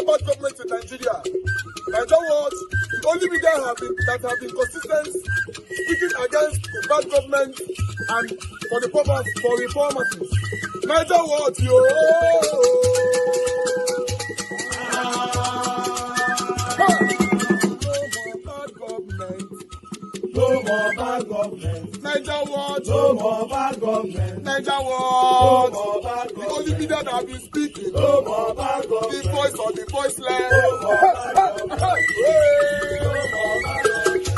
bad government in Nigeria. Nigeria Watch, the only media that have been consistent speaking against the bad government and for the purpose for reformers. Nigeria Watch, yo. No more bad government. Nigeria Watch. No more bad government. Nigeria Watch. No more bad government. The only media that have been speaking. No more bad government. The voice of the voiceless. No more bad government. No more bad government.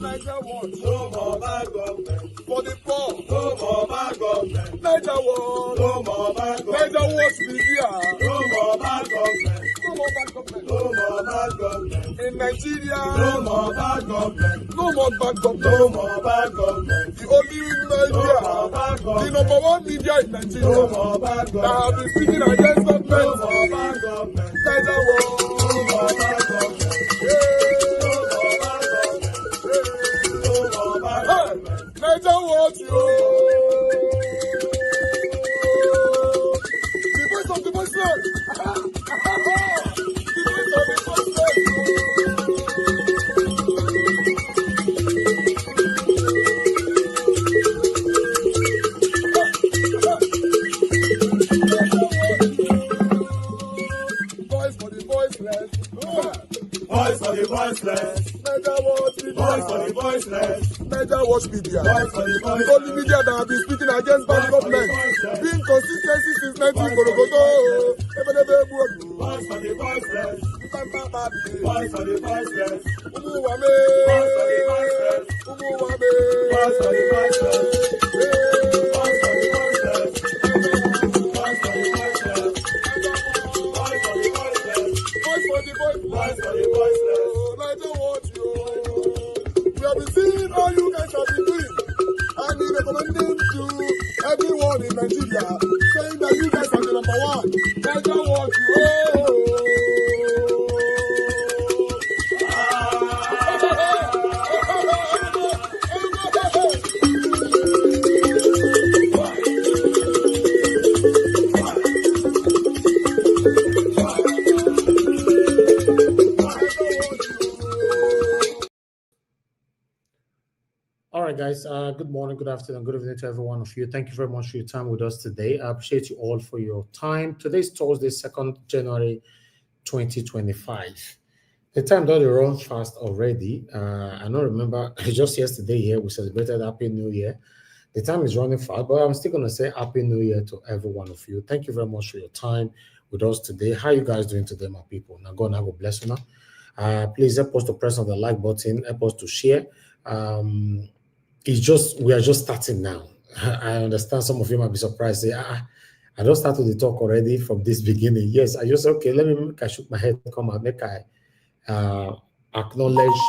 Nigeria Watch. No more bad government. For the poor. No more bad government. Nigeria Watch. No more bad government. Nigeria Watch media. No more bad government. No more bad government. No more bad government. In Nigeria. No more bad government. No more bad government. No more bad government. The only media. No more bad government. The number one media in Nigeria. No more bad government. That have been speaking against government. No more bad government. Nigeria Watch. No more bad government. Nigeria Watch, yo. The voice of the voiceless. The voice of the voiceless. Voice for the voiceless. Voice for the voiceless. Nigeria Watch media. Voice for the voiceless. Nigeria Watch media. The only media that have been speaking against bad government. Being consistency since 1944. Voice for the voiceless. Voice for the voiceless. Umuwame. Voice for the voiceless. Umuwame. Voice for the voiceless. Voice for the voiceless. Voice for the voiceless. Voice for the voiceless. Voice for the voiceless. Voice for the voiceless. Nigeria Watch, yo. We have been seeing all you guys have been doing. And we recommending to everyone in Nigeria, saying that you guys are the number one. Nigeria Watch, yo. All right, guys. Good morning, good afternoon, good evening to every one of you. Thank you very much for your time with us today. I appreciate you all for your time. Today's Thursday, 2nd January 2025. The time doesn't run fast already. I don't remember, just yesterday here, we celebrated Happy New Year. The time is running fast, but I'm still going to say Happy New Year to every one of you. Thank you very much for your time with us today. How are you guys doing today, my people? Now, God, have a blessing. Please help us to press on the like button, help us to share. We are just starting now. I understand some of you might be surprised. Say, I don't start to the talk already from this beginning. Yes, I just okay. Let me make I shook my head, come out, make I acknowledge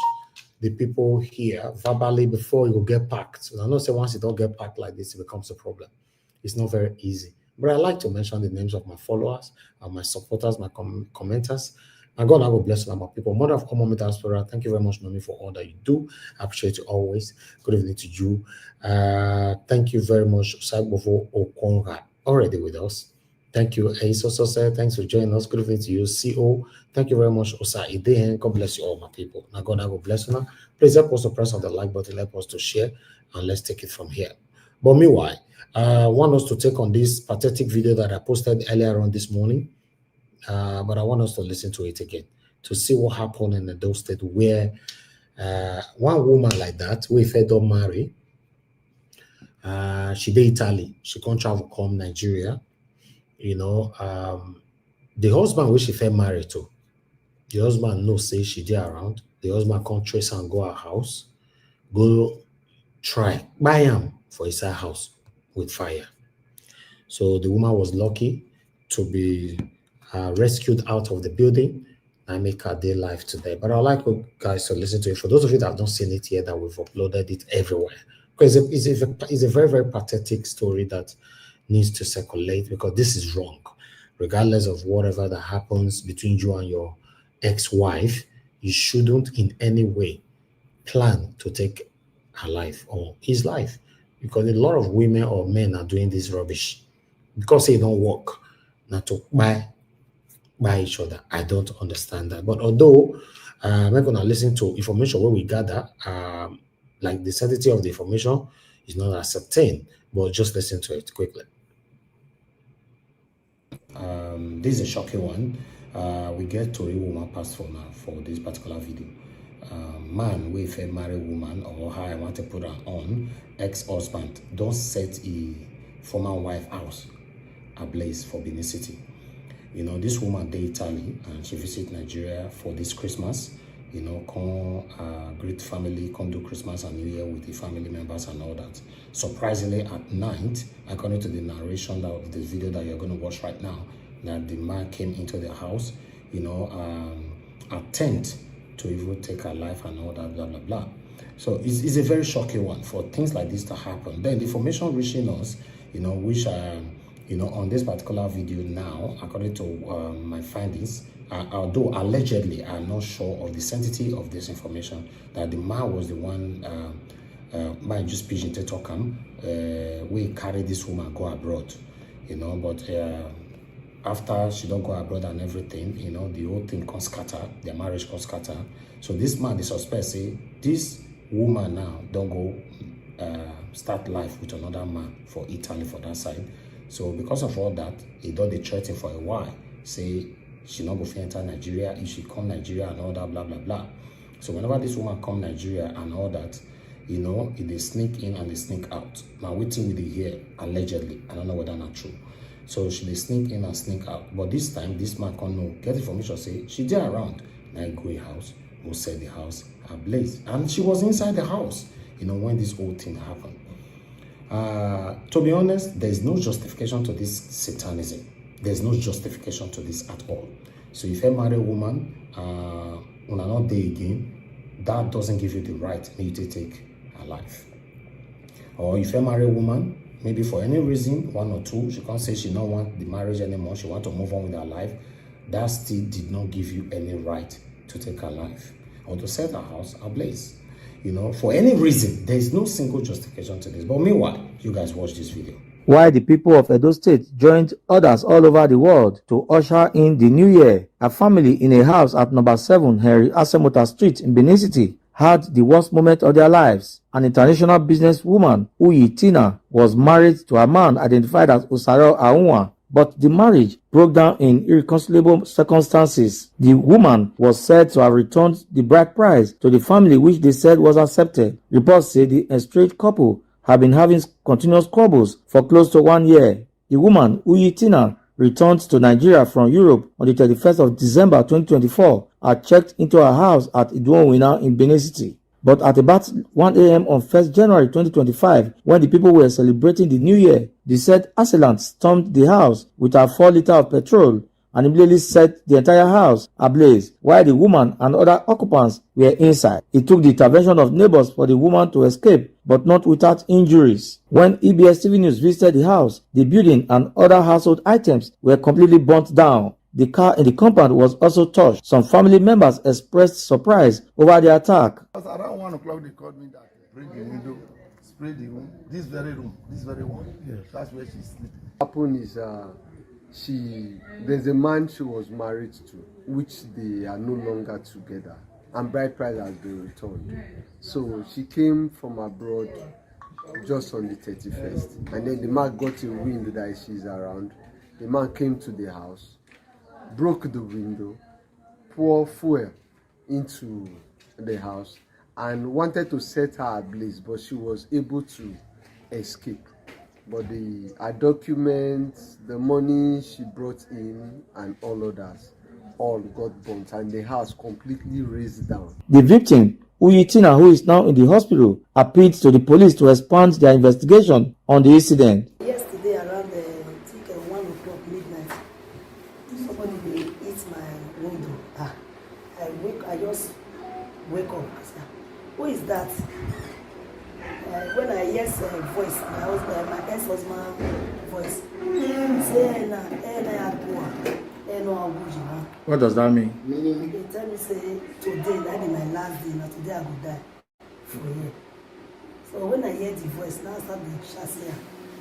the people here verbally before you get packed. So I know say once you don't get packed like this, it becomes a problem. It's not very easy. But I like to mention the names of my followers, my supporters, my commenters. And God, I will bless you, my people. Mother of Common Diaspora, thank you very much, Nomi, for all that you do. I appreciate you always. Good evening to you. Thank you very much, Saibovo Okonga, already with us. Thank you, Ace Osose. Thanks for joining us. Good evening to you, CO. Thank you very much, Osa Idehen. God bless you all, my people. Now, God, I will bless you now. Please help us to press on the like button, help us to share, and let's take it from here. But meanwhile, I want us to take on this pathetic video that I posted earlier on this morning. But I want us to listen to it again to see what happened in those states where one woman like that, we if don't marry, she did Italy, she can't travel come Nigeria, you know. The husband which she fell married to, the husband no say she did around, the husband can't trace and go her house, go try buy him for his house with fire. So the woman was lucky to be rescued out of the building and make her day life today. But I'd like you guys to listen to it. For those of you that have not seen it yet, that we've uploaded it everywhere. Because it's a very, very pathetic story that needs to circulate, because this is wrong. Regardless of whatever that happens between you and your ex-wife, you shouldn't in any way plan to take her life or his life, because a lot of women or men are doing this rubbish because they don't work not to buy each other. I don't understand that. But although we're going to listen to information where we gather, like the sanctity of the information is not ascertained, but just listen to it quickly. This is a shocking one. We get to a woman passed for now for this particular video. Man with a married woman, or how I want to put her on, ex-husband, don't set a former wife house ablaze for Benin City. You know, this woman dey Italy and she visit Nigeria for this Christmas. You know, come greet family, come do Christmas and New Year with the family members and all that. Surprisingly, at night, according to the narration of the video that you're going to watch right now, that the man came into the house, you know, attempt to even take her life and all that, blah, blah, blah. So it's a very shocking one for things like this to happen. Then the information reaching us, you know, which you know, on this particular video now, according to my findings, although allegedly I'm not sure of the sanctity of this information, that the man was the one, by just pigeon to talk we carry this woman go abroad, you know, but after she don't go abroad and everything, you know, the whole thing can scatter, their marriage can scatter. So this man, the suspect, say this woman now don't go start life with another man for Italy for that side. So because of all that, he done the threatening for a while, say she not go fit enter Nigeria, if she come Nigeria and all that, blah, blah, blah. So whenever this woman come Nigeria and all that, you know, they sneak in and they sneak out. Now waiting with the here, allegedly, I don't know whether not true. So she they sneak in and sneak out. But this time, this man can't know, get information, say she did around. Now go a house, go set the house ablaze. And she was inside the house, you know, when this whole thing happened. To be honest, there's no justification to this satanism. There's no justification to this at all. So if you marry a woman, when I'm not there again, that doesn't give you the right maybe to take her life. Or if you marry a woman, maybe for any reason, one or two, she can't say she don't want the marriage anymore, she want to move on with her life, that still did not give you any right to take her life or to set her house ablaze. You know, for any reason, there is no single justification to this. But meanwhile, you guys watch this video. While the people of Edo State joined others all over the world to usher in the new year, a family in a house at number 7 Henry Asemota Street in Benin City had the worst moment of their lives. An international businesswoman, Uyi Tina, was married to a man identified as Osaro Aunwa, but the marriage broke down in irreconcilable circumstances. The woman was said to have returned the bride price to the family, which they said was accepted. Reports say the estranged couple have been having continuous squabbles for close to 1 year. The woman, Uyi Tina, returned to Nigeria from Europe on the 31st of December 2024 and checked into her house at Iduonwina in Benin City. But at about 1 a.m. on 1st January 2025, when the people were celebrating the new year, the said assailant stormed the house with a 4 liters of petrol and immediately set the entire house ablaze, while the woman and other occupants were inside. It took the intervention of neighbors for the woman to escape, but not without injuries. When EBS TV News visited the house, the building and other household items were completely burnt down. The car in the compound was also touched. Some family members expressed surprise over the attack. Around 1 o'clock, they called me that break the window, spray the room, this very one. Yes. That's where she's sleeping. What happened is there's a man she was married to, which they are no longer together, and bride price has been returned. So she came from abroad just on the 31st, and then the man got a wind that she's around. The man came to the house, broke the window, poured fuel into the house, and wanted to set her ablaze, but she was able to escape. But her documents, the money she brought in, and all others, all got burnt, and the house completely razed down. The victim, Uyi Tina, who is now in the hospital, appealed to the police to expand their investigation on the incident. Yesterday around I think 1 o'clock midnight, somebody will hit my window. I just wake up. I say, who is that? When I hear voice, my ex-husband voice, say, What does that mean? They tell me, say, today, that be my last day, now today I will die for you. hear the voice, now I start the chassis.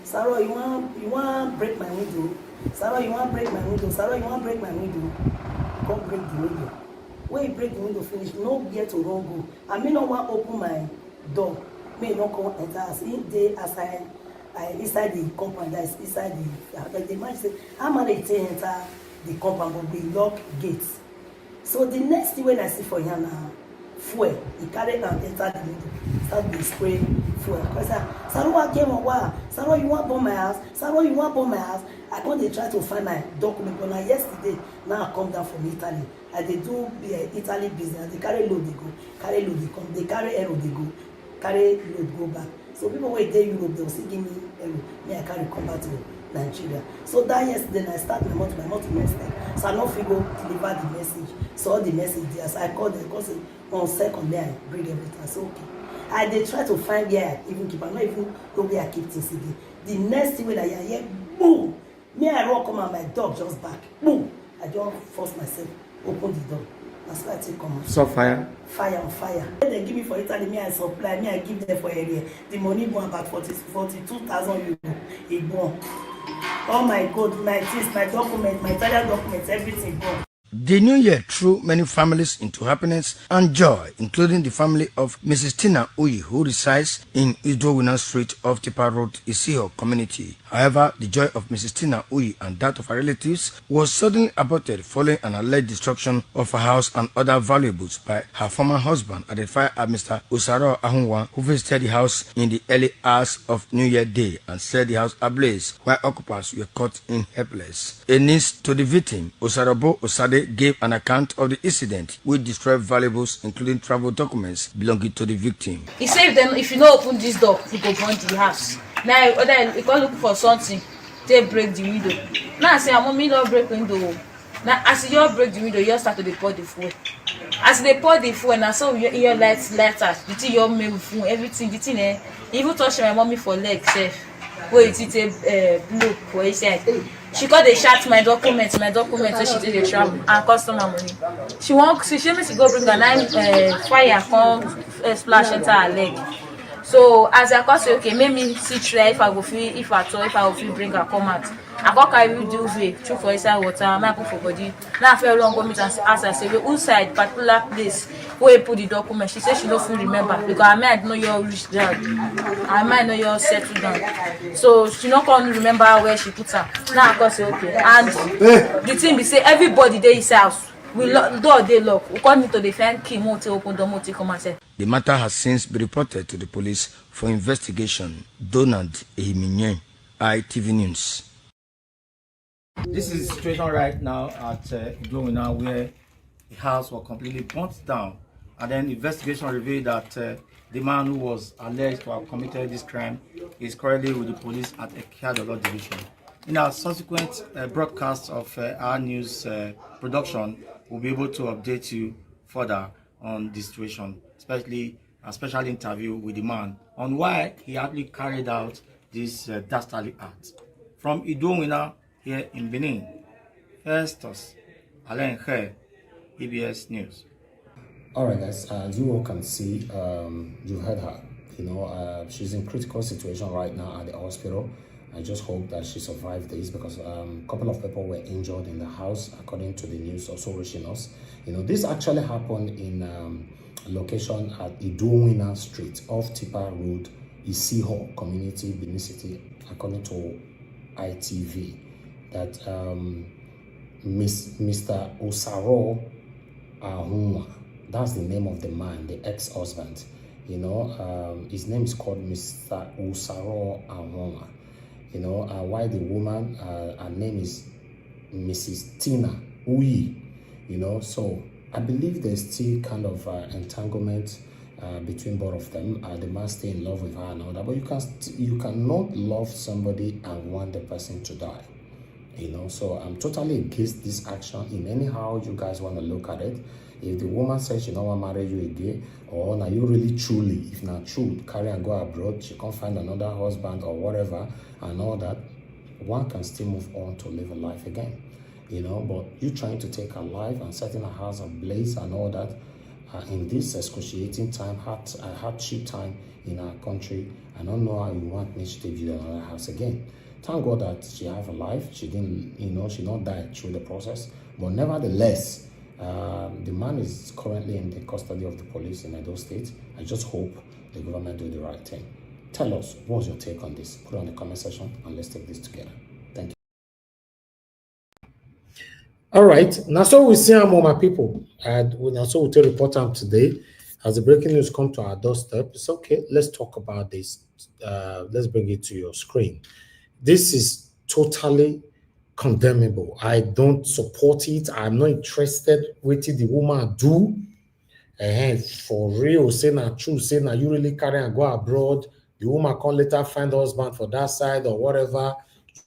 Sarah, you want break my window? Sarah, you want break my window? Sarah, you want break my window? Come break the window. When you break the window finish, no get to run go. I may not want open my door. May not come enter as in day as I inside the compound, that is inside the man say, how many enter the compound but we lock gates. So the next thing when I see for him now, fuel, he carry and enter the window, start to spray fuel. I say, Sarah came on wow, Sarah you want bomb my house? Sarah you want bomb my house? I come dey try to find my document, but now yesterday, now I come down from Italy. I dey do Italy business, they carry load they go, carry load they come, they carry arrow they go, carry load go back. So people wey dey Europe, they will still give me arrow, me I carry come back to Nigeria. So that yesterday I start my motor next time. So I no fit go deliver the message. So all the message there, so I call them, because on second day I bring everything. So okay. I dey try to find where I even keep, I not even know where I keep things again. The next thing when I hear, boom, me I run come and my dog just back, boom. I just force myself, open the door. That's why I take come. So fire? Fire on fire. When they give me for Italy, me I supply, me I give them for area. The money born about 42,000 euro. It born. All my code, my things, my document, my Italian documents, everything born. The new year threw many families into happiness and joy, including the family of Mrs. Tina Uyi, who resides in Idowina Street of Tipa Road, Isiho community. However, the joy of Mrs. Tina Uyi and that of her relatives was suddenly aborted following an alleged destruction of her house and other valuables by her former husband, identified as Mr. Usaro Ahunwa, who visited the house in the early hours of New Year Day and set the house ablaze, while occupants were caught in helpless. A niece to the victim, Osarobo Osade, gave an account of the incident, which destroyed valuables including travel documents belonging to the victim. He said them if you don't open this door, you go burn the house. Now other you go look for something, they break the window. Now I say I'm mommy don't break window. Now as you break the window, you start to pour the fuel. As they pour the fuel, now so your lights, the thing your make fuel, everything, the thing even touch my mommy for leg, chef. Where it blue for inside. She called they shot my documents, so she did the travel and customer money. She me to go bring a nine fire come splash into her leg. So as I call say okay, make me see try if I go feel if I go feel bring her come out. I go carry duvet, throw for inside water, I put for body. Now I feel long go meet and ask her say who side particular place where you put the document. She said she don't feel remember because I might know your reach down. I might know your settle down. So she not can remember where she put her. Now I go say okay. And the thing be say everybody there is house. We door they lock. We come to defend key more to open the motor come and say. The matter has since been reported to the police for investigation. Donald Ehiminye, ITV News. This is the situation right now at Idowina, where the house was completely burnt down, and then investigation revealed that the man who was alleged to have committed this crime is currently with the police at Ekiadolo Division. In our subsequent broadcast of our news production, we'll be able to update you further on the situation, especially a special interview with the man on why he actually carried out this dastardly act. From Idowina here in Benin, Festus Alain Khe, EBS News. All right, guys, as you all can see, you heard her. She's in critical situation right now at the hospital. I just hope that she survived this, because a couple of people were injured in the house, according to the news also reaching us. This actually happened in a location at Idowina Street off Tipa Road, Isiho community, Benin City, according to ITV. That Mr. Osaro Ahunwa, that's the name of the man, the ex-husband. His name is called Mr. Osaro Ahunwa. Why the woman, her name is Mrs. Tina Uyi. So I believe there's still kind of entanglement between both of them. The man stay in love with her and all that, but you cannot love somebody and want the person to die. So I'm totally against this action in anyhow you guys want to look at it. If the woman says she don't want to marry you again, or now you really truly, if not true, carry and go abroad, she can't find another husband or whatever and all that, one can still move on to live a life again. But you trying to take her life and setting her house ablaze and all that, in this excruciating time, hardship time in our country. I don't know how you want me to take you to another house again. Thank God that she have a life. She didn't, she not died through the process. But nevertheless, the man is currently in the custody of the police in Edo State. I just hope the government do the right thing. Tell us, what's your take on this? Put it on the comment section and let's take this together. Thank you. All right, now so we see among my people, and now so we tell report them today. As the breaking news come to our doorstep, it's okay. Let's talk about this. Let's bring it to your screen. This is totally condemnable. I don't support it. I'm not interested what the woman do. For real, say na true, say na you really carry and go abroad. The woman can later find a husband for that side or whatever.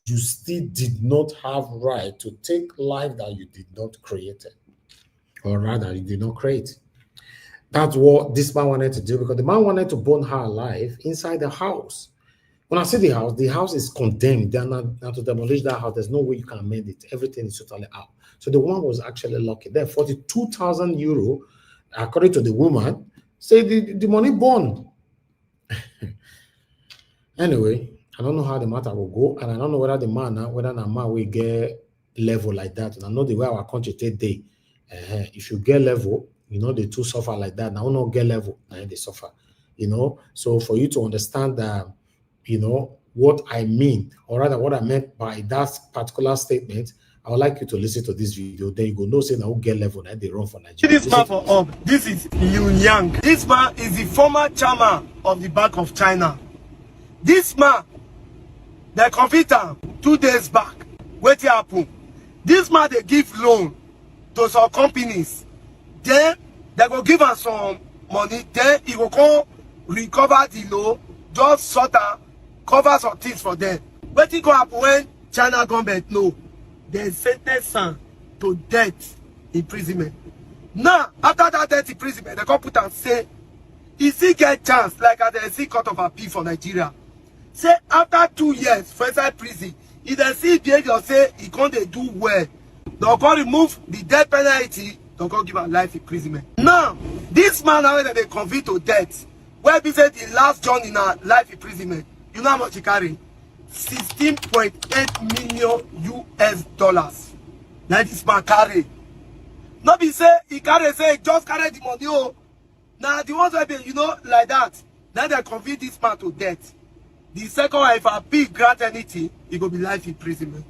You still did not have right to take life that you did not create, or rather you did not create. That's what this man wanted to do, because the man wanted to burn her alive inside the house. When I say the house is condemned. They are not to demolish that house. There's no way you can amend it. Everything is totally out. So the woman was actually lucky. There, 42,000 euro, according to the woman, say the money burned. Anyway, I don't know how the matter will go, and I don't know whether the man will get level like that. And I know the way our country today, if you get level, they too suffer like that. Now not get level, and they suffer. So for you to understand that, what I mean, or rather what I meant by that particular statement, I would like you to listen to this video. Then you go know say now who get level and they run for Nigeria. This man for up. This is Liu Yang. This man is the former chairman of the Bank of China. This man, they convict him 2 days back. What happened? This man they give loan to some companies. Then they go give us some money. Then he will come recover the loan, just sort of cover some things for them. What go happen when China government know? They sentence him to death imprisonment. Now, after that death imprisonment, they come put and say, he still get chance, like at the sea court of appeal for Nigeria. Say after 2 years for inside prison, if they see behavior say he can't do well, they'll go remove the death penalty, they'll go give a life imprisonment. Now, this man now that they convict to death, where he said the last John in a life imprisonment, you know how much he carry? $16.8 million US. Now this man carry. Not be say he carry, say he just carry the money. Oh. Now the ones where be, like that. Now they convict this man to death. The second one, if a big grant anything, it will be life imprisonment.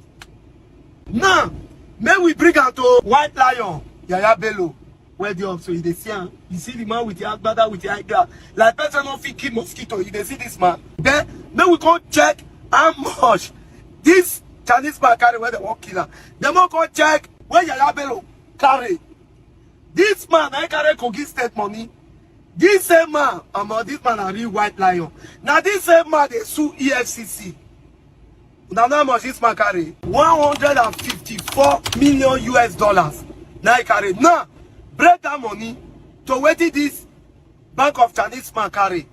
Now, may we bring out to White Lion, Yaya Bello, where the also you see him. You see the man with the agbada with the eye glass. Like person of kill mosquito, you see this man. Then may we go check how much this Chinese man carry where they want killer. They will go check where Yaya Bello carry. This man I carry Kogi State money. This same man, this man a real White Lion. Now this same man they sue EFCC. Now how much this man carry? $154 million US. Now he carry. Now break that money to where this Bank of Chinese man carry.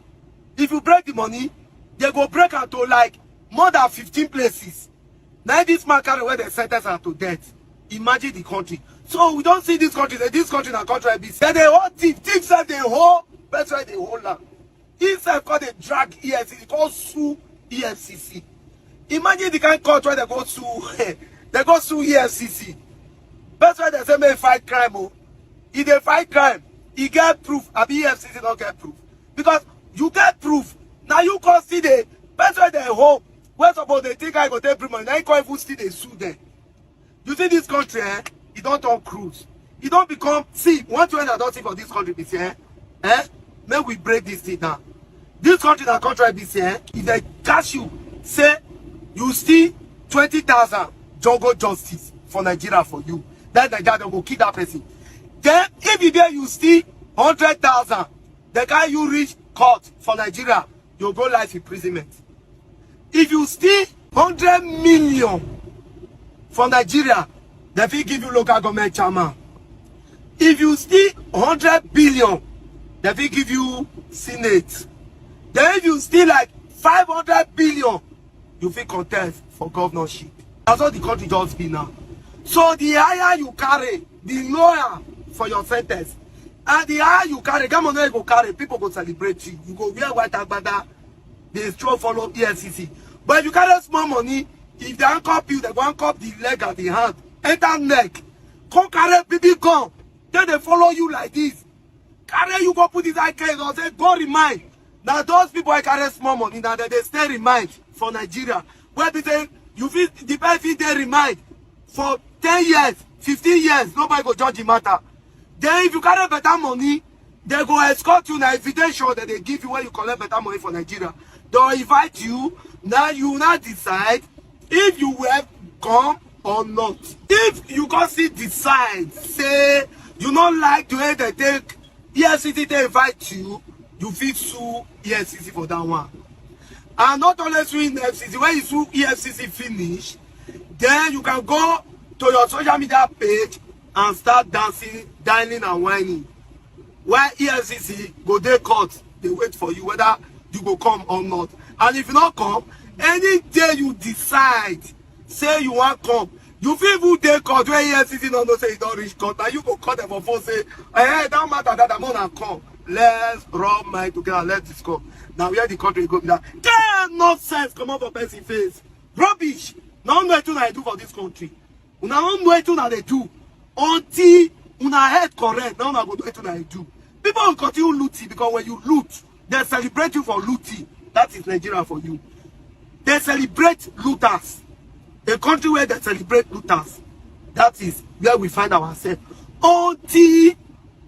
If you break the money, they go break out to like more than 15 places. Now this man carry where they sentence her to death. Imagine the country. So we don't see this country. This country na country be say they hold thief. Thief say they hold. That's why they hold land. Instead called they drag EFCC. Called sue EFCC. Imagine the kind of court where they go sue. They go sue EFCC. That's why they say may fight crime. Oh. If they fight crime, you get proof. I be EFCC don't get proof. Because you get proof. Now you can see the that's why they hold. Where suppose they think I go take proof money. Now you can't even see they sue them. You see this country, it don't turn cruise. It don't become see one thing I don't see for this country be say, may we break this thing now. This country that country be say, if they catch you, say you steal 20,000 jungle justice for Nigeria for you. Then Nigeria they go kill that person. Then if you there you steal 100,000, the guy you reach court for Nigeria, you go life imprisonment. If you steal 100 million for Nigeria, they will give you local government chairman. If you steal 100 billion, they will give you Senate. Then if you steal like 500 billion, you will contest for governorship. That's what the country just be now. So the higher you carry, the lower for your sentence. And the higher you carry, come on, you go carry, people go celebrate you. You go wear white agbada, they still follow EFCC. But if you carry small money, if they uncop you, they go uncop the leg and the hand, enter neck. Come carry baby gun. Then they follow you like this. Carry you go put this IK and say, go remind. Now those people I carry small money, now they stay remind for Nigeria. Where they say, you feel the benefit they remind for 10 years, 15 years, nobody go judge the matter. Then if you carry better money, they go escort you. Now invitation that they give you when you collect better money for Nigeria. They'll invite you. Now you now decide if you will come or not. If you can see decide, say you not like the way they take EFCC, they invite you, you fit sue EFCC for that one. And not only suing EFCC, when you sue EFCC finish, then you can go to your social media page and start dancing, dining and whining. While EFCC go dey court, they wait for you whether you go come or not. And if you not come, any day you decide, say you want come, you feel who dey court where EFCC no know say you don't reach court, and you go call them for phone say, hey, that matter that I'm gonna come. Let's rub mind together, let's discuss. Now where the country go that damn nonsense come up for person face. Rubbish. Now know what I do for this country. Una don't know what they do. Until una head correct, now una go do what I do. People will continue looting because when you loot, they celebrate you for looting. That is Nigeria for you. They celebrate looters. A country where they celebrate looters. That is where we find ourselves. Until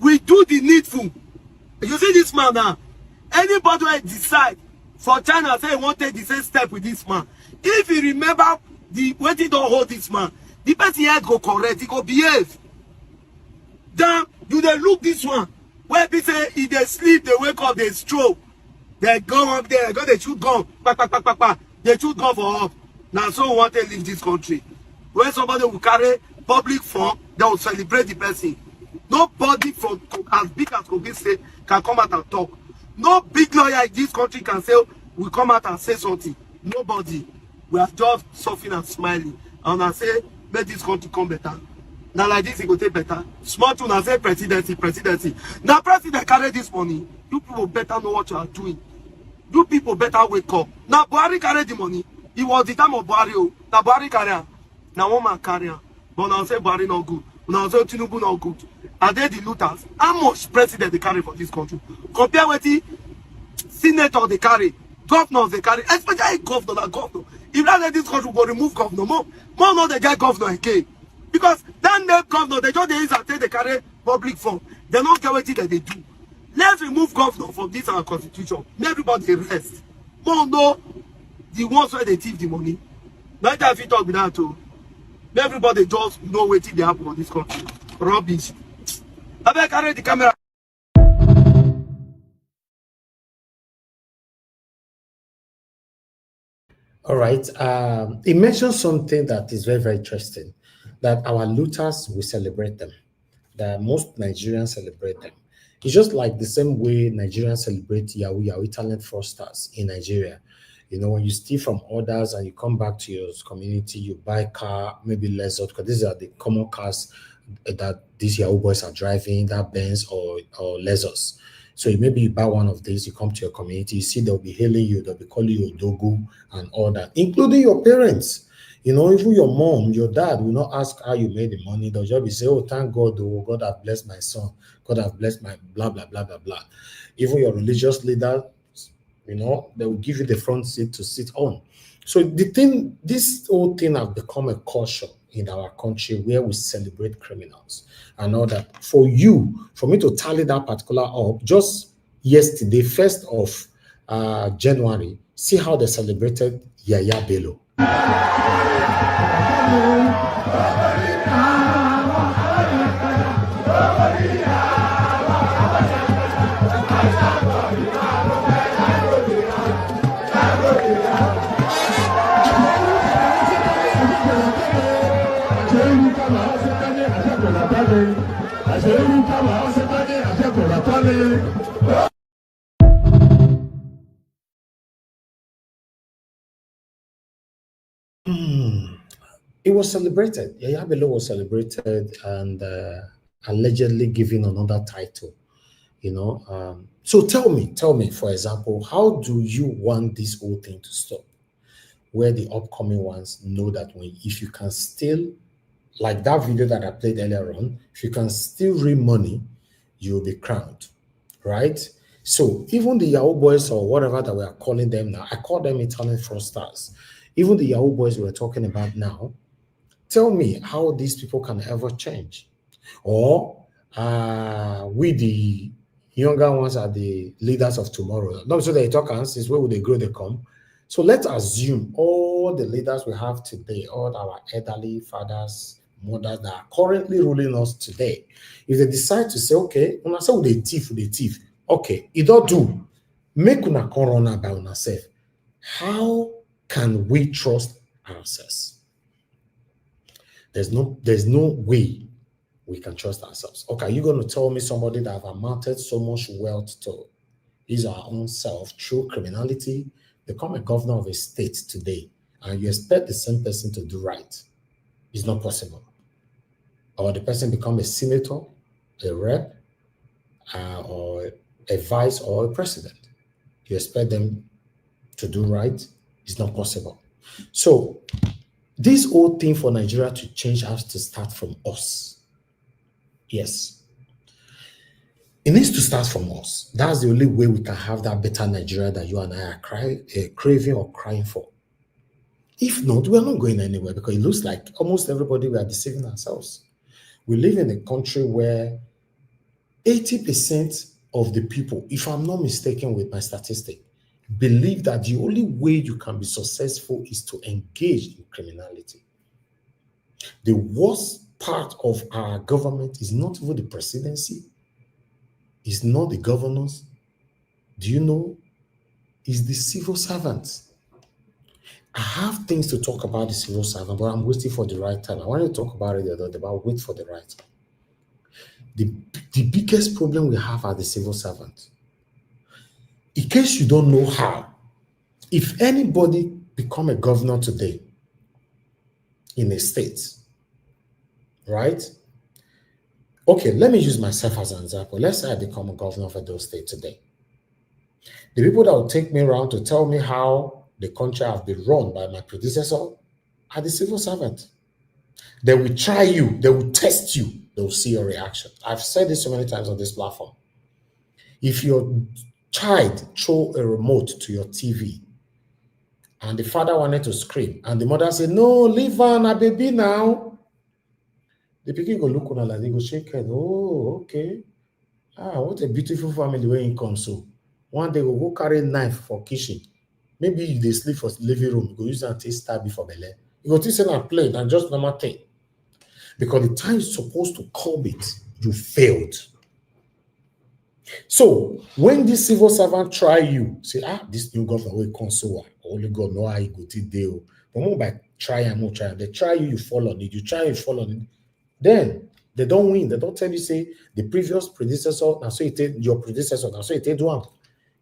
we do the needful. You see this man now. Anybody will decide for China say he won't take the same step with this man. If he remember the waiting don't hold this man, the person head go correct, he go behave. Then you they look this one. Where people say if they sleep, they wake up, they stroke. They go up there, they shoot gun, they shoot gun for up. Now so want to leave this country. When somebody will carry public fund, they will celebrate the person. Nobody from as big as Kogi State can come out and talk. No big lawyer in this country can say, we come out and say something. Nobody. We are just suffering and smiling. And I say, make this country come better. Now like this, it will take better. Small tune and say presidency. Now president carry this money. You people better know what you are doing. You people better wake up. Now Buhari carry the money. It was the time of Buhari. Now Buhari carry her. Now one man carry her. But now say Buhari not good. Now say Tinubu not good. Are they the looters? How much president they carry for this country? Compare with the senator they carry, governors they carry, especially governor. If not let this country go remove governor, more not the guy governor again. Because that name governor, they just use and they carry public fund. They don't care what they do. Let's remove governor from this our constitution. Make everybody rest. More know the ones where they thief the money. Not that if you talk with that too. Everybody just know what they happen on this country. Rubbish. I beg carry the camera. All right. He mentioned something that is very, very interesting, that our looters, we celebrate them, that most Nigerians celebrate them. It's just like the same way Nigerians celebrate Yahoo talent fraudsters in Nigeria. You know, when you steal from others and you come back to your community, you buy a car, maybe Lexus, because these are the common cars that these Yahoo boys are driving, that Benz or Lexus. So maybe you buy one of these, you come to your community, you see they'll be hailing you, they'll be calling you Odogu and all that, including your parents. You know, even your mom, your dad will not ask how you made the money. They'll just be say, oh, thank God, oh, God have blessed my son. God have blessed my blah, blah, blah, blah, blah. Even your religious leader, you know, they will give you the front seat to sit on. So this whole thing has become a culture in our country where we celebrate criminals and all that. For me to tally that particular up, just yesterday, 1st of January, see how they celebrated Yaya Bello. It was celebrated. Yaya Bello was celebrated and allegedly given another title So tell me, for example, how do you want this whole thing to stop? Where the upcoming ones know that if you can still, like that video that I played earlier on, if you can still read money, you'll be crowned, right? So even the Yahoo boys or whatever that we are calling them now, I call them internet fraudsters. Even the Yahoo boys we're talking about now, tell me how these people can ever change. Or we the younger ones are the leaders of tomorrow. Not so they talk and since where would they grow, they come. So let's assume all the leaders we have today, all our elderly fathers, mothers that are currently ruling us today, if they decide to say, okay, when I say they thief, okay, it don't do. Make una corona by una self. How can we trust ourselves? There's no way we can trust ourselves. Okay, you're going to tell me somebody that have amounted so much wealth to his or her own self through criminality, become a governor of a state today, and you expect the same person to do right? It's not possible. Or the person become a senator, a rep, or a vice or a president. You expect them to do right? It's not possible. So this whole thing for Nigeria to change has to start from us. Yes. It needs to start from us. That's the only way we can have that better Nigeria that you and I are craving or crying for. If not, we are not going anywhere, because it looks like almost everybody, we are deceiving ourselves. We live in a country where 80% of the people, if I'm not mistaken with my statistic, believe that the only way you can be successful is to engage in criminality. The worst part of our government is not even the presidency, it's not the governors. Do you know? It's the civil servants. I have things to talk about the civil servant, but I'm waiting for the right time. I want to talk about it the other day, but I'll wait for the right time. The biggest problem we have are the civil servants. In case you don't know how, if anybody become a governor today in a state, right? Okay, let me use myself as an example. Let's say I become a governor of Edo State today. The people that will take me around to tell me how the country has been run by my predecessor are the civil servants. They will try you, they will test you, they will see your reaction. I've said this so many times on this platform. If your child throw a remote to your TV and the father wanted to scream and the mother said, no, leave her, a baby now. The pikin go look on her like they go shake head. Oh, okay. What a beautiful family where he comes. So one day we'll go carry a knife for kitchen. Maybe they sleep for living room. You go use that taste stab before belly. You go taste and play and just normal thing. Because the time you're supposed to curb it, you failed. So when this civil servant try you, say, this new government will come so only God know how you go to deal. But more by try and more try. They try you, you fall on it. You try, you fall on it. Then they don't win. They don't tell you, say, the previous predecessor, now so it did your predecessor, now so it did one.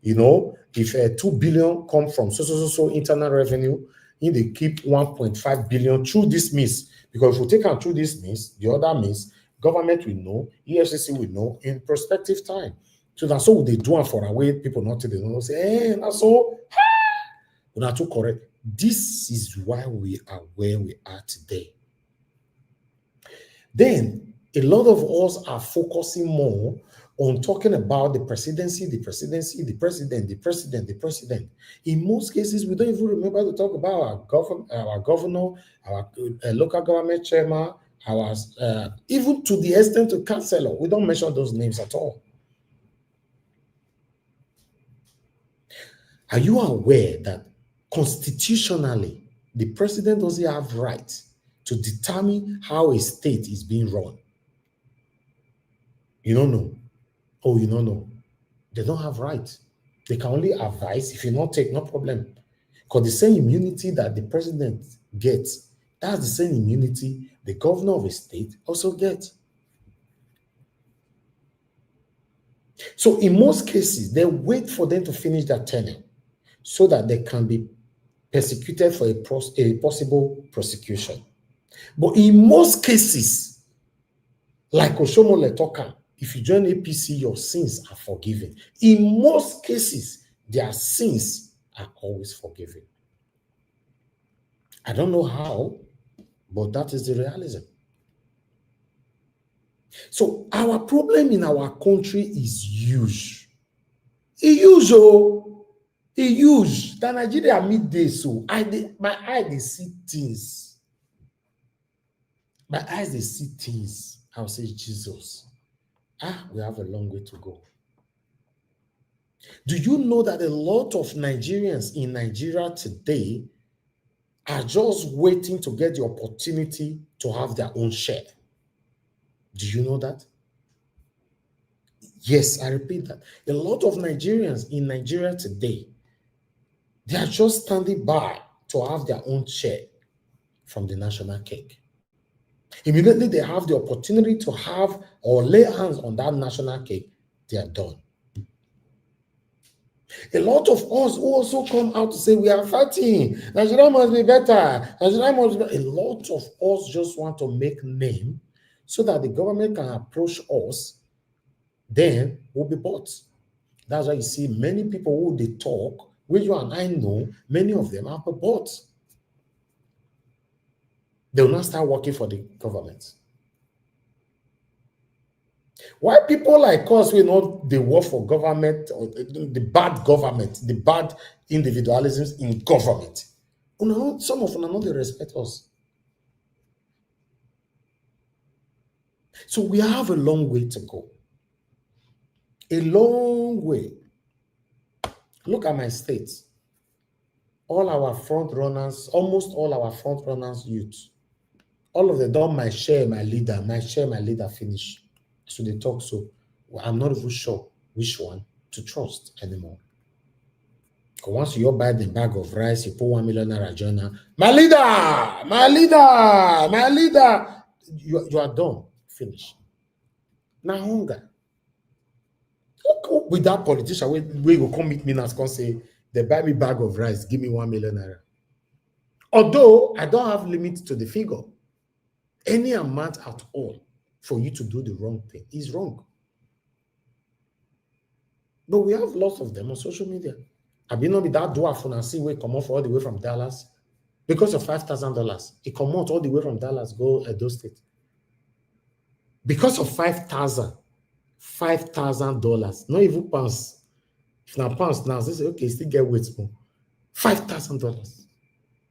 You know, if 2 billion come from so internal revenue, they keep 1.5 billion through this means. Because if we take out through this means, the other means, government will know, EFCC will know in prospective time. So that's so they do it for a way people not to know. Say, hey, that's so we're not too correct. This is why we are where we are today. Then a lot of us are focusing more on talking about the presidency, the presidency, the president, the president, the president. In most cases, we don't even remember to talk about our governor, our local government chairman, our even to the extent of councillor. We don't mention those names at all. Are you aware that constitutionally, the president doesn't have rights to determine how a state is being run? You don't know. Oh, you don't know. They don't have rights. They can only advise. If you not take, no problem. Because the same immunity that the president gets, that's the same immunity the governor of a state also gets. So in most cases, they wait for them to finish their tenure so that they can be persecuted for a possible prosecution. But in most cases, like Oshomole Tokan, If you join APC, your sins are forgiven. In most cases, their sins are always forgiven. I don't know how, but that is the realism. So our problem in our country is huge. Huge, oh. Huge. The Nigeria midday, so my eye, they see things. My eyes, they see things. I'll say, Jesus. We have a long way to go. Do you know that a lot of Nigerians in Nigeria today are just waiting to get the opportunity to have their own share? Do you know that? Yes, I repeat that. A lot of Nigerians in Nigeria today, they are just standing by to have their own share from the national cake. Immediately they have the opportunity to have or lay hands on that national cake, they are done. A lot of us who also come out to say we are fighting, Nigeria must be better, Nigeria must be. A lot of us just want to make name so that the government can approach us, then we'll be bought. That's why you see many people who they talk, which you and I know, many of them are bought. They will not start working for the government. Why people like us will not they work for government or the bad government, the bad individualisms in government? Some of them not they respect us. So we have a long way to go. A long way. Look at my state. All our front runners, almost all our front runners youth, all of them done my share, my leader finish. So they talk so. Well, I'm not even sure which one to trust anymore. Because once you buy the bag of rice, you put 1 million naira journal. My leader. You are done. Finish. Now hunger. With that politician, we will come meet me and say, they buy me bag of rice, give me 1 million naira. Although I don't have limit to the figure. Any amount at all for you to do the wrong thing is wrong. But we have lots of them on social media. I've been on with that dwarf and I see we come off all the way from Dallas because of $5,000. It come out all the way from Dallas, go Edo State. Because of $5,000, not even pounds. If not pounds now, they say, okay, still get weight more. $5,000.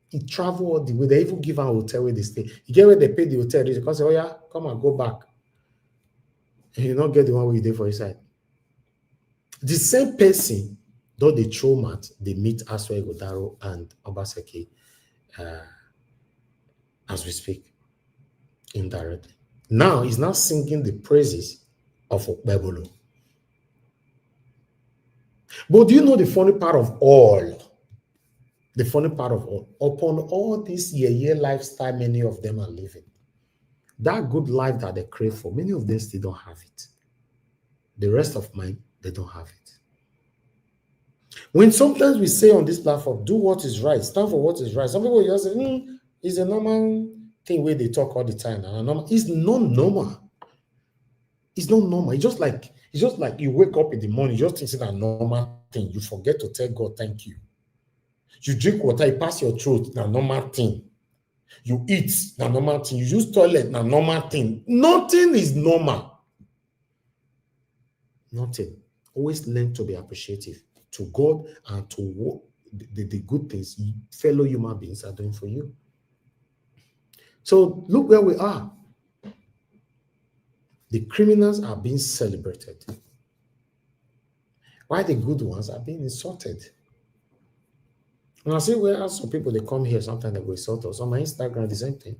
He travel all the way. They even give a hotel where they stay. You get where they pay the hotel, they can say, oh yeah, come and go back. And you not get the one where you did for your side. The same person, though they throw mat, they meet Aswa Godaro and Obaseki as we speak, indirectly. Now he's now singing the praises of Okpebolo. But do you know the funny part of all? The funny part of all, upon all this year lifestyle, many of them are living. That good life that they crave for, many of them still don't have it. The rest of mine, they don't have it. When sometimes we say on this platform, do what is right, stand for what is right, some people just say, it's a normal thing where they talk all the time. It's not normal. It's not normal. It's just like you wake up in the morning, you just think it's a normal thing. You forget to tell God, thank you. You drink water, you pass your throat, na normal thing. You eat, na normal thing. You use toilet, na normal thing. Nothing is normal. Nothing. Always learn to be appreciative to God and to what the good things fellow human beings are doing for you. So look where we are. The criminals are being celebrated, while the good ones are being insulted. And I see where some people, they come here, sometimes they will insult us. On my Instagram, the same thing.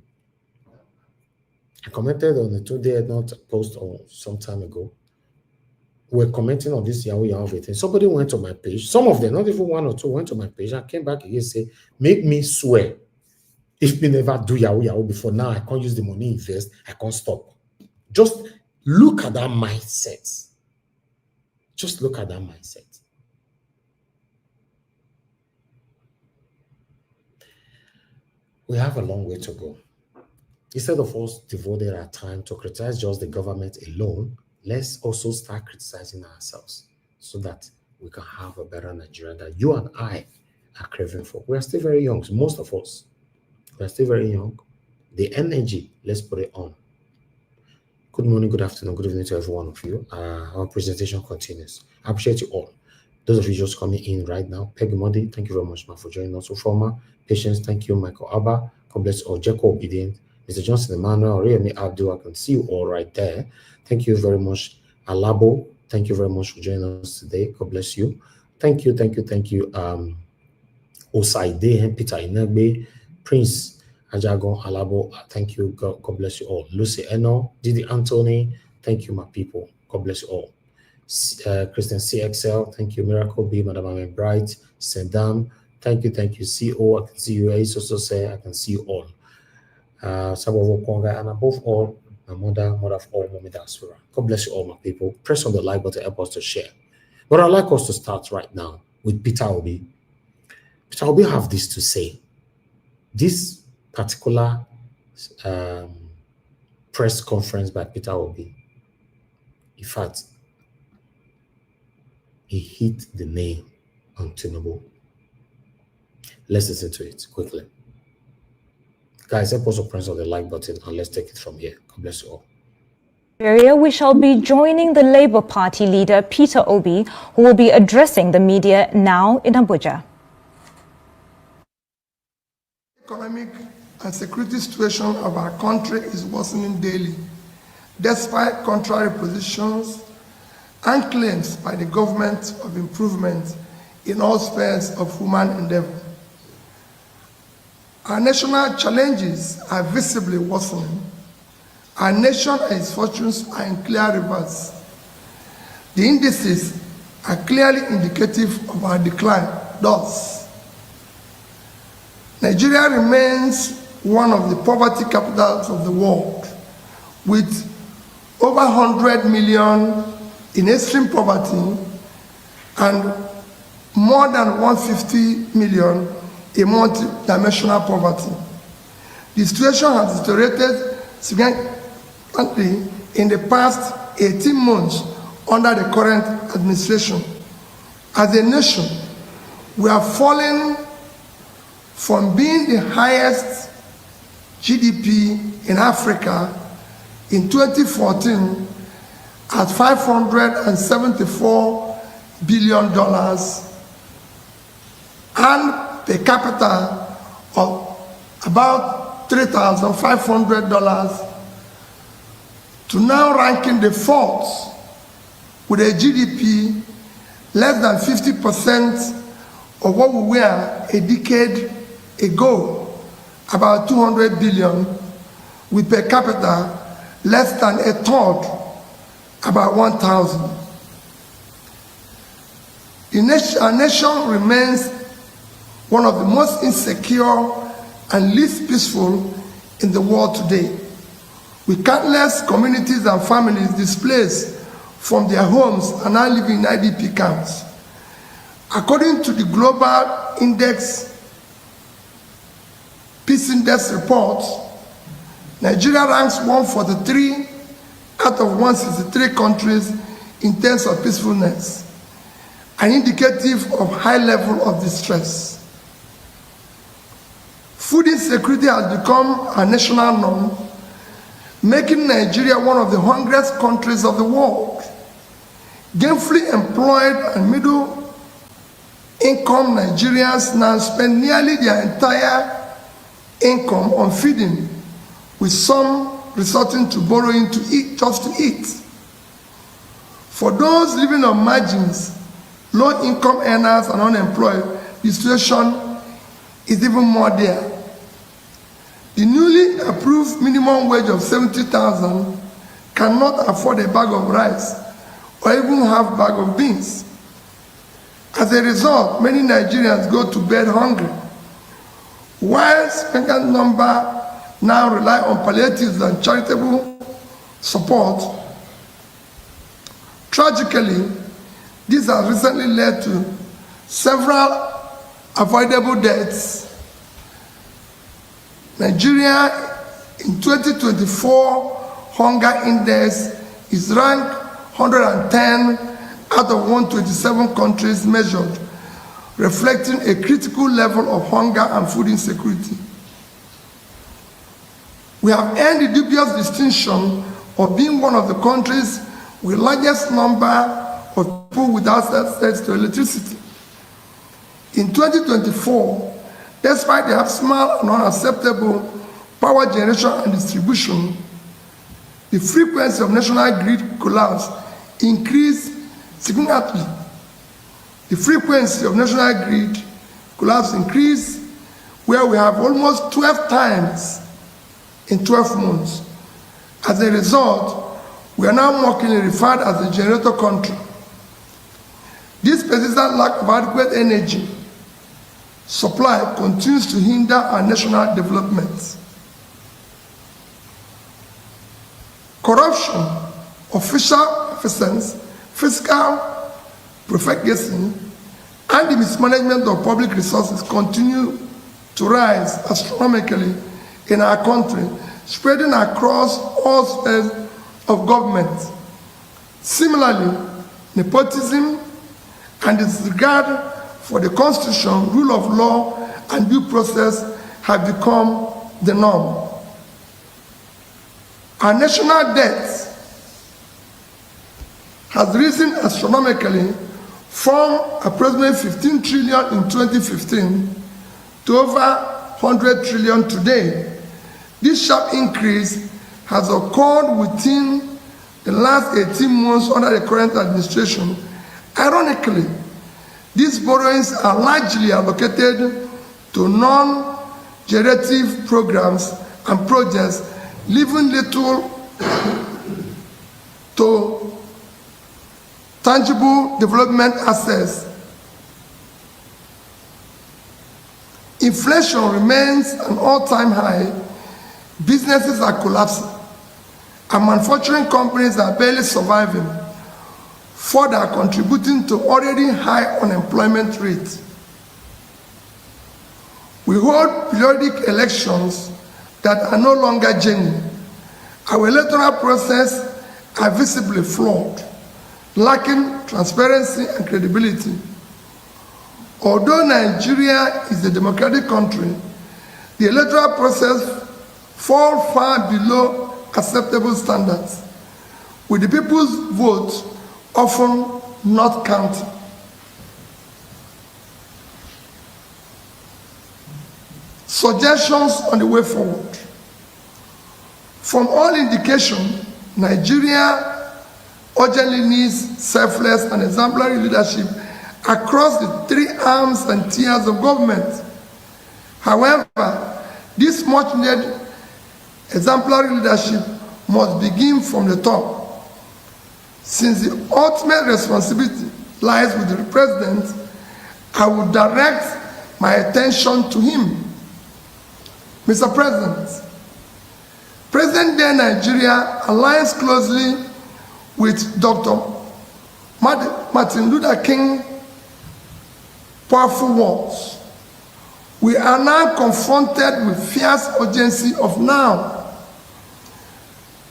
I commented on the Today Not post some time ago. We're commenting on this Yahoo thing. Somebody went to my page. Some of them, not even one or two, went to my page and came back again and said, make me swear. If we never do Yahoo before now, I can't use the money invest. I can't stop. Just look at that mindset. Just look at that mindset. We have a long way to go. Instead of us devoting our time to criticize just the government alone, let's also start criticizing ourselves so that we can have a better Nigeria that you and I are craving for. We are still very young, so most of us, we are still very young. The energy, let's put it on. Good morning, good afternoon, good evening to every one of you. Our presentation continues. I appreciate you all. Those of you just coming in right now, Peggy Modi, thank you very much, ma, for joining us. Former Patience, thank you, Michael Abba, God bless all. Jacob Obedient, Mr. Johnson Emmanuel, Remy Abdul, I can see you all right there. Thank you very much. Alabo, thank you very much for joining us today. God bless you. Thank you. Osaide, Peter Inagbe, Prince Ajagon Alabo, thank you. God bless you all. Lucy Eno, Didi Anthony, thank you, my people. God bless you all. Christian CXL, thank you. Miracle B, Madam Amen Bright, Sendam, thank you. CO, I can see you. Ace also say, I can see you all. Sabovo Konga, and above all, my mother of all, Mommy Dasura. God bless you all, my people. Press on the like button, help us to share. But I'd like us to start right now with Peter Obi. Peter Obi have this to say. This particular press conference by Peter Obi, in fact, he hit the nail on Tinubu. Let's listen to it quickly. Guys, help us to press on the like button and let's take it from here. God bless you all. We shall be joining the Labour Party leader Peter Obi, who will be addressing the media now in Abuja. Economic and security situation of our country is worsening daily, despite contrary positions and claims by the government of improvement in all spheres of human endeavor. Our national challenges are visibly worsening. Our nation and its fortunes are in clear reverse. The indices are clearly indicative of our decline. Thus, Nigeria remains one of the poverty capitals of the world, with over 100 million in extreme poverty and more than 150 million in multi-dimensional poverty. The situation has deteriorated significantly in the past 18 months under the current administration. As a nation, we are falling from being the highest GDP in Africa in 2014 at $574 billion and per capita of about $3,500 to now ranking the fourth with a GDP less than 50% of what we were a decade ago, about 200 billion, with per capita less than a third, about 1,000. Our nation remains one of the most insecure and least peaceful in the world today, with countless communities and families displaced from their homes and now living in IDP camps. According to the Global Peace Index report, Nigeria ranks 143 out of 163 countries in terms of peacefulness, an indicative of high level of distress. Food insecurity has become a national norm, making Nigeria one of the hungriest countries of the world. Gainfully employed and middle-income Nigerians now spend nearly their entire income on feeding, with some resorting to borrowing to eat, just to eat. For those living on margins, low-income earners and unemployed, the situation is even more dire. The newly approved minimum wage of 70,000 cannot afford a bag of rice or even half a bag of beans. As a result, many Nigerians go to bed hungry, while a significant number now rely on palliatives and charitable support. Tragically, this has recently led to several avoidable deaths. Nigeria in 2024 hunger index is ranked 110 out of 127 countries measured, reflecting a critical level of hunger and food insecurity. We have earned the dubious distinction of being one of the countries with the largest number of people without access to electricity. In 2024, despite the abysmal and unacceptable power generation and distribution, the frequency of national grid collapse increased significantly. The frequency of national grid collapse increased, where we have almost 12 times in 12 months. As a result, we are now mockingly referred as a generator country. This persistent lack of adequate energy supply continues to hinder our national development. Corruption, official efficiency, fiscal profligacy, and the mismanagement of public resources continue to rise astronomically in our country, spreading across all spheres of government. Similarly, nepotism and disregard for the Constitution, rule of law, and due process have become the norm. Our national debt has risen astronomically from approximately 15 trillion in 2015 to over 100 trillion today. This sharp increase has occurred within the last 18 months under the current administration. Ironically, these borrowings are largely allocated to non-generative programs and projects, leaving little to tangible development assets. Inflation remains an all-time high, businesses are collapsing, and manufacturing companies are barely surviving, further contributing to already high unemployment rates. We hold periodic elections that are no longer genuine. Our electoral process are visibly flawed, lacking transparency and credibility. Although Nigeria is a democratic country, the electoral process falls far below acceptable standards, with the people's vote often not counted. Suggestions on the way forward. From all indication, Nigeria urgently needs selfless and exemplary leadership across the three arms and tiers of government. However, this much needed exemplary leadership must begin from the top. Since the ultimate responsibility lies with the president, I will direct my attention to him. Mr. President, present-day Nigeria aligns closely with Dr. Martin Luther King's powerful words. We are now confronted with fierce urgency of now.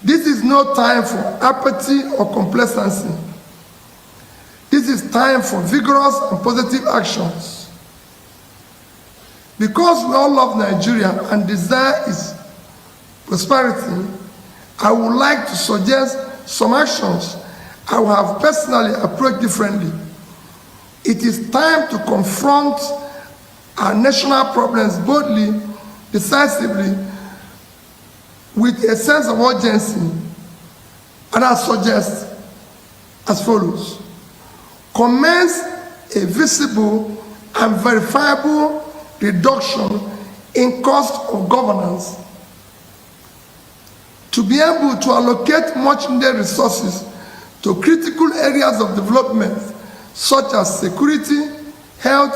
This is no time for apathy or complacency. This is time for vigorous and positive actions. Because we all love Nigeria and desire its prosperity, I would like to suggest some actions I will have personally approached differently. It is time to confront our national problems boldly, decisively, with a sense of urgency, and I suggest as follows. Commence a visible and verifiable reduction in cost of governance to be able to allocate much needed resources to critical areas of development such as security, health,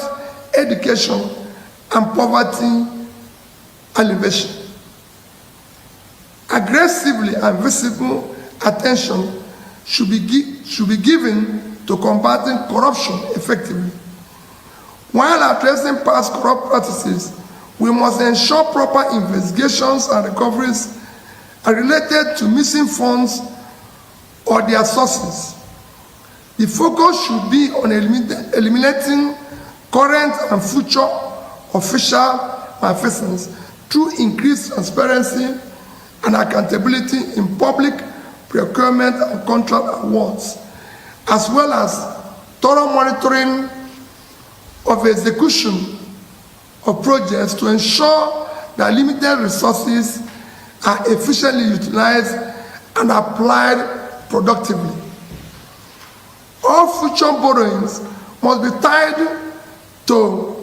education, and poverty alleviation. Aggressively and visible attention should be given to combating corruption effectively. While addressing past corrupt practices, we must ensure proper investigations and recoveries are related to missing funds or their sources. The focus should be on eliminating current and future official malfeasance through increased transparency and accountability in public procurement and contract awards, as well as thorough monitoring of execution of projects to ensure that limited resources are efficiently utilized and applied productively. All future borrowings must be tied to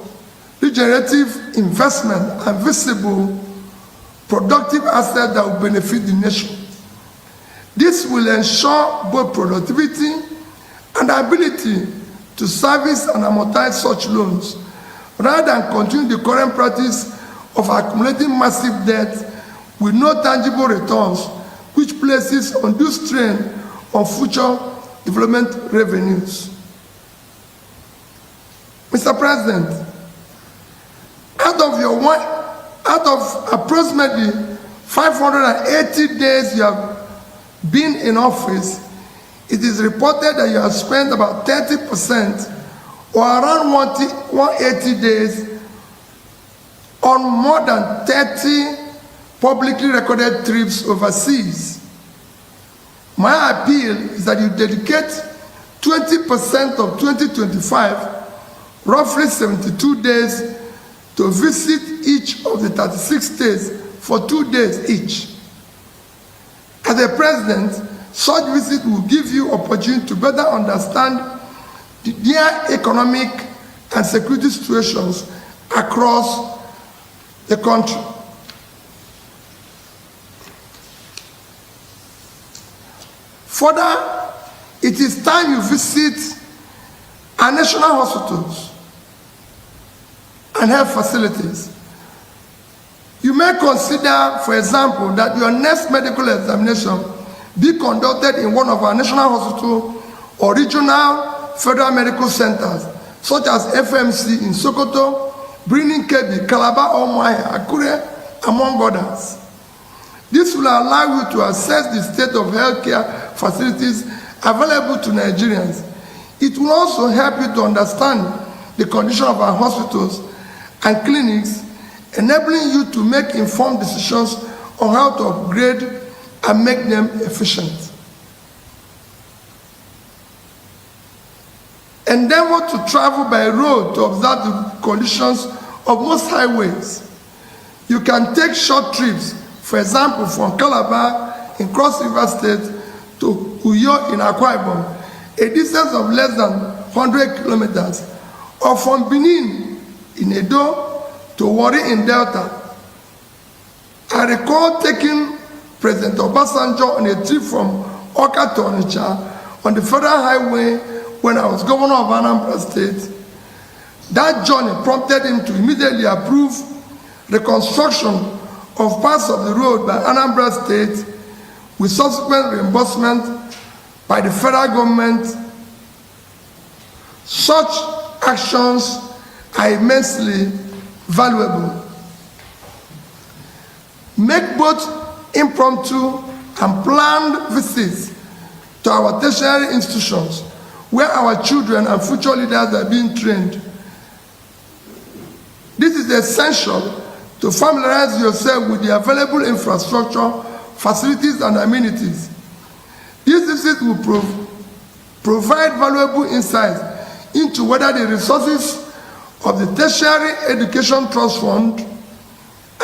regenerative investment and visible productive assets that will benefit the nation. This will ensure both productivity and ability to service and amortize such loans, rather than continue the current practice of accumulating massive debt with no tangible returns, which places undue strain on future development revenues. Mr. President, out of approximately 580 days you have been in office, it is reported that you have spent about 30% or around 180 days on more than 30 publicly recorded trips overseas. My appeal is that you dedicate 20% of 2025, roughly 72 days, to visit each of the 36 states for 2 days each. As a president, such visit will give you opportunity to better understand their economic and security situations across the country. Further, it is time you visit our national hospitals and health facilities. You may consider, for example, that your next medical examination be conducted in one of our national hospitals or regional federal medical centers, such as FMC in Sokoto, Birnin Kebbi, Calabar, Umuahia, Akure, among others. This will allow you to assess the state of healthcare facilities available to Nigerians. It will also help you to understand the condition of our hospitals and clinics, enabling you to make informed decisions on how to upgrade and make them efficient. Endeavor to travel by road to observe the conditions of most highways. You can take short trips, for example, from Calabar in Cross River State to Uyo in Akwa Ibom, a distance of less than 100 kilometers, or from Benin in Edo to Warri in Delta. I recall taking President Obasanjo on a trip from Awka to Onitsha on the federal highway when I was governor of Anambra State. That journey prompted him to immediately approve reconstruction of parts of the road by Anambra State with subsequent reimbursement by the federal government. Such actions are immensely valuable. Make both impromptu and planned visits to our tertiary institutions where our children and future leaders are being trained. This is essential to familiarize yourself with the available infrastructure, facilities, and amenities. These visits will provide valuable insights into whether the resources of the Tertiary Education Trust Fund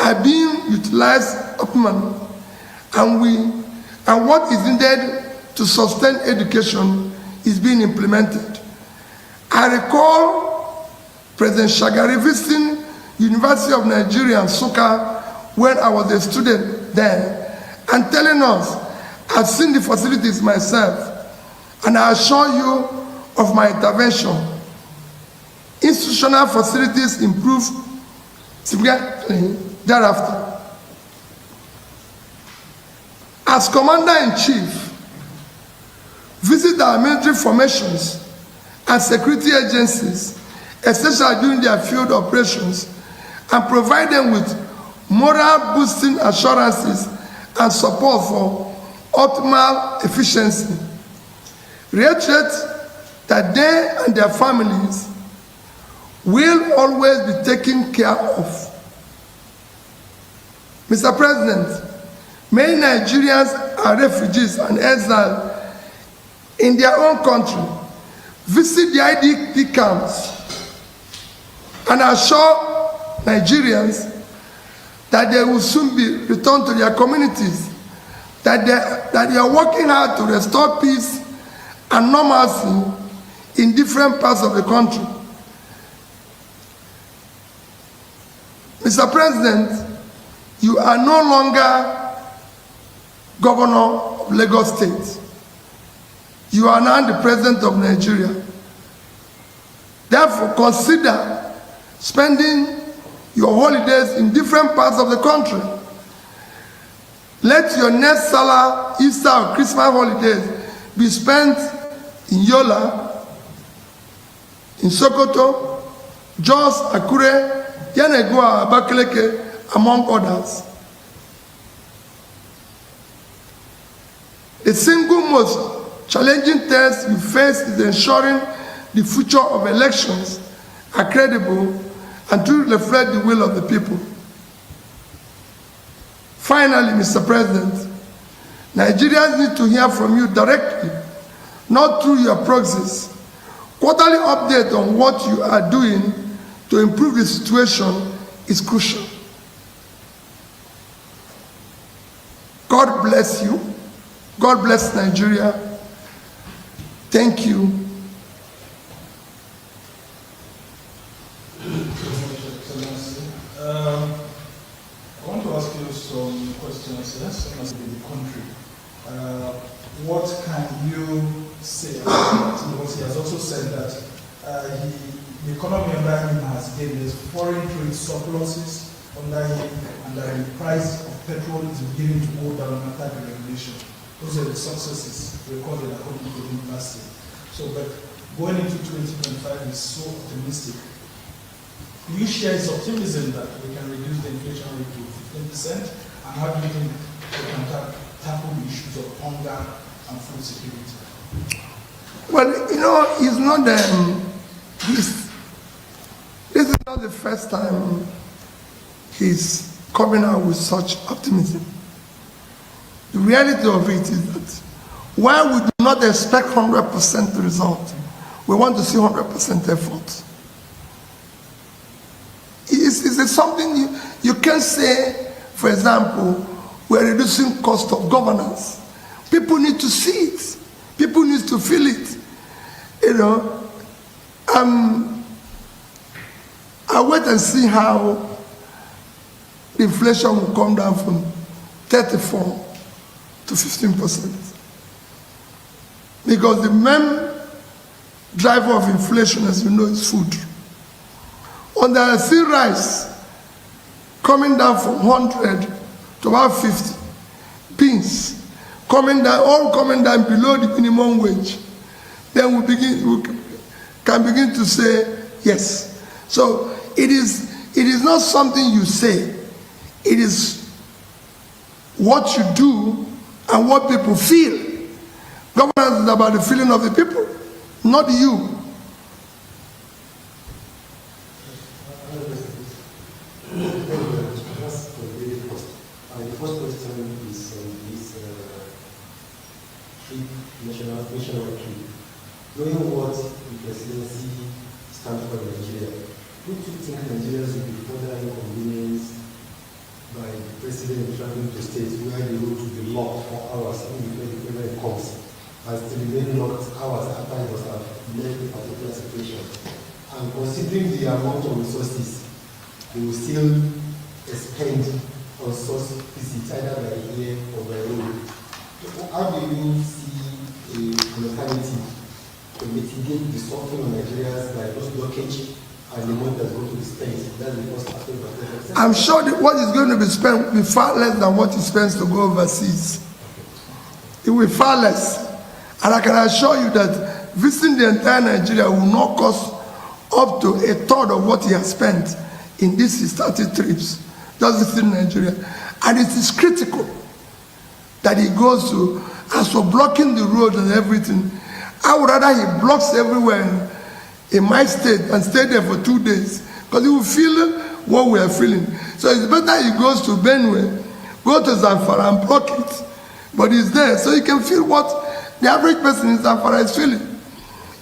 are being utilized optimally, and what is needed to sustain education is being implemented. I recall President Shagari visiting University of Nigeria, Nsukka, when I was a student there, and telling us, I've seen the facilities myself, and I assure you of my intervention. Institutional facilities improved significantly thereafter. As Commander-in-Chief, visit our military formations and security agencies, especially during their field operations, and provide them with moral-boosting assurances and support for optimal efficiency. Reiterate that they and their families will always be taken care of. Mr. President, many Nigerians are refugees and exiles in their own country. Visit the IDP camps and assure Nigerians that they will soon be returned to their communities, that they are working hard to restore peace and normalcy in different parts of the country. Mr. President, you are no longer Governor of Lagos State. You are now the President of Nigeria. Therefore, consider spending your holidays in different parts of the country. Let your next Salah, Easter, or Christmas holidays be spent in Yola, in Sokoto, Jos, Akure, Yanegua, Abakaleke, among others. The single most challenging test you face is ensuring the future of elections are credible and to reflect the will of the people. Finally, Mr. President, Nigerians need to hear from you directly, not through your proxies. Quarterly update on what you are doing to improve the situation is crucial. God bless you. God bless Nigeria. Thank you. I want to ask you some questions. Let's the country. What can you say about it? Because he has also said that the economy under him has gained these foreign trade surpluses under him, and that the price of petrol is beginning to go down after the regulation. Those are the successes recorded according to him last year. So, but going into 2025 is so optimistic. Do you share his optimism that we can reduce the inflation rate to 15%? And how do you think we can tackle the issues of hunger and food security? Well, you know, it's not this is not the first time he's coming out with such optimism. The reality of it is that while we do not expect 100% result, we want to see 100% effort. It's something you can say, for example, we're reducing cost of governance. People need to see it. People need to feel it. You know, I wait and see how the inflation will come down from 34 to 15%. Because the main driver of inflation, as you know, is food. On the sea rice, coming down from 100 to about 50. Beans, coming down, all coming down below the minimum wage. Then we can begin to say yes. So it is not something you say. It is what you do and what people feel. Governance is about the feeling of the people, not you. The first question is on this national trip. Knowing what the presidency stands for Nigeria, don't you think Nigerians will be further inconvenienced by the president traveling to states where the road will be locked for hours even before the president comes, as to remain locked hours after he must have left a particular situation? And considering the amount of resources they will still expend on such visits, either by air or by road, how do you see an alternative to mitigate the suffering of Nigerians by those blockage and the money that's going to be spent? That's the first aspect. I'm sure that what is going to be spent will be far less than what he spends to go overseas. It will be far less. And I can assure you that visiting the entire Nigeria will not cost up to a third of what he has spent in these 30 trips, just visiting Nigeria. And it is critical that he goes to, as for blocking the road and everything, I I would rather he blocks everywhere in my state and stay there for 2 days, because he will feel what we are feeling. So it's better he goes to Benue, go to Zamfara and block it, but he's there so he can feel what the average person in Zamfara is feeling.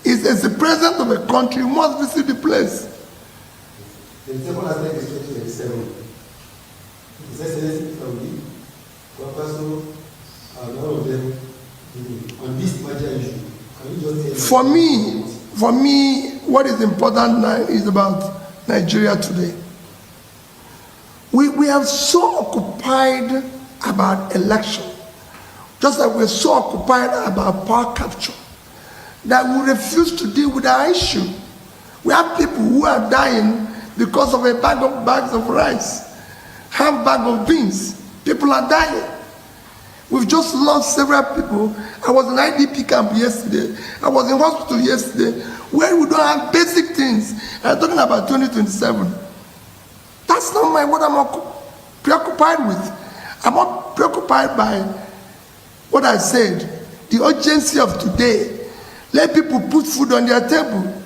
It's the president of a country who must visit the place. The second aspect is 2027. His Excellency family, Kwapaso, and all of them on this major issue. Can you just tell me? For me, what is important now is about Nigeria today. We are so occupied about election, just like we're so occupied about power capture, that we refuse to deal with our issue. We have people who are dying because of a bags of rice, half bag of beans. People are dying. We've just lost several people. I was in IDP camp yesterday. I was in hospital yesterday, where we don't have basic things. I'm talking about 2027. That's not what I'm preoccupied with. I'm not preoccupied by what I said, the urgency of today. Let people put food on their table.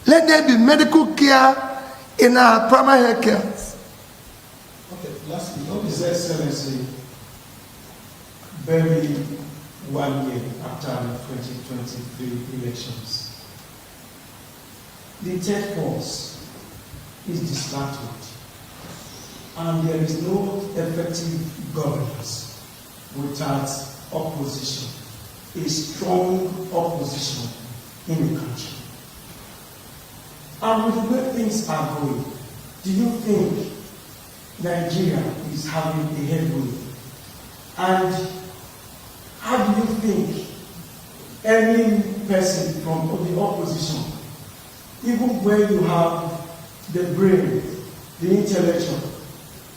Let there be medical care in our primary health care. Okay, lastly, what is His Excellency barely 1 year after the 2023 elections? The third force is dismantled, and there is no effective governance without opposition, a strong opposition in the country. And with the way things are going, do you think Nigeria is having a headway? And how do you think any person from the opposition, even when you have the brain, the intellectual,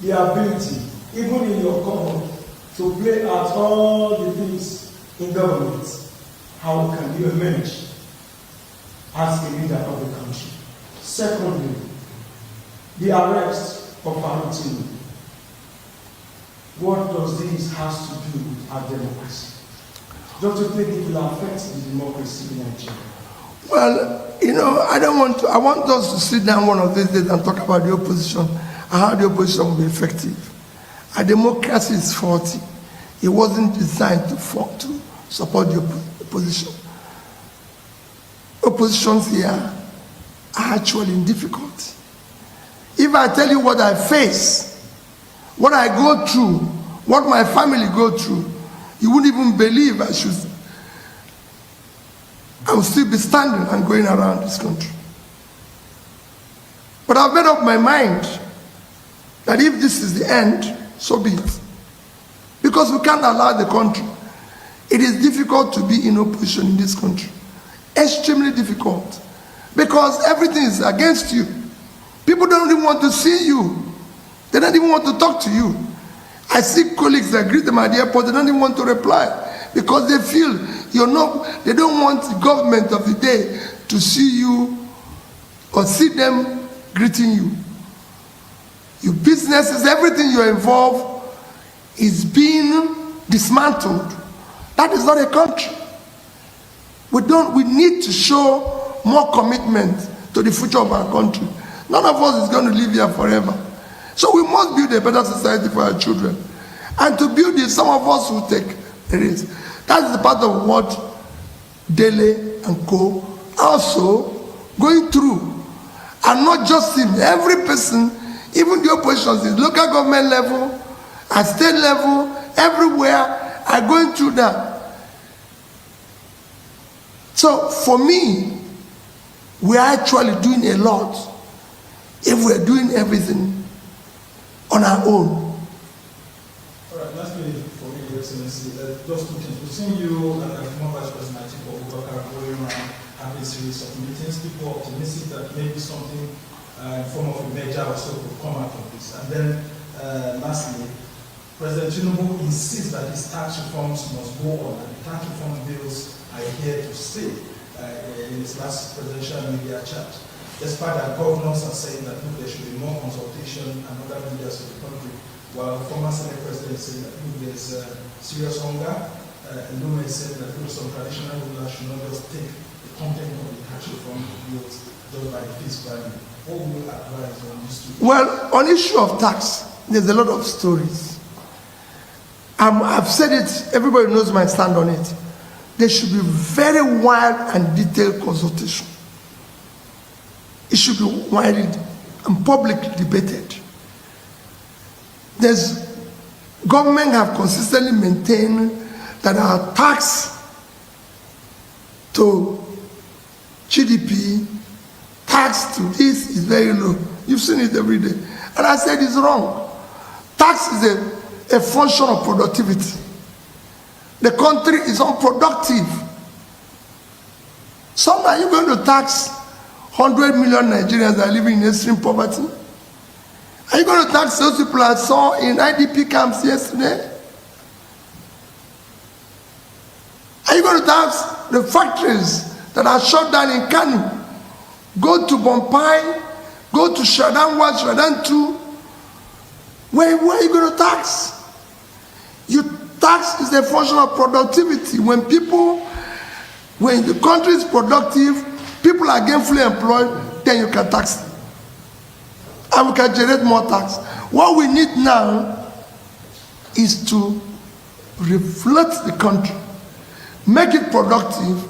the ability, even in your common, to play out all the things in government, how can you emerge as a leader of the country? Secondly, the arrest of Tinubu. What does this have to do with our democracy? Don't you think it will affect the democracy in Nigeria? Well, I want us to sit down one of these days and talk about the opposition and how the opposition will be effective. Our democracy is faulty. It wasn't designed to support the opposition. Oppositions here are actually in difficulty. If I tell you what I face, what I go through, what my family go through, you wouldn't even believe I will still be standing and going around this country. But I've made up my mind that if this is the end, so be it. Because we can't allow the country. It is difficult to be in opposition in this country. Extremely difficult. Because everything is against you. People don't even want to see you. They don't even want to talk to you. I see colleagues that greet them at the airport, they don't even want to reply because they feel they don't want the government of the day to see you or see them greeting you. Your businesses, everything you're involved is being dismantled. That is not a country. We need to show more commitment to the future of our country. None of us is going to live here forever. So we must build a better society for our children. And to build it, some of us will take the risk. That is the part of what Dele and Co. also going through. And not just him, every person, even the oppositions, at local government level, at state level, everywhere, are going through that. So for me, we are actually doing a lot if we're doing everything on our own. All right, lastly, for me, Your Excellency, just two things. We've seen you and the former Vice President going around having a series of meetings. People are optimistic that maybe something in form of a measure or so will come out of this. And then, lastly, President Tinubu insists that his tax reforms must go on, and the tax reform bills are here to stay in his last presidential media chat. Despite that, governors are saying that look, there should be more consultation and other leaders of the country, while former Senate President is saying that look, there's serious hunger Nome said that some traditional rulers should not just take the content of the cattle from the youth just by face value. What would you advise on this? Well, on issue of tax, there's a lot of stories. I've said it, everybody knows my stand on it. There should be very wide and detailed consultation. It should be widely and publicly debated. Government have consistently maintained that our tax to GDP, tax to this is very low. You've seen it every day. And I said it's wrong. Tax is a function of productivity. The country is unproductive. So are you going to tax 100 million Nigerians that are living in extreme poverty? Are you going to tax those people I saw in IDP camps yesterday? Are you going to tax the factories that are shut down in Kano? Go to Bompai, go to Shadan 1, Shadan 2. Where are you going to tax? Tax is a function of productivity. When the country is productive, people are gainfully employed, then you can tax them. And we can generate more tax. What we need now is to reflect the country, make it productive,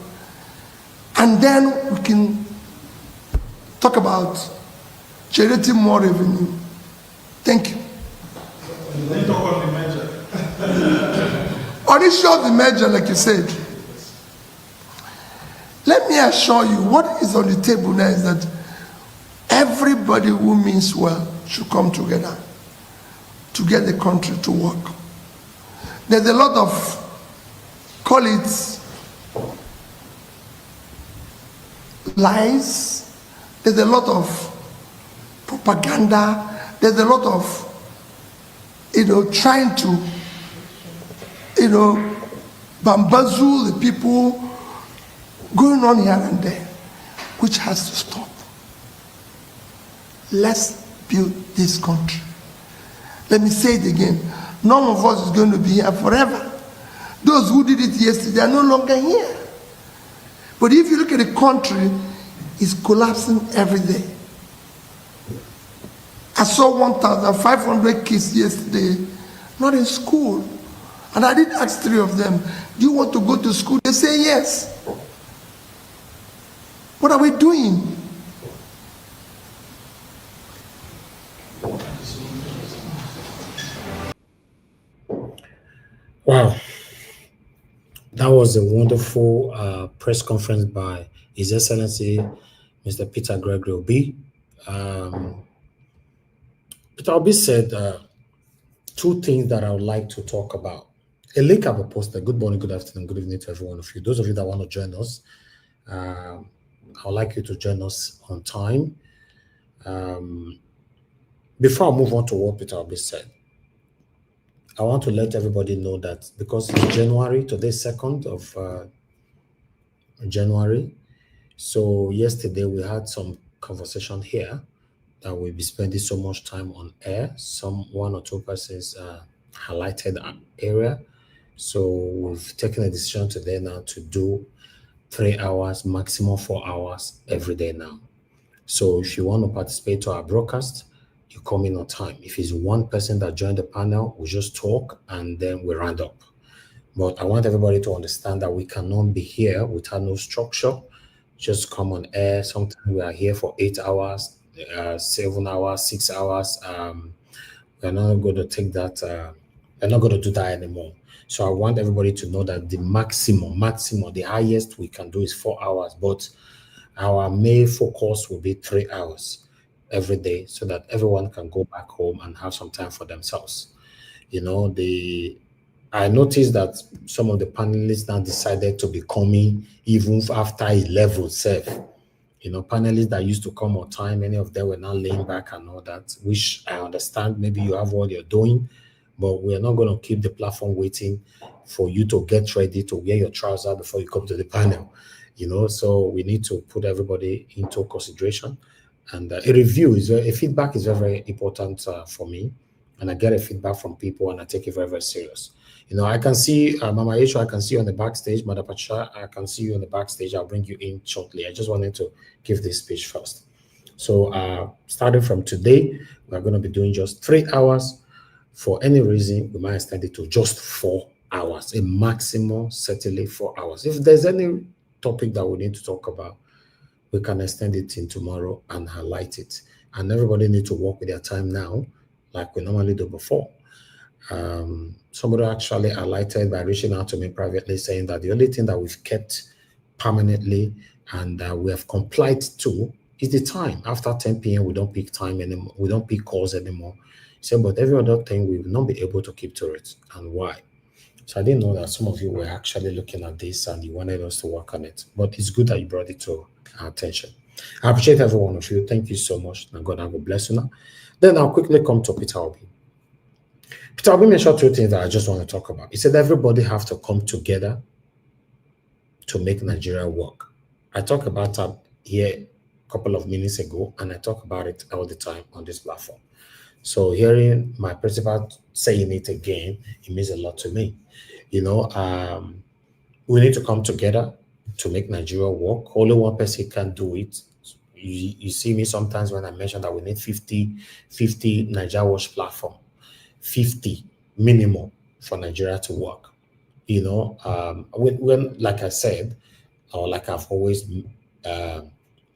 and then we can talk about generating more revenue. Thank you. On the issue of the merger, like you said, let me assure you, what is on the table now is that everybody who means well should come together to get the country to work. There's a lot of, call it, lies. There's a lot of propaganda. There's a lot of, trying to, bamboozle the people, going on here and there, which has to stop. Let's build this country. Let me say it again. None of us is going to be here forever. Those who did it yesterday are no longer here. But if you look at the country, it's collapsing every day. I saw 1,500 kids yesterday, not in school. And I did ask 3 of them, do you want to go to school? They say yes. What are we doing? Wow. That was a wonderful press conference by His Excellency Mr. Peter Gregory Obi. Peter Obi said 2 things that I would like to talk about. A link I've posted. Good morning, good afternoon, good evening to every one of you. Those of you that want to join us, I would like you to join us on time. Before I move on to what Peter Obi said, I want to let everybody know that because it's January, today's 2nd of January. So yesterday we had some conversation here that we'll be spending so much time on air. One or two persons highlighted an area. So we've taken a decision today now to do 3 hours, maximum 4 hours every day now. So if you want to participate to our broadcast, you come in on time. If it's one person that joined the panel, we just talk and then we round up. But I want everybody to understand that we cannot be here without no structure. Just come on air. Sometimes we are here for 8 hours, 7 hours, 6 hours. We're not going to take that. We're not going to do that anymore. So I want everybody to know that the maximum, the highest we can do is 4 hours. But our main focus will be 3 hours every day so that everyone can go back home and have some time for themselves. I noticed that some of the panelists now decided to be coming even after 11 self. Panelists that used to come on time, many of them were now laying back and all that, which I understand. Maybe you have what you're doing, but we're not going to keep the platform waiting for you to get ready to wear your trousers before you come to the panel. So we need to put everybody into consideration. And a feedback is very, very important for me. And I get a feedback from people and I take it very, very serious. You know, I can see Mama Isha, I can see you on the backstage. Mother Pacha, I can see you on the backstage. I'll bring you in shortly. I just wanted to give this speech first. So starting from today, we're going to be doing just 3 hours. For any reason, we might extend it to just 4 hours, a maximum, certainly 4 hours. If there's any topic that we need to talk about, we can extend it in tomorrow and highlight it. And everybody needs to work with their time now, like we normally do before. Somebody actually highlighted by reaching out to me privately saying that the only thing that we've kept permanently and we have complied to is the time. After 10 p.m., we don't pick time anymore. We don't pick calls anymore. So, but every other thing, we will not be able to keep to it. And why? So I didn't know that some of you were actually looking at this and you wanted us to work on it. But it's good that you brought it to our attention. I appreciate every one of you. Thank you so much. And God will bless you now. Then I'll quickly come to Peter Obi. Peter Obi mentioned 2 things that I just want to talk about. He said everybody have to come together to make Nigeria work. I talked about that here a couple of minutes ago, and I talk about it all the time on this platform. So hearing my principal saying it again, it means a lot to me. You know, we need to come together to make Nigeria work. Only one person can do it. You see me sometimes when I mention that we need 50 Nigeria Watch platform, 50 minimum for Nigeria to work. You know, when like I said, or like I've always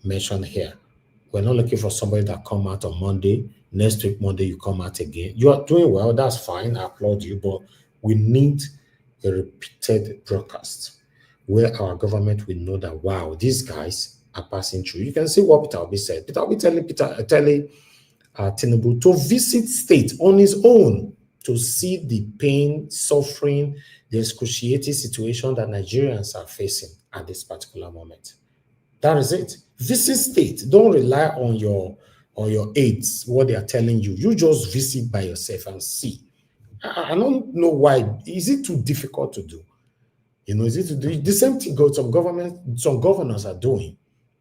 mentioned here, we're not looking for somebody that come out on Monday. Next week, Monday, you come out again. You are doing well. That's fine. I applaud you. But we need a repeated broadcast where our government will know that, wow, these guys are passing through. You can see what Peter Obi said. Peter Obi telling Tinubu to visit state on his own to see the pain, suffering, the excruciating situation that Nigerians are facing at this particular moment. That is it. Visit state. Don't rely on your aides, what they are telling you. You just visit by yourself and see. I don't know why. Is it too difficult to do? You know, is it to do the same thing some governors are doing?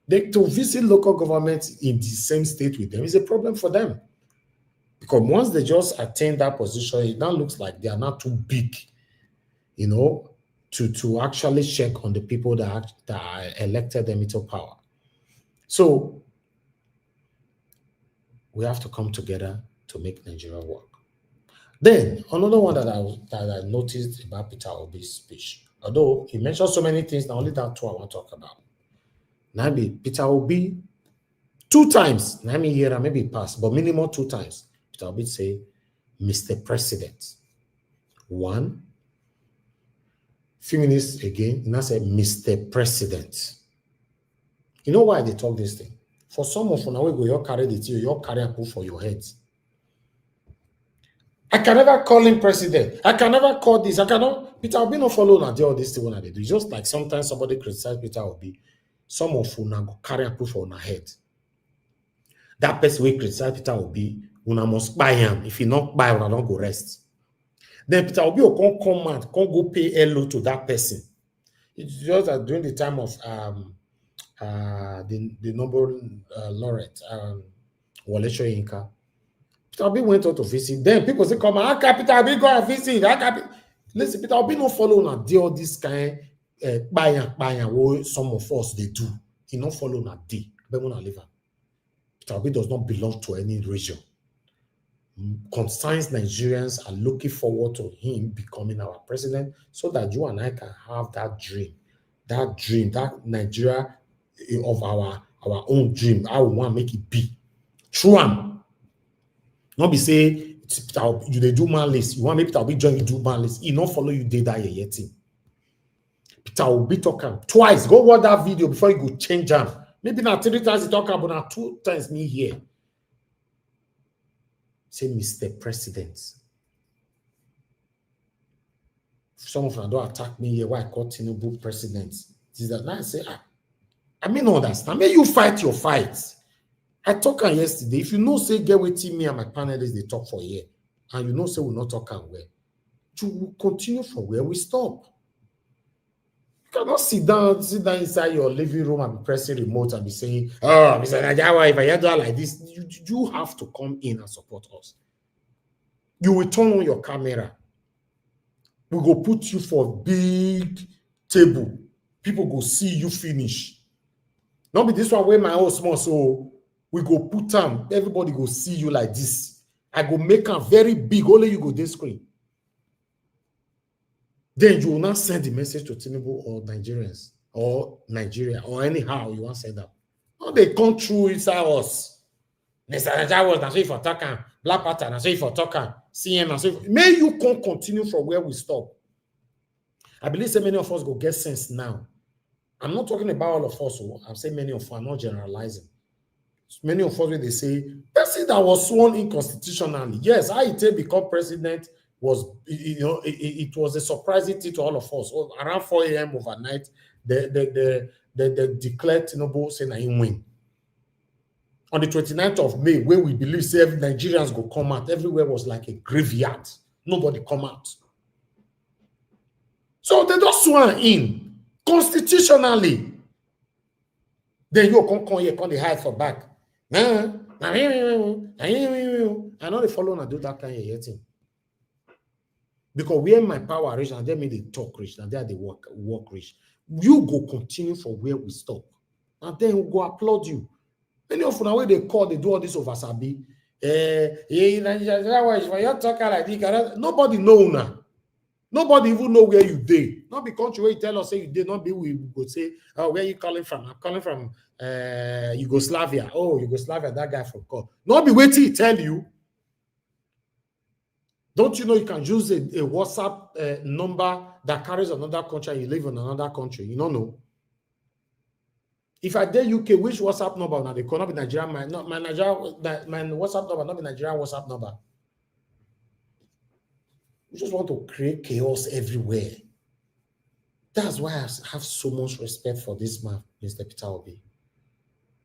To visit local governments in the same state with them is a problem for them. Because once they just attain that position, it now looks like they are not too big, you know, to actually check on the people that elected them into power. So we have to come together to make Nigeria work. Then another one that I noticed about Peter Obi's speech, although he mentioned so many things, now only that 2 I want to talk about. Now Peter Obi 2 times, now maybe pass, but minimum 2 times. Peter Obi say, Mr. President. 1, few minutes again, and I said, Mr. President. You know why they talk this thing? For some of you, now we go, you carry the tea, you carry a put for your heads. I can never call him president. I can never call this. I cannot. Peter Obi not follow and do all this thing when they do. It's just like sometimes somebody criticize Peter Obi. Some of you now go carry a put for your head. That person will criticize Peter Obi. Una must buy him. If you not buy, una don't go rest. Then Peter Obi will come and can't go pay hello to that person. It's just that during the time of the Nobel laureate, Wole Soyinka, Peter Obi went out to visit. Then people say, come on, Peter Obi go and visit. Listen, Peter Obi no follow and do all this kind what some of us they do. He not follow na day. But when I live, Peter Obi does not belong to any region. Concerned Nigerians are looking forward to him becoming our president so that you and I can have that dream, that Nigeria of our own dream. I want to make it be true. Not be say you they do man list. You want maybe Peter Obi join you do man list. He not follow you did that yet. Peter Obi talking twice. Go watch that video before you go change him. Maybe not 3 times he talk about, now 2 times me here. Say, Mr. President. Some of them don't attack me here. Why I call Tinubu president? This that now I say, I mean understand. May you fight your fights. I talked yesterday. If you know, say get with me and my panelists, they talk for a year, and you know, say we'll not talk and where, you will continue from where we stop. You cannot sit down inside your living room and be pressing remote and be saying, oh, Mr. Najawa, if I do like this, you have to come in and support us. You will turn on your camera We go put you for big table. People go see you finish. Not be this one where my house small, so we go put them. Everybody go see you like this. I go make them very big. Only you go this screen. Then you will not send the message to Tinubu or Nigerians or Nigeria or anyhow you want to send them. No, they come through inside us. Mr. Nigeria was not so for talking. Black Panther not so for talking. CM not so. May you can continue from where we stop. I believe so many of us go get sense now. I'm not talking about all of us. I'm saying many of us. I'm not generalizing. Many of us, when they say, person that was sworn in constitutionally, yes, how it become president was, it was a surprising thing to all of us. Around 4 a.m. overnight, they declared Tinubu saying that he win. On the 29th of May, where we believe every Nigerians go come out, everywhere was like a graveyard. Nobody come out. So they just sworn in constitutionally. Then you come here, come they hide for back. I know they follow and do that kind of thing. Because where my power reach, and they made the talk rich, and there they work rich. You go continue from where we stop. And then we go applaud you. Many of them, when they call, they do all this over Sabi. Nobody know now. Nobody even know where you did. Not be country where you tell us say you did, not be we go say, oh, where you calling from? I'm calling from Yugoslavia. Oh, Yugoslavia, that guy from call. Not be waiting to tell you. Don't you know you can use a WhatsApp number that carries another country and you live in another country? You don't know. If I dare UK, which WhatsApp number now they call not be Nigerian, my WhatsApp number, not be Nigerian WhatsApp number. We just want to create chaos everywhere. That's why I have so much respect for this man, Mr. Peter Obi.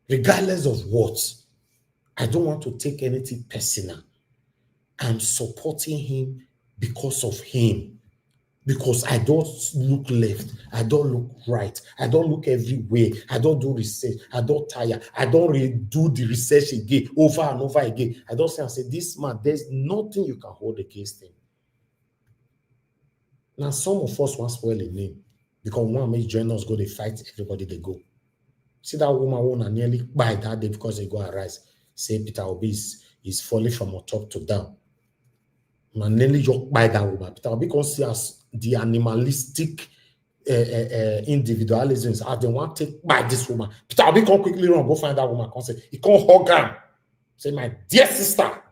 Regardless of what, I don't want to take anything personal. I'm supporting him because of him. Because I don't look left. I don't look right. I don't look everywhere. I don't do research. I don't tire. I don't do the research again, over and over again. I don't say, this man, there's nothing you can hold against him. Now, some of us want to spoil a name because one may join us, go, they fight, everybody they go. See that woman nearly by that day because they go arise. Say Peter Obi is falling from top to down. Man nearly joke by that woman. Peter Obi can see as the animalistic individualisms as they want to take by this woman. Peter Obi can quickly run, go find that woman. Can say, he can't hug her. Say, my dear sister,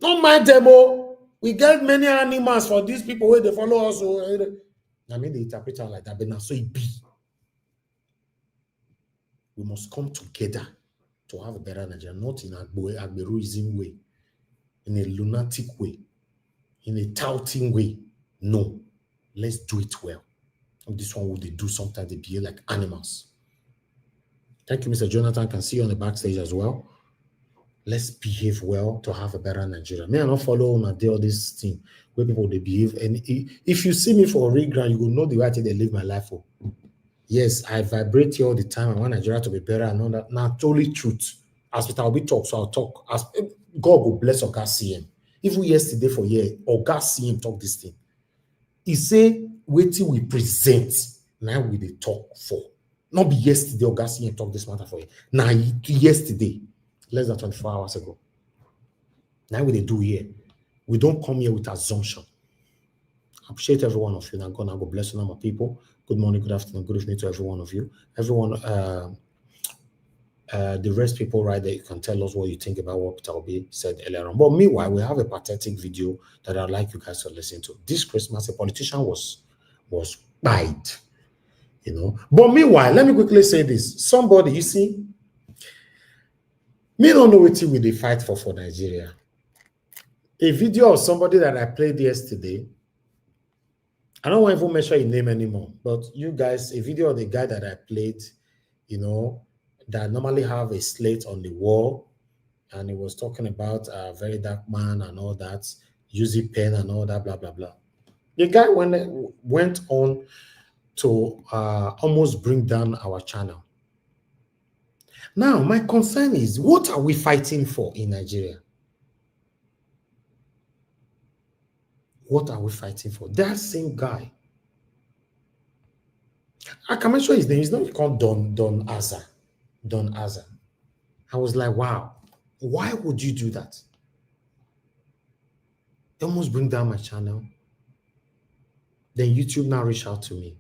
don't mind them all. We get many animals for these people where they follow us. I mean, they interpret it like that, but now so it be. We must come together to have a better Nigeria, not in a Agberuism way, in a lunatic way, in a touting way. No, let's do it well. And this one, what they do sometimes, they behave like animals. Thank you, Mr. Jonathan. I can see you on the backstage as well. Let's behave well to have a better Nigeria. May I not follow on and do all this thing where people they behave. And if you see me for a real ground, you will know the way they live my life for. Yes, I vibrate here all the time. I want Nigeria to be better. I know that. Now, totally truth. As Peter Obi talk, so I'll talk. As God will bless Oga CM. Even yesterday for year, Oga CM talk this thing. He say, wait till we present. Now we they talk for. Not be yesterday, Oga CM talk this matter for you. Now, yesterday. Less than 24 hours ago. Now what they do here, we don't come here with assumption. I appreciate every one of you. Now God bless you, my people. Good morning, good afternoon, good evening to every one of you. Everyone, the rest people right there, you can tell us what you think about what Peter Obi said earlier on. But meanwhile, we have a pathetic video that I'd like you guys to listen to. This Christmas, a politician was buyed, you know. But meanwhile, let me quickly say this. Somebody, you see, me don't know what we they fight for Nigeria. A video of somebody that I played yesterday. I don't want to even mention his name anymore, but you guys, a video of the guy that I played, you know, that normally have a slate on the wall, and he was talking about a very dark man and all that, using pen and all that, blah, blah, blah. The guy went on to almost bring down our channel. Now, my concern is, what are we fighting for in Nigeria? What are we fighting for? That same guy. I can mention his name. He's not called Don Azza. Don Azza. I was like, wow, why would you do that? They almost bring down my channel. Then YouTube now reached out to me.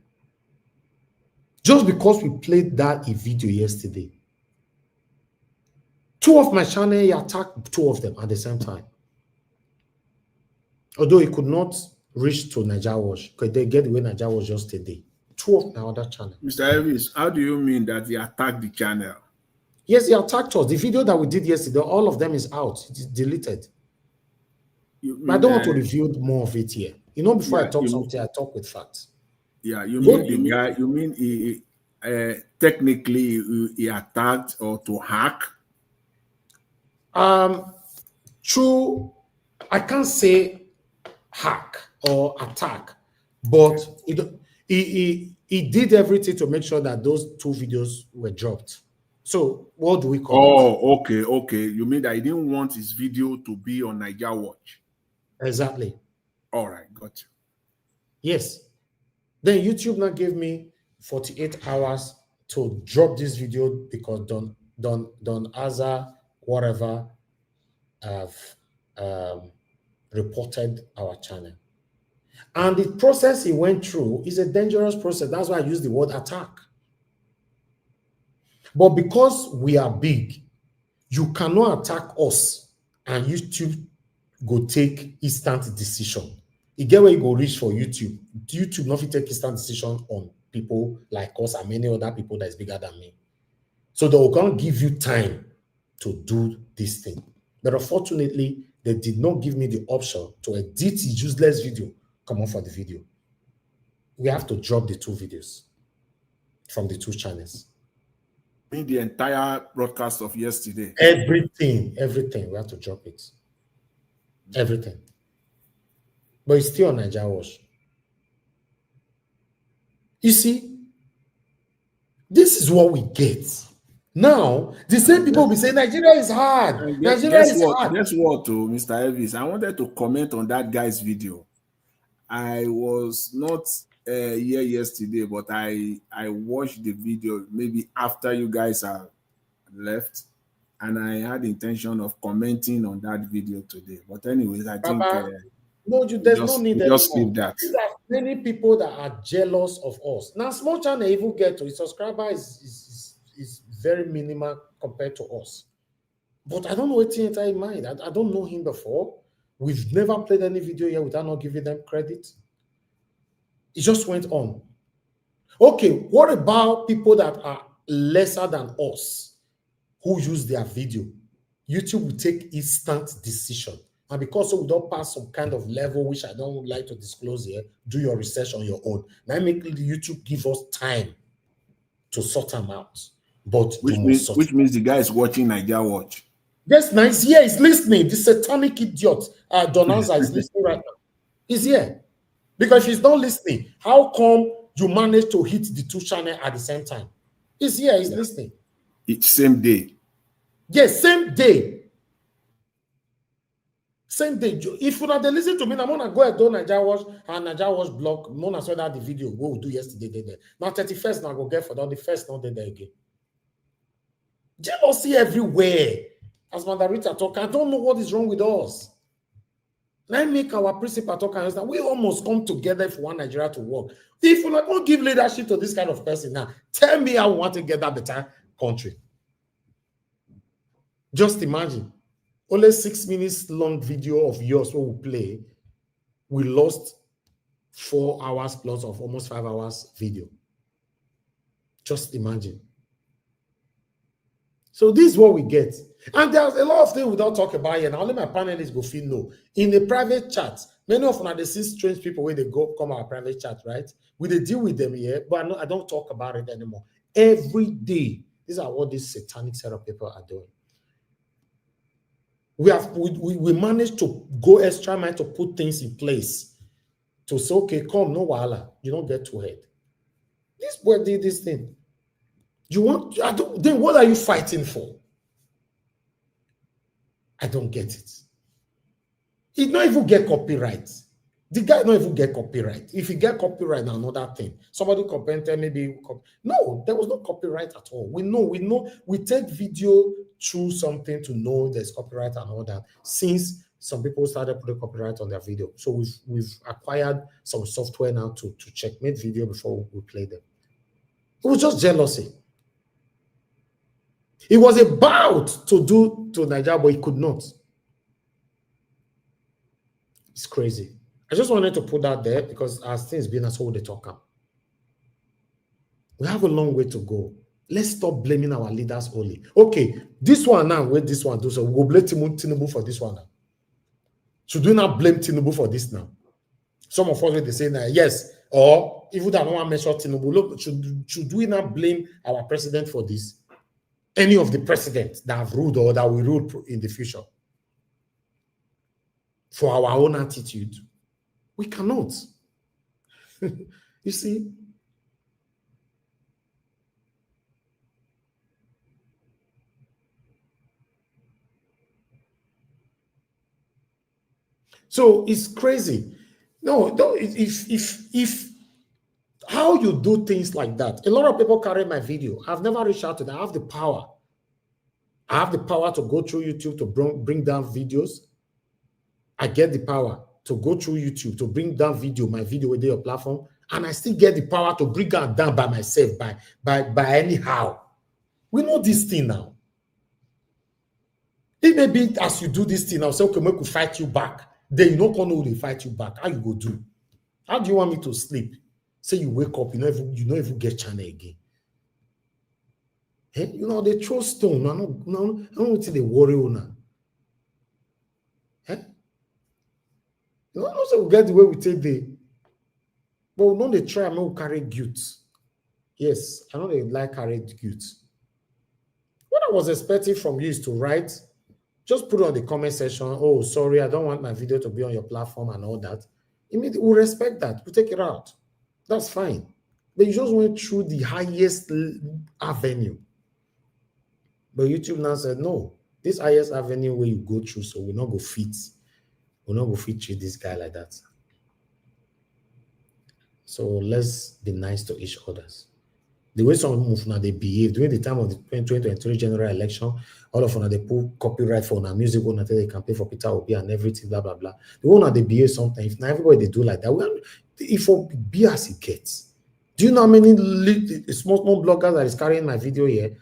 Just because we played that video yesterday. 2 of my channel, he attacked 2 of them at the same time. Although he could not reach to Nigeria Watch, because they get the way Nigeria Watch just today. 2 of my other channel. Mr. Elvis, how do you mean that he attacked the channel? Yes, he attacked us. The video that we did yesterday, all of them is out. It's deleted. I don't want to reveal more of it here. You know, before I talk something, I talk with facts. Yeah, you mean the guy, you mean he technically he attacked or to hack? True, I can't say hack or attack, but he did everything to make sure that those 2 videos were dropped. So what do we call it? Oh, okay. You mean that he didn't want his video to be on Nigeria Watch? Exactly. All right, got you. Yes. Then YouTube now gave me 48 hours to drop this video because Don Azza, whatever, have reported our channel. And the process he went through is a dangerous process. That's why I use the word attack. But because we are big, you cannot attack us and YouTube go take instant decision. You get where you go reach for YouTube. YouTube not take instant decision on people like us and many other people that is bigger than me. So they will can't give you time to do this thing. But unfortunately, they did not give me the option to edit the useless video, come on for the video. We have to drop the 2 videos from the 2 channels. In the entire broadcast of yesterday. Everything. We have to drop it. Everything. But it's still on Nigeria Watch. You see, this is what we get. Now, the same people will be saying Nigeria is hard. Nigeria is hard. Guess what, Mr. Elvis? I wanted to comment on that guy's video. I was not here yesterday, but I watched the video maybe after you guys are left, and I had the intention of commenting on that video today. But anyways, I think there's no need anymore. Just leave that. There are many people that are jealous of us. Now, small channel even get to his subscriber is very minimal compared to us. But I don't know what he entered in mind. I don't know him before. We've never played any video here without not giving them credit. It just went on. Okay, what about people that are lesser than us who use their video? YouTube will take instant decision. And because we don't pass some kind of level, which I don't like to disclose here, do your research on your own. Now make YouTube give us time to sort them out. But which means the guy is watching Nigeria Watch. Yes, nice. Yeah, he's listening. The satanic idiot, Donanza, is listening right now. He's here. Because if he's not listening, how come you manage to hit the 2 channels at the same time? He's here. He's listening. It's same day. Yes, same day. Same day. If you not listen to me, I'm gonna go and do Nigeria Watch and Nigeria Watch blog. No, I saw that the video what we do yesterday. There. Now 31st, now go get for that. The first not there again. Jealousy everywhere. As Mandarita talk, I don't know what is wrong with us. Now make our principal talk and understand. We almost come together for one Nigeria to work. If you not give leadership to this kind of person now, tell me how we want to get that better country. Just imagine. Only 6 minutes long video of yours what we play, we lost 4 hours plus of almost 5 hours video. Just imagine. So this is what we get. And there's a lot of things we don't talk about here. Now only my panelists go feel no. In the private chat, many of them are the see strange people where they go come our private chat, right? We they deal with them here, but I don't talk about it anymore. Every day, these are what these satanic set of people are doing. We managed to go extra mile to put things in place to say, okay, come, no wahala, you don't get too ahead. This boy did this thing. Then what are you fighting for? I don't get it. He don't even get copyright. The guy don't even get copyright. If he get copyright, now another thing. Somebody commented, maybe no, there was no copyright at all. We know. We take video through something to know there's copyright and all that. Since some people started putting copyright on their video, so we've acquired some software now to checkmate video before we play them. It was just jealousy. He was about to do to Nigeria, but he could not. It's crazy. I just wanted to put that there because as things been, that's all they talk about. We have a long way to go. Let's stop blaming our leaders only. Okay, this one now, wait, this one, so we'll blame Tinubu for this one now. Should we not blame Tinubu for this now? Some of us, they say that yes, or even that no one mentioned Tinubu, look, should we not blame our president for this? Any of the presidents that have ruled or that will rule in the future for our own attitude? We cannot. You see? So it's crazy. No, if how you do things like that, a lot of people carry my video. I've never reached out to them. I have the power. I have the power to go through YouTube to bring down videos. I get the power to go through YouTube to bring down my video with your platform, and I still get the power to bring it down by myself, by anyhow. We know this thing now. It may be as you do this thing, I'll say, okay, we could fight you back. Then you don't know they fight you back. How you go do? How do you want me to sleep? Say you wake up, you don't even get channel again. Hey, they throw stone. I don't want to they worry on. Hey? Also we get the way we take but we know they try and we carry guilt. Yes, I know they like carry guilt. What I was expecting from you is to write, just put it on the comment section, oh, sorry, I don't want my video to be on your platform and all that. Immediately, we respect that. We take it out. That's fine. But you just went through the highest avenue. But YouTube now said, no, this highest avenue where you go through, so we're not go fit. We're not going to treat this guy like that. So let's be nice to each other. The way some move now, they behave during the time of the 2023 general election, all of them, they put copyright for their music, when they campaign for Peter Obi and everything, blah, blah, blah. The one that they behave sometimes, if not everybody they do like that, if it be as it gets. Do you know how many small bloggers that is carrying my video here?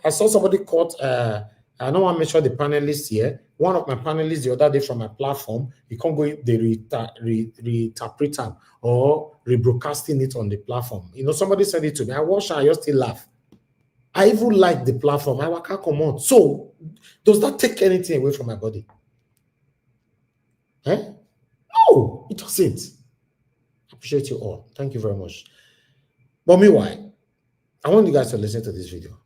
I saw somebody caught, I don't want to mention the panelists here. One of my panelists the other day from my platform, he can't go, they reinterpret them or rebroadcasting it on the platform. Somebody said it to me. I watched and I just still laugh. I even like the platform. I can't come on. So, does that take anything away from my body? Eh? No, it doesn't. I appreciate you all. Thank you very much. But meanwhile, I want you guys to listen to this video.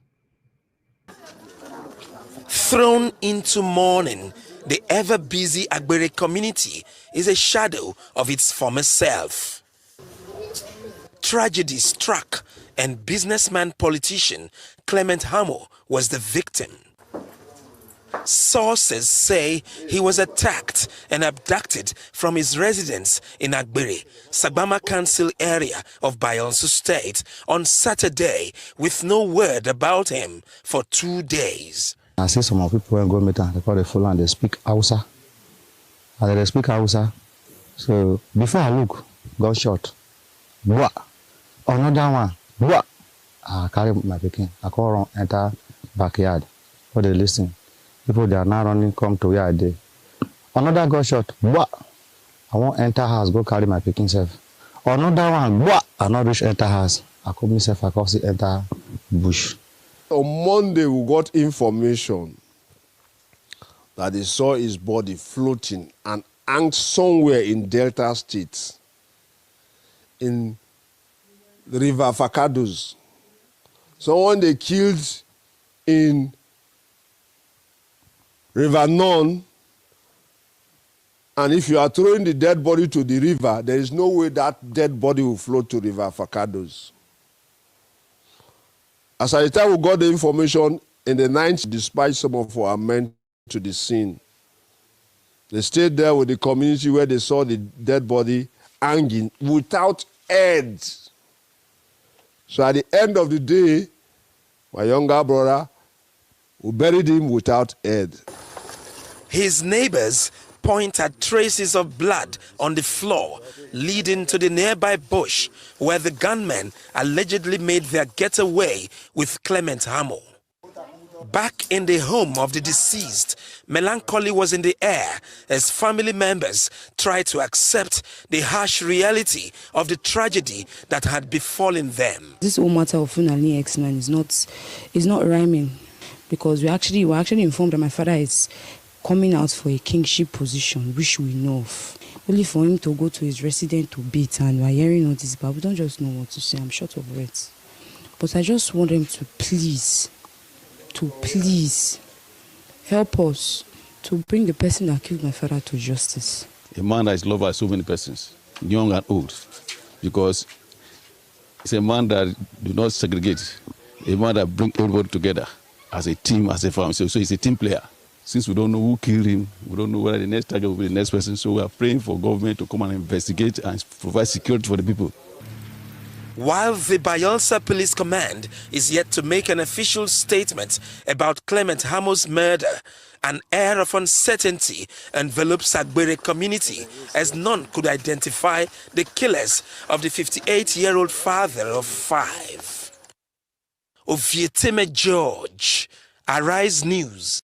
Thrown into mourning, the ever-busy Agbere community is a shadow of its former self. Tragedy struck, and businessman-politician Clement Hamo was the victim. Sources say he was attacked and abducted from his residence in Agbere, Sagbama Council area of Bayelsa State on Saturday, with no word about him for 2 days. I see some of people when go meet and they call the full and they speak Hausa. And they speak Hausa. So before I look, gunshot. Bwa. Another one. Bwa. I carry my picking. I call around, enter backyard. For they listen. People they are now running come to where I did. Another gunshot. Bwa. I won't enter house, go carry my picking self. Another one. Bwa. I not reach enter house. I call myself, I see enter bush. On Monday, we got information that they saw his body floating and hanged somewhere in Delta State, in the River Facados. Someone they killed in River Non, and if you are throwing the dead body to the river, there is no way that dead body will float to River Facados. As at the time we got the information, in the night, dispatched some of our men to the scene. They stayed there with the community where they saw the dead body hanging without heads. So at the end of the day, my younger brother, we buried him without head. His neighbors point at traces of blood on the floor, leading to the nearby bush where the gunmen allegedly made their getaway with Clement Hamo. Back in the home of the deceased, melancholy was in the air as family members tried to accept the harsh reality of the tragedy that had befallen them. This whole matter of Funali X-Man is not rhyming, because we were actually informed that my father is coming out for a kingship position, which we know of. Only for him to go to his residence to beat, and we're hearing all this, but we don't just know what to say. I'm short of words. But I just want him to please help us to bring the person that killed my father to justice. A man that is loved by so many persons, young and old, because it's a man that do not segregate, a man that brings everybody together as a team, as a family. So he's a team player. Since we don't know who killed him, we don't know whether the next target will be the next person, so we are praying for government to come and investigate and provide security for the people. While the Bayelsa Police Command is yet to make an official statement about Clement Hamo's murder, an air of uncertainty envelops Agbere community as none could identify the killers of the 58-year-old father of 5. Ovietime George, Arise News.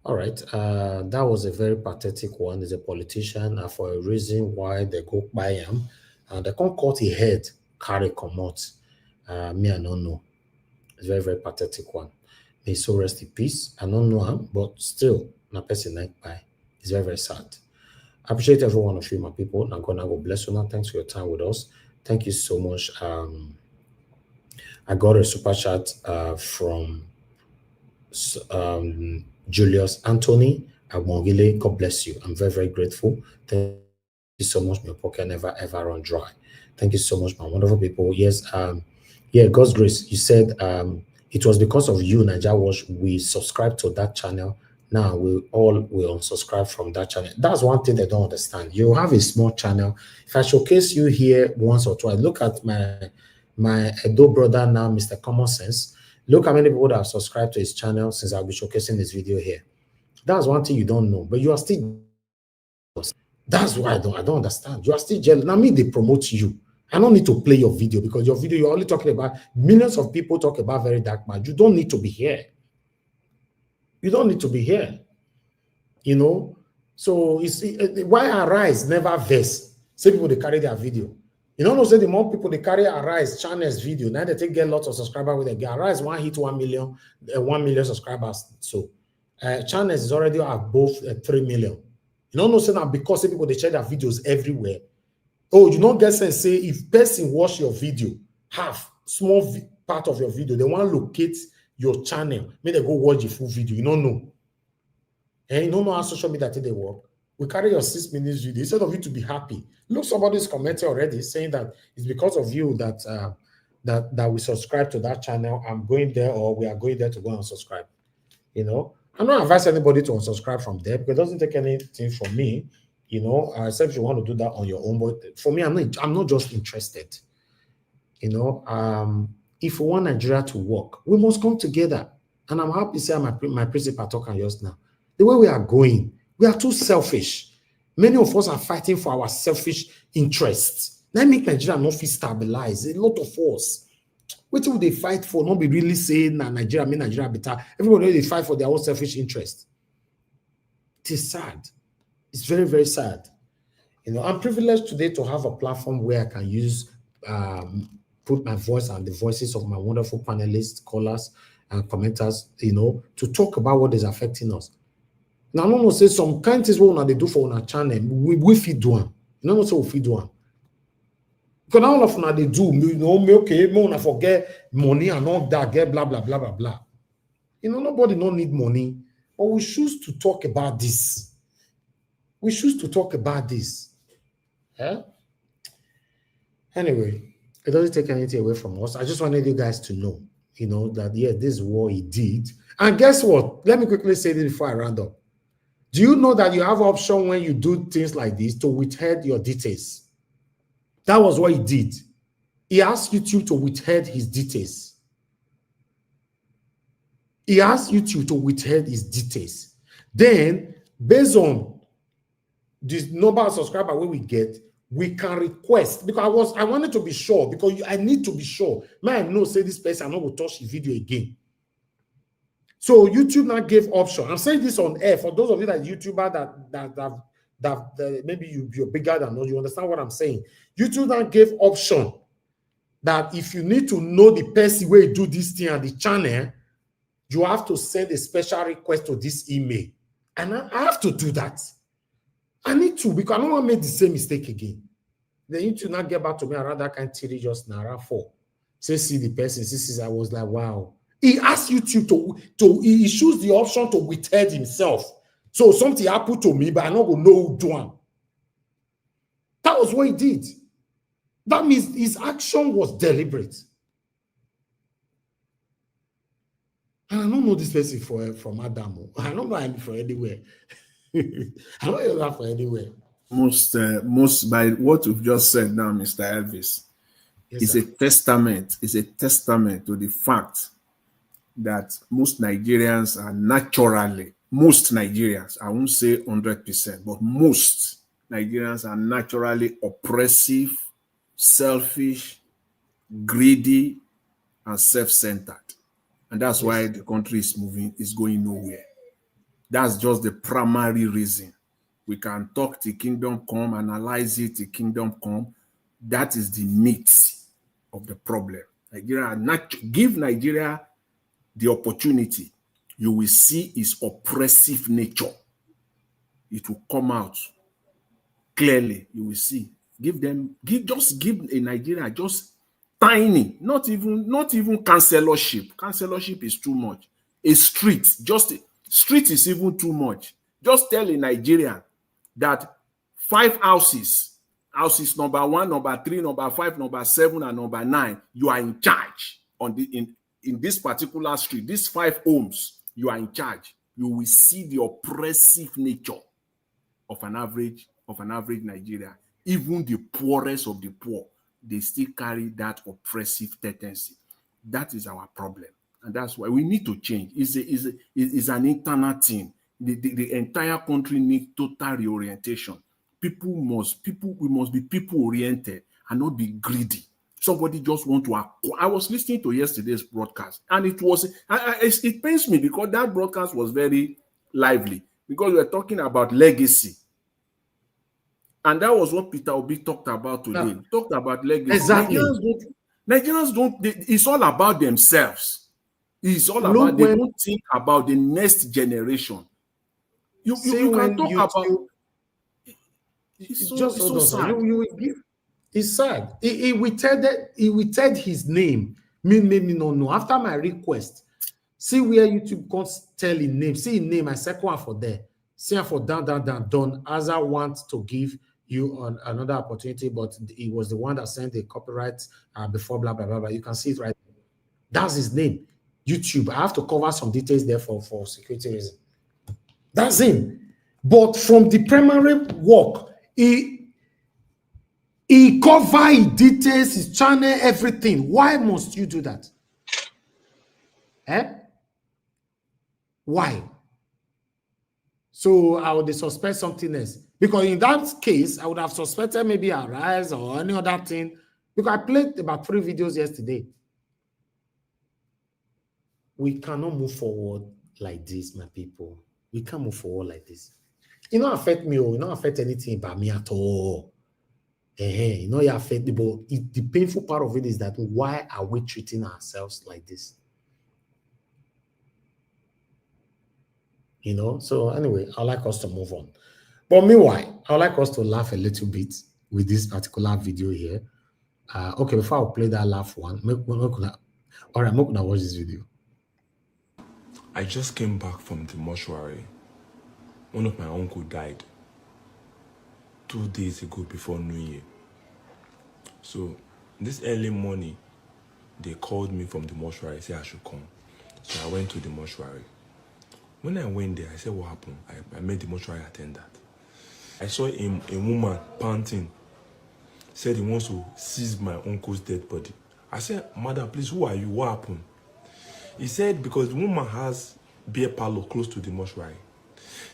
All right, that was a very pathetic one. He's a politician, for a reason why they go by him. They can't cut a head, carry come out. Me, I don't know. It's a very, very pathetic one. May so rest in peace. I don't know him, but still, na person like by. It's very, very sad. I appreciate every one of you, my people. Now, God bless you. Now, thanks for your time with us. Thank you so much. I got a super chat from Julius Anthony Agmongile. God bless you. I'm very, very grateful. Thank you so much. My pocket never ever run dry. Thank you so much, my wonderful people. Yes, yeah, God's grace. You said it was because of you, Naija Watch, we subscribed to that channel. Now we all will unsubscribe from that channel. That's one thing they don't understand. You have a small channel. If I showcase you here once or twice, look at my Edo brother now, Mr. Common Sense. Look how many people that have subscribed to his channel since I'll be showcasing this video here. That's one thing you don't know, but you are still. That's why I don't understand. You are still jealous. Now, me, they promote you. I don't need to play your video because your video, you're only talking about millions of people talk about very dark man. You don't need to be here. You don't need to be here. You know? So, why Arise never verse? Say people, they carry their video. You know, say the more people they carry Arise channel's video, now they take get lots of subscribers with them. Arise one hit 1 million subscribers. So, channels is already above 3 million. You don't know, say now because people they share their videos everywhere. Oh, you don't get sense. Say if person watch your video, half small part of your video, they want to locate your channel. May they go watch the full video. You don't know. And you don't know how social media they work. We carry your 6 minutes video instead of you to be happy. Look, somebody's commented already saying that it's because of you that that we subscribe to that channel. I'm going there, or we are going there to go and subscribe. You know. I'm not advising anybody to unsubscribe from there because it doesn't take anything from me, you know. Except if you want to do that on your own. But for me, I'm not just interested. You know, if we want Nigeria to work, we must come together. And I'm happy to say my principal talking just now. The way we are going, we are too selfish. Many of us are fighting for our selfish interests. That make Nigeria not feel stabilized. A lot of us. What will they fight for? Not be really saying that Nigeria better. Everybody they fight for their own selfish interest. It is sad. It's very, very sad. You know, I'm privileged today to have a platform where I can use put my voice and the voices of my wonderful panelists, callers, and commenters, you know, to talk about what is affecting us. Now, I'm not say some kind of things what they do for our channel. We feed one. You know, so we feed one. Because all of them they do, you know, okay, me forget money and all that, get blah, blah, blah, blah, blah. You know, nobody don't need money. But we choose to talk about this. We choose to talk about this. Yeah? Anyway, it doesn't take anything away from us. I just wanted you guys to know, you know, that, yeah, this war he did. And guess what? Let me quickly say this before I round up. Do you know that you have option when you do things like this to withhold your details? That was what he did. He asked YouTube to withhold his details. He asked YouTube to withhold his details. Then, based on this number of subscribers we get, we can request, because I wanted to be sure, because I need to be sure. Man, no, say this person, I'm not going to touch the video again. So YouTube now gave option. I'm saying this on air for those of you that YouTuber that maybe you're bigger than us, you understand what I'm saying. YouTube now gave option that if you need to know the person where you do this thing on the channel, you have to send a special request to this email. And I have to do that. I need to, because I don't want to make the same mistake again. Then YouTube now get back to me around that kind of theory just now, around 4. Say, see the person, I was like, wow. He asked YouTube he choose the option to withhold himself. So something happened to me, but I not gonna know who do it. That was what he did. That means his action was deliberate. And I don't know this person from Adamo. I don't know him from anywhere. I don't know that from anywhere. Most by what you've just said now, Mr. Elvis, is a testament. Is a testament to the fact that most Nigerians are naturally, most Nigerians, I won't say 100%, but most Nigerians are naturally oppressive, selfish, greedy, and self-centered. And that's why the country is going nowhere. That's just the primary reason. We can talk till kingdom come, analyze it till kingdom come. That is the meat of the problem. Give Nigeria the opportunity, you will see its oppressive nature. It will come out clearly. You will see. Give a Nigeria just tiny, not even councillorship. Councillorship is too much. A street is even too much. Just tell a Nigerian that 5 houses number 1, number 3, number 5, number 7, and number 9, you are in charge in this particular street, these 5 homes, you are in charge. You will see the oppressive nature of an average Nigeria. Even the poorest of the poor, they still carry that oppressive tendency. That is our problem, and that's why we need to change. It's an internal thing. The entire country needs total reorientation. We must be people oriented and not be greedy. Somebody just want to acquire. I was listening to yesterday's broadcast, and it pains me because that broadcast was very lively, because we were talking about legacy. And that was what Peter Obi talked about today. He talked about legacy. Exactly. Nigerians don't, it's all about themselves. It's all about, they don't think about the next generation. You can talk about, it's so sad. It's sad. He withheld his name. Me, no. After my request, see where YouTube can't tell his name. See his name, I second one for there. See for done. As I want to give you another opportunity, but he was the one that sent the copyright before blah blah blah. You can see it right there. That's his name. YouTube. I have to cover some details there for security reasons. That's him. But from the primary work, he cover his details, his channel, everything. Why must you do that? Why? So I would suspect something else. Because in that case, I would have suspected maybe a rise or any other thing. Because I played about 3 videos yesterday. We cannot move forward like this, my people. We can't move forward like this. It don't affect me, it don't affect anything about me at all. You know, it affect the, but the painful part of it is that why are we treating ourselves like this? You know, so anyway, I'd like us to move on. But meanwhile, I'd like us to laugh a little bit with this particular video here. Okay, before I play that laugh one, all right, I'm gonna watch this video. I just came back from the mortuary. One of my uncle died 2 days ago before New Year. So this early morning, they called me from the mortuary, said I should come. So I went to the mortuary. When I went there, I said, what happened? I met the mortuary attendant. I saw a woman panting. Said he wants to seize my uncle's dead body. I said, madam, please, who are you? What happened? He said, because the woman has beer parlor close to the mortuary.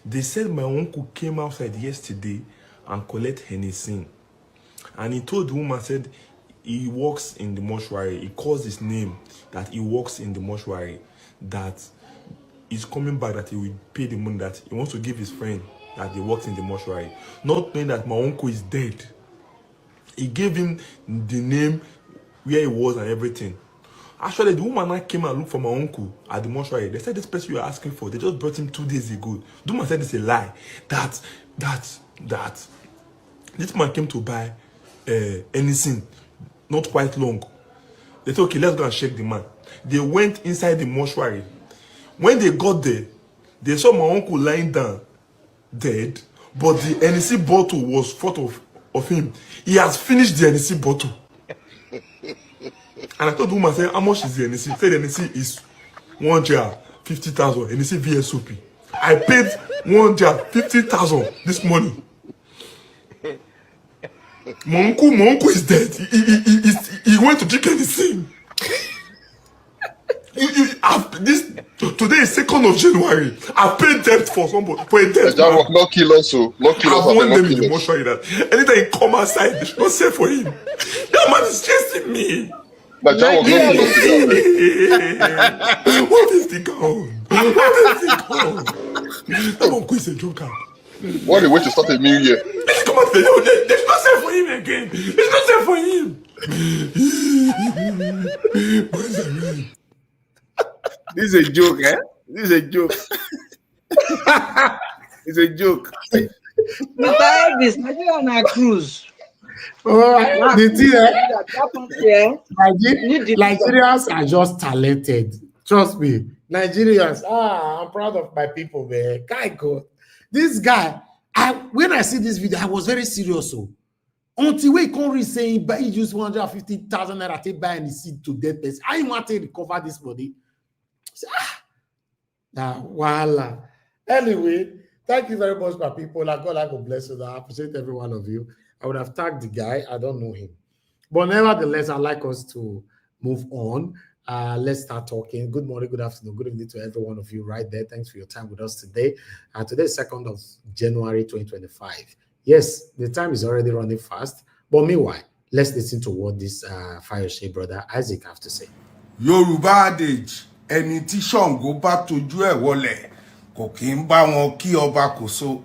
They said my uncle came outside yesterday and collected Hennessy. And he told the woman, said, he works in the mortuary. He calls his name, that he works in the mortuary, that he's coming back, that he will pay the money, that he wants to give his friend that he works in the mortuary. Not knowing that my uncle is dead. He gave him the name, where he was and everything. Actually, the woman now came and looked for my uncle at the mortuary. They said this person you are asking for, they just brought him 2 days ago. The woman said it's a lie. That this man came to buy anything, not quite long. They said, okay, let's go and check the man. They went inside the mortuary. When they got there, they saw my uncle lying down, dead, but the NC bottle was front of him. He has finished the NC bottle. And I told the woman, saying, how much is the NC? He said the NC is 150,000 NC VSOP. I paid 150,000 this morning. My uncle is dead. He went to drink NC. Today is 2nd of January. I paid debt for somebody, for a debt. Not kill us, so not kill us. I want them in the mortuary that anytime he come outside, they should not say for him. That man is chasing me. What is the gun? What is the gun? That uncle is a joker. What a way to start a new year. Come on, they should not say for him again. They should not say for him. This is a joke, eh? This is a joke. It's a joke. Mr. Elvis, Nigeria on a cruise. Nigerians are just talented. Trust me. Nigerians, I'm proud of my people, man. God. This guy, when I see this video, I was very serious. So until we can't read saying, but he used 150,000 naira to buy any seed to dead person. I want to recover this money. Voila. Anyway, thank you very much, my people. God will bless you. I appreciate every one of you. I would have tagged the guy. I don't know him. But nevertheless, I'd like us to move on. Let's start talking. Good morning, good afternoon, good evening to every one of you right there. Thanks for your time with us today. Today is 2nd of January 2025. Yes, the time is already running fast. But meanwhile, let's listen to what this Fayose brother Isaac have to say. Yoruba adage, ẹni tí Ṣàngó bá tójú ẹ̀ wọlẹ̀, kò kí ń bá wọn kí ọba kò so.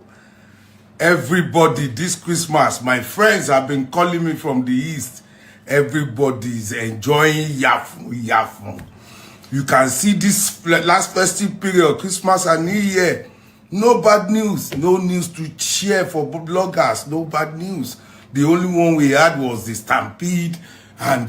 Everybody this Christmas, my friends have been calling me from the east. Everybody is enjoying Yafun. You can see this last festive period, Christmas and New Year. No bad news, no news to cheer for bloggers, no bad news. The only one we had was the stampede and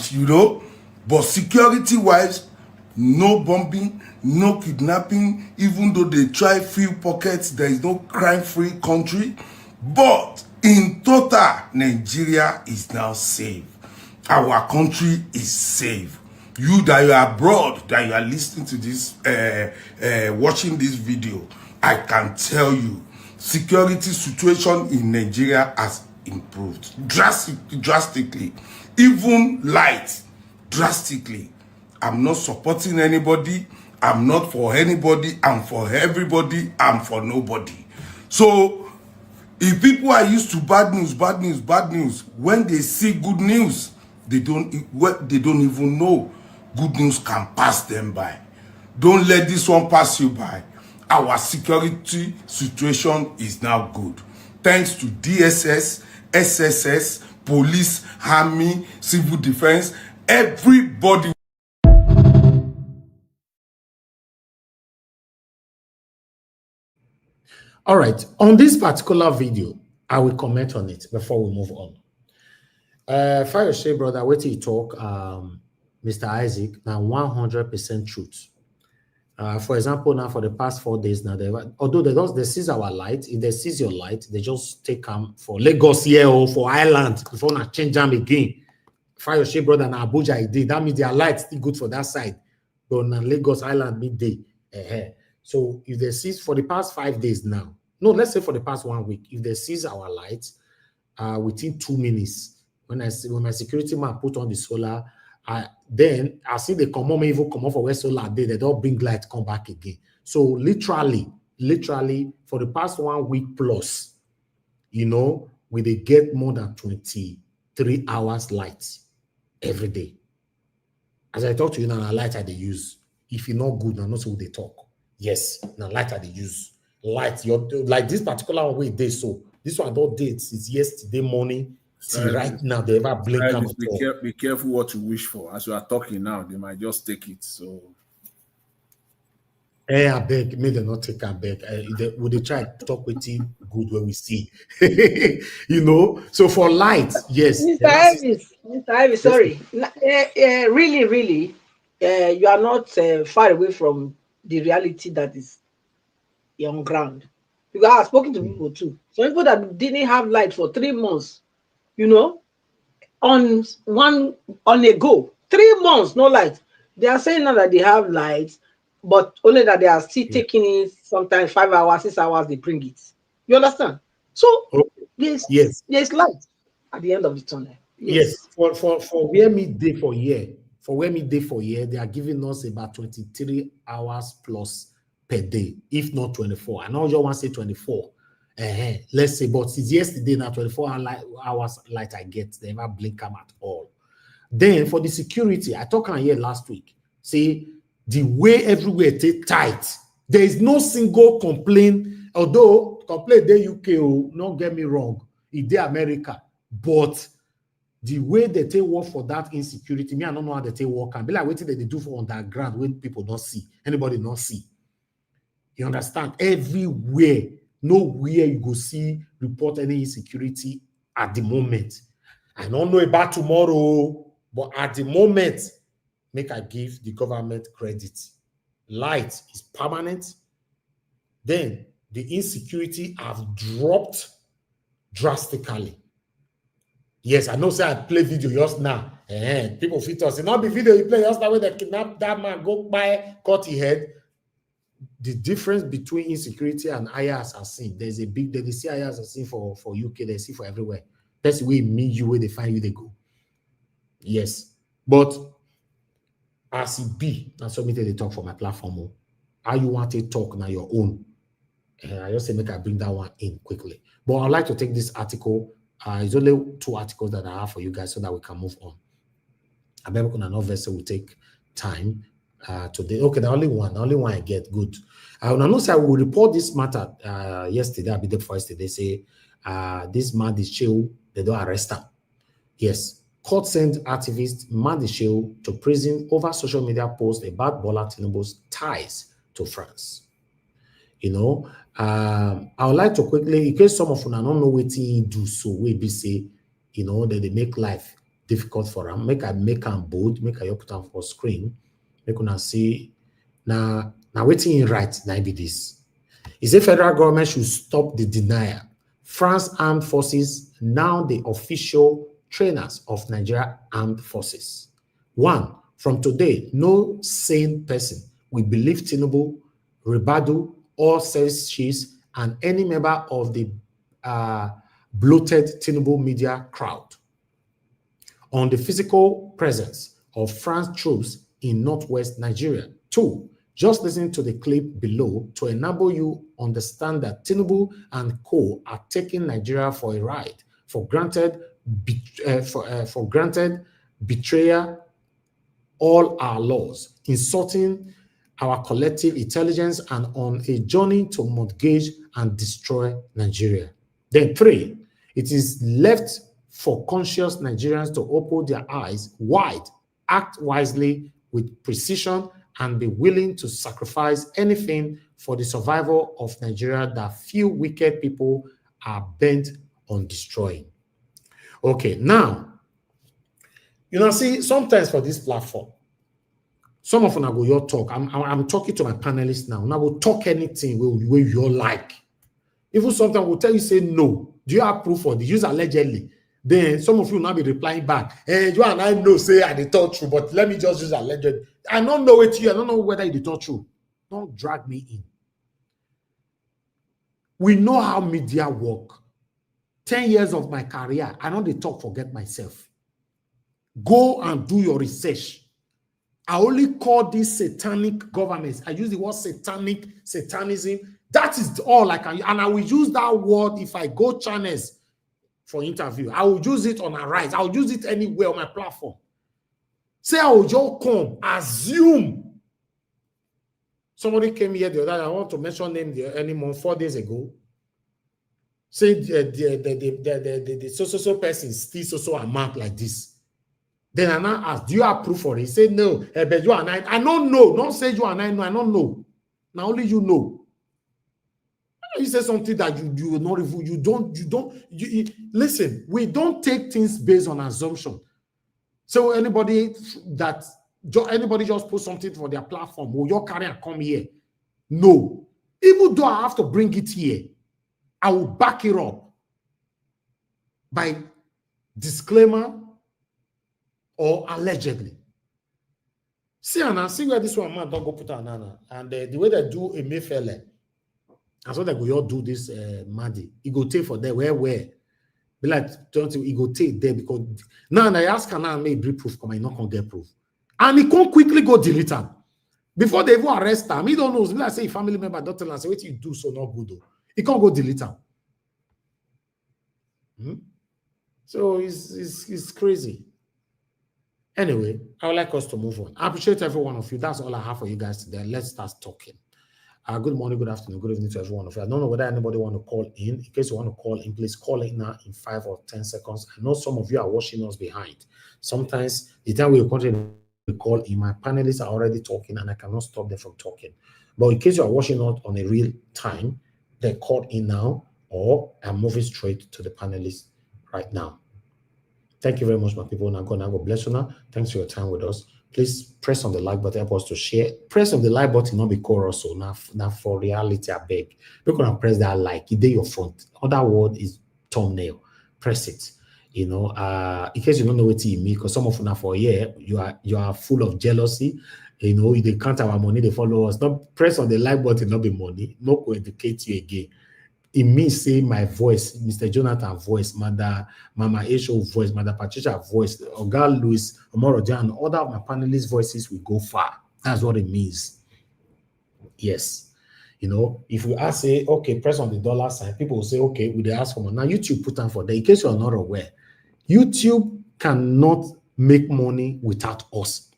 but security-wise, no bombing, no kidnapping, even though they try few pockets, there is no crime-free country. But in total, Nigeria is now safe. Our country is safe. You that you are abroad, that you are listening to this, watching this video, I can tell you, security situation in Nigeria has improved drastically. Even light, drastically. I'm not supporting anybody. I'm not for anybody. I'm for everybody. I'm for nobody. So, if people are used to bad news, when they see good news, they don't even know good news can pass them by. Don't let this one pass you by. Our security situation is now good. Thanks to DSS, SSS, police, army, civil defense, everybody. All right, on this particular video, I will comment on it before we move on. Fayose brother, wait till you talk, Mr. Isaac, now 100% truth. For example, now for the past 4 days now, although they seize our light, if they seize your light, they just take them for Lagos here or for Ireland before they change them again. Fayose brother and Abuja, it did. That means their light still good for that side. But now Lagos Island midday. So if they seize for the past 5 days now, no, let's say for the past 1 week, if they seize our lights within 2 minutes, when my security man put on the solar, then I see they come home, even come off for where solar day, they don't bring light come back again. So literally for the past 1 week plus, you know, we they get more than 23 hours light every day. As I talk to you now, light they use. If you're not good, now not so they talk. Yes, now light they use. Light, like this particular way they so. This one don't date since yesterday morning till right now. They ever blink out. Be careful what you wish for. As you are talking now, they might just take it. So I beg, may they not take a beg. Would they try to talk with him good when we see? You know, so for light, yes. Mr. Elvis, sorry. Really, you are not far away from the reality that is on ground. Because I have spoken to people too. Some people that didn't have light for 3 months, you know, on a go. 3 months, no light. They are saying now that they have light, but only that they are still taking it sometimes 5 hours, 6 hours, they bring it. You understand? So there's light at the end of the tunnel. Yes. For where midday for year, they are giving us about 23 hours plus per day, if not 24. I know you want to say 24. Let's say, but since yesterday now 24 hours light I get, they never blink them at all. Then for the security, I talked on here last week. See, the way everywhere take tight, there is no single complaint. Although complaint the UK, oh, don't get me wrong, it's the America, but the way they take work for that insecurity, me I don't know how they take work and be like waiting that they do for underground when people don't see, anybody not see. You understand? Everywhere, nowhere you go see report any insecurity at the moment. I don't know about tomorrow, but at the moment, make I give the government credit. Light is permanent. Then the insecurity have dropped drastically. Yes, I know say I play video just now. People fit us. It not be video you play just now when they kidnap that man, go by, cut his head. The difference between insecurity and higher assassin, there's a big, they see higher assassin for UK, they see for everywhere. That's the way it mean you, where they find you, they go. Yes. But as it be, and so they talk for my platform. How you want to talk now your own. I just say make I bring that one in quickly. But I'd like to take this article. It's only 2 articles that I have for you guys so that we can move on. I bet another vessel will take time today. Okay, the only one I get. Good. I know say I will report this matter yesterday. I be there for yesterday. They say this Mahdi Shehu, they don't arrest him. Yes. Court sent activist Mahdi Shehu to prison over social media posts about Bola Tinubu's ties to France. You know, I would like to quickly, in case some of you don't know what he do, so we be say, you know, that they make life difficult for them. Make them bold, make I put them for screen. Make you see now waiting in right now be this. He said federal government should stop the denial. France Armed Forces now the official trainers of Nigeria Armed Forces. 1. From today, no sane person will believe Tinubu, Ribadu, or service chiefs, and any member of the bloated Tinubu media crowd on the physical presence of France troops in northwest Nigeria. 2. Just listen to the clip below to enable you understand that Tinubu and co are taking Nigeria for a ride. For granted betrayal all our laws, insulting our collective intelligence, and on a journey to mortgage and destroy Nigeria. Then 3, it is left for conscious Nigerians to open their eyes wide, act wisely with precision, and be willing to sacrifice anything for the survival of Nigeria that few wicked people are bent on destroying. Okay, now, you know, see, sometimes for this platform, some of them go your talk. I'm talking to my panelists now. Now we'll talk anything where you like. Even sometimes we'll tell you, say no. Do you have proof for the use allegedly? Then some of you will now be replying back. Hey, you and I know, say I did talk true, but let me just use alleged. I don't know it you. I don't know whether you did talk true. Don't drag me in. We know how media work. 10 years of my career, I know they talk, forget myself. Go and do your research. I only call these satanic governments. I use the word satanic, satanism. That is all I can use. And I will use that word if I go channels for interview. I will use it on Arise. I will use it anywhere on my platform. Say I will just come, assume. Somebody came here the other day, I want to mention name anymore, 4 days ago. Say the so person steals so amount like this. Then I now ask, do you have proof for it? He said, no, but you and I don't know. Don't say you and I know. I don't know. Now only you know. You say something that you not listen. We don't take things based on assumption. So anybody just put something for their platform, will your career come here? No. Even though I have to bring it here, I will back it up by disclaimer or allegedly. See, and I see where this one man don't go put anana. And the way they do a Mayfele, and so they go all do this Mahdi. He go take for there where be like don't he go take there because now I ask can I make brief proof come I not can get proof. And he can't quickly go delete him. Before they even arrest him, he don't know. Like say family member don't tell him say what you do so not good though. He can't go delete him. So it's crazy. Anyway, I would like us to move on. I appreciate every one of you. That's all I have for you guys today. Let's start talking. Good morning, good afternoon, good evening to every one of you. I don't know whether anybody want to call in. In case you want to call in, please call in now in 5 or 10 seconds. I know some of you are watching us behind. Sometimes the time we continue to call in, my panelists are already talking and I cannot stop them from talking. But in case you are watching us on a real time, they call in now or I'm moving straight to the panelists right now. Thank you very much, my people. Now, God bless you now. Thanks for your time with us. Please press on the like button, help us to share. Press on the like button, not be chorus, so now for reality, I beg. You're going to press that like, it your front. Other word is thumbnail. Press it. You know, in case you don't know what you mean, because some of you now for a year, you are full of jealousy. You know, they count our money, they follow us. Not press on the like button, not be money. Not going to indicate you again. It means say my voice, Mr. Jonathan voice, Mama Shehu voice, Mother Patricia voice, Oga Louis, Humorous, and other of my panelists' voices will go far. That's what it means. Yes. You know, if we ask, say, okay, press on the dollar sign, people will say, okay, we ask for more. Now, YouTube put on for that. In case you're not aware, YouTube cannot make money without us.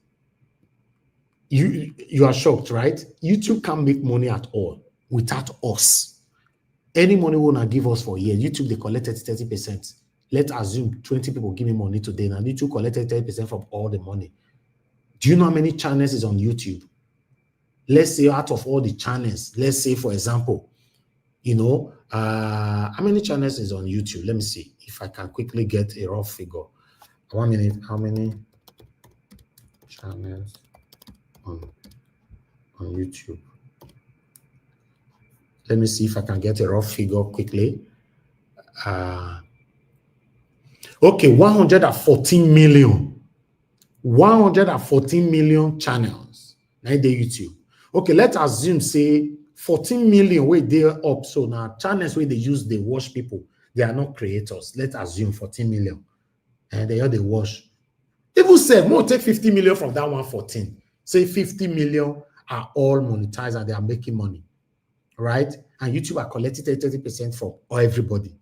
You are shocked, right? YouTube can't make money at all without us. Any money we want to give us for a year, YouTube, they collected 30%. Let's assume 20 people give me money today. Now, YouTube collected 30% from all the money. Do you know how many channels is on YouTube? Let's say out of all the channels, let's say, for example, you know, how many channels is on YouTube? Let me see if I can quickly get a rough figure. 1 minute, how many channels on YouTube? Let me see if I can get a rough figure quickly. Okay, 114 million. 114 million channels. Now the YouTube. Okay, let's assume, say, 14 million where they're up. So now channels where they use, they watch people. They are not creators. Let's assume 14 million. And they watch. Even say, more take 50 million from that 114. Say 50 million are all monetized and they are making money. Right? And YouTube are collecting 30% from everybody.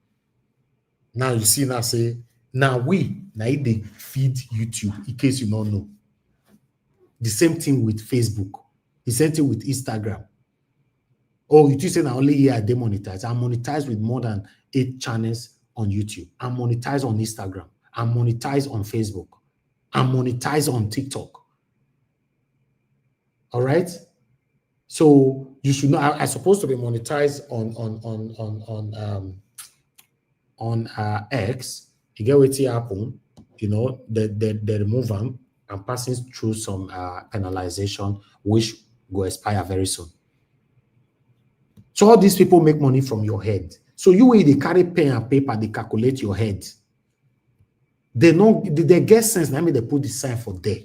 Now you see, now say, now they feed YouTube, in case you don't know. The same thing with Facebook. The same thing with Instagram. Oh, you say now only here I demonetize. I'm monetized with more than 8 channels on YouTube. I'm monetized on Instagram. I'm monetized on Facebook. I'm monetized on TikTok. All right? So you should know I'm supposed to be monetized on X. You get what happen, you know, they remove them and passing through some penalization, which will expire very soon. So all these people make money from your head. So you way they carry pen and paper, they calculate your head. They know they get sense. Now they put the sign for there.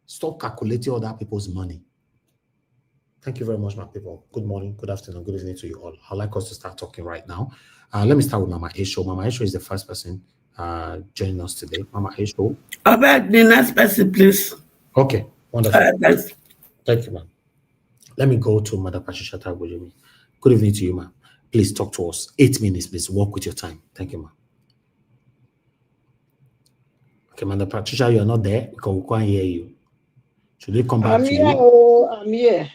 Stop calculating other people's money. Thank you very much, my people. Good morning, good afternoon, good evening to you all. I'd like us to start talking right now. Let me start with Mama Esho. Mama Esho is the first person joining us today. Mama Esho. About the next person, please. Okay, wonderful. Thanks. Thank you, ma'am. Let me go to Madam Pachishata Bojimi. Good evening to you, ma'am. Please talk to us. 8 minutes, please. Work with your time. Thank you, ma'am. Okay, Madam Patricia, you're not there because we can't hear you. Should we come back I'm to here. you? Oh, I'm here.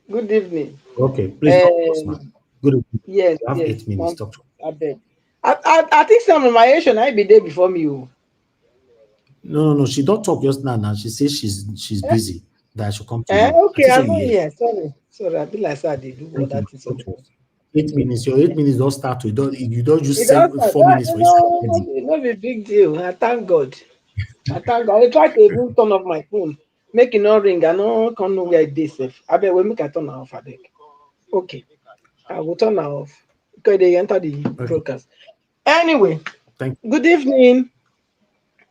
Good evening. Okay, please talk to us, ma'am. Good evening. Yes, You have yes. 8 minutes. Talk to us. I think some of my age I be there before me. No. She don't talk just now. She says she's busy. That I should come to you. Okay, I I'm think not you here. Sorry. I feel like I did do all Thank you, that ma'am. thing. Talk to us. 8 minutes. Your 8 minutes don't start. You don't It just say does 4 minutes for not be big deal. I thank God. I try to even turn off my phone. Make it not ring. I no come know where it is safe. I bet we make I turn off. Okay. I will turn off because they enter the broadcast. Anyway, good evening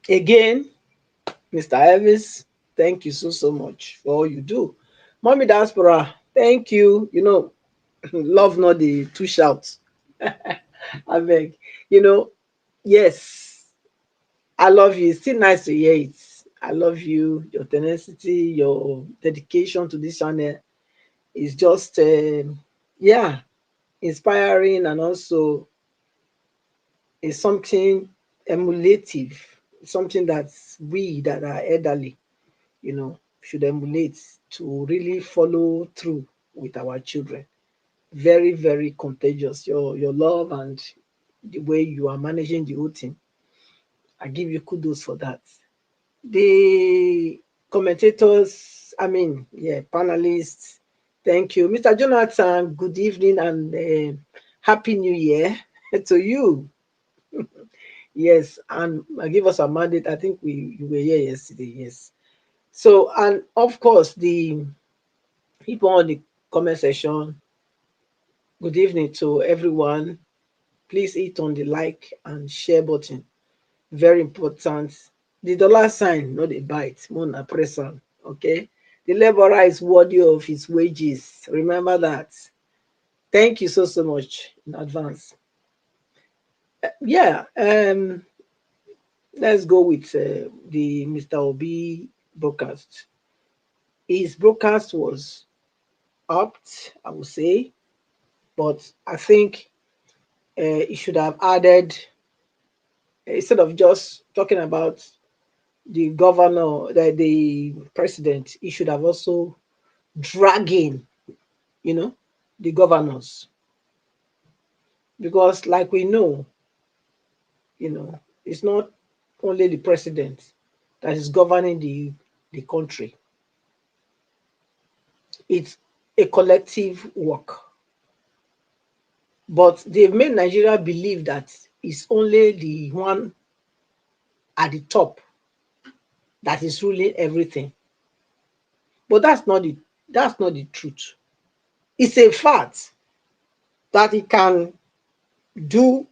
again, Mr. Elvis. Thank you so much for all you do. Mommy Diaspora, thank you. You know, love not the two shouts. I beg. You know, yes, I love you. It's still nice to hear it. I love you, your tenacity, your dedication to this channel is just, yeah, inspiring and also is something emulative, something that we that are elderly, should emulate to really follow through with our children. Very, very contagious. Your love and the way you are managing the whole thing. I give you kudos for that. The commentators, panelists, thank you. Mr. Jonathan, good evening and Happy New Year to you. Yes, and give us a mandate. I think you were here yesterday. Yes. So, and of course, the people on the comment section, good evening to everyone. Please hit on the like and share button. Very important. The dollar sign, not a bite, more na press on. Okay. The laborer is worthy of his wages. Remember that. Thank you so much in advance. Let's go with the Mr. Obi broadcast. His broadcast was apt, I would say, but I think he should have added, instead of just talking about the governor, the president, he should have also drag in, the governors. Because like we know, it's not only the president that is governing the country. It's a collective work. But they've made Nigeria believe that it's only the one at the top that is ruling everything. But that's not the truth. It's a fact that it can do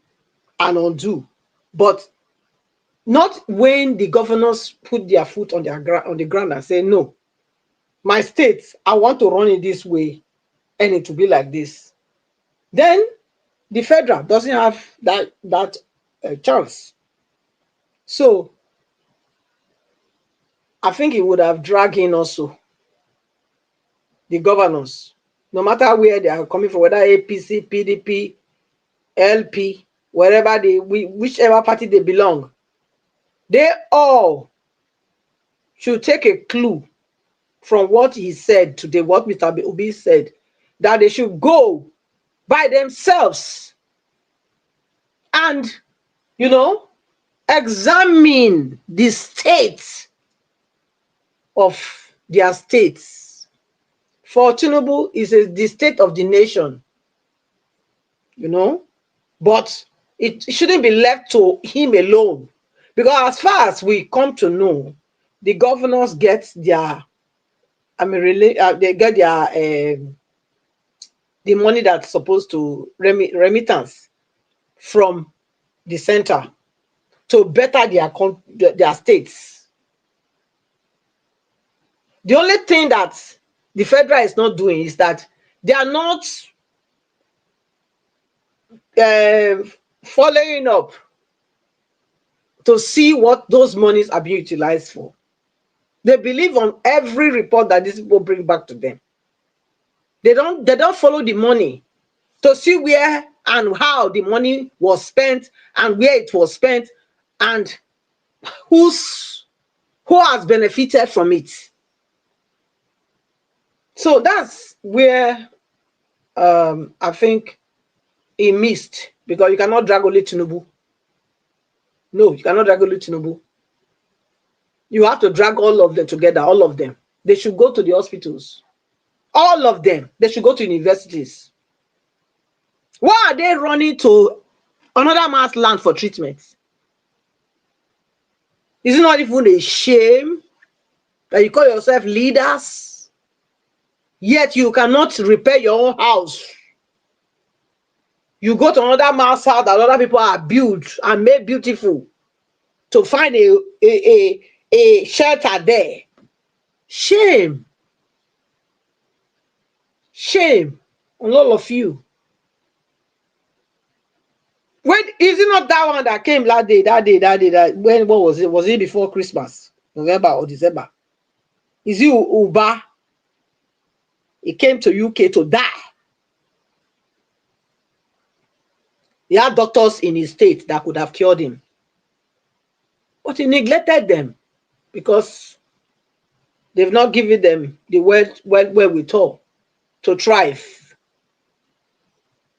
and undo, but not when the governors put their foot on the ground and say, no, my state, I want to run it this way and it will be like this. Then the federal doesn't have that chance. So I think it would have dragged in also the governors, no matter where they are coming from, whether APC, PDP, LP, wherever whichever party they belong, they all should take a clue from what he said today, what Mr. Obi said, that they should go by themselves and, examine the state of their states. For Tinubu, is the state of the nation, but it shouldn't be left to him alone. Because as far as we come to know, the governors get their, they get their, the money that's supposed to remittance from the center to better their states. The only thing that the federal is not doing is that they are not following up to see what those monies are being utilized for. They believe on every report that these people bring back to them. They don't follow the money to see where and how the money was spent and where it was spent and who has benefited from it. So that's where I think he missed, because you cannot drag only Tinubu. No, you cannot drag only Tinubu. You have to drag all of them together, all of them. They should go to the hospitals. All of them. They should go to universities. Why are they running to another man's land for treatment? Is it not even a shame that you call yourself leaders, yet you cannot repair your own house? You go to another man's house that other people are built and made beautiful to find a shelter there. Shame. Shame on all of you. Wait, is it not that one that came that day, when, what was it? Was it before Christmas? November or December? Is it Uba? He came to UK to die. He had doctors in his state that could have cured him. But he neglected them because they've not given them the wherewithal to thrive.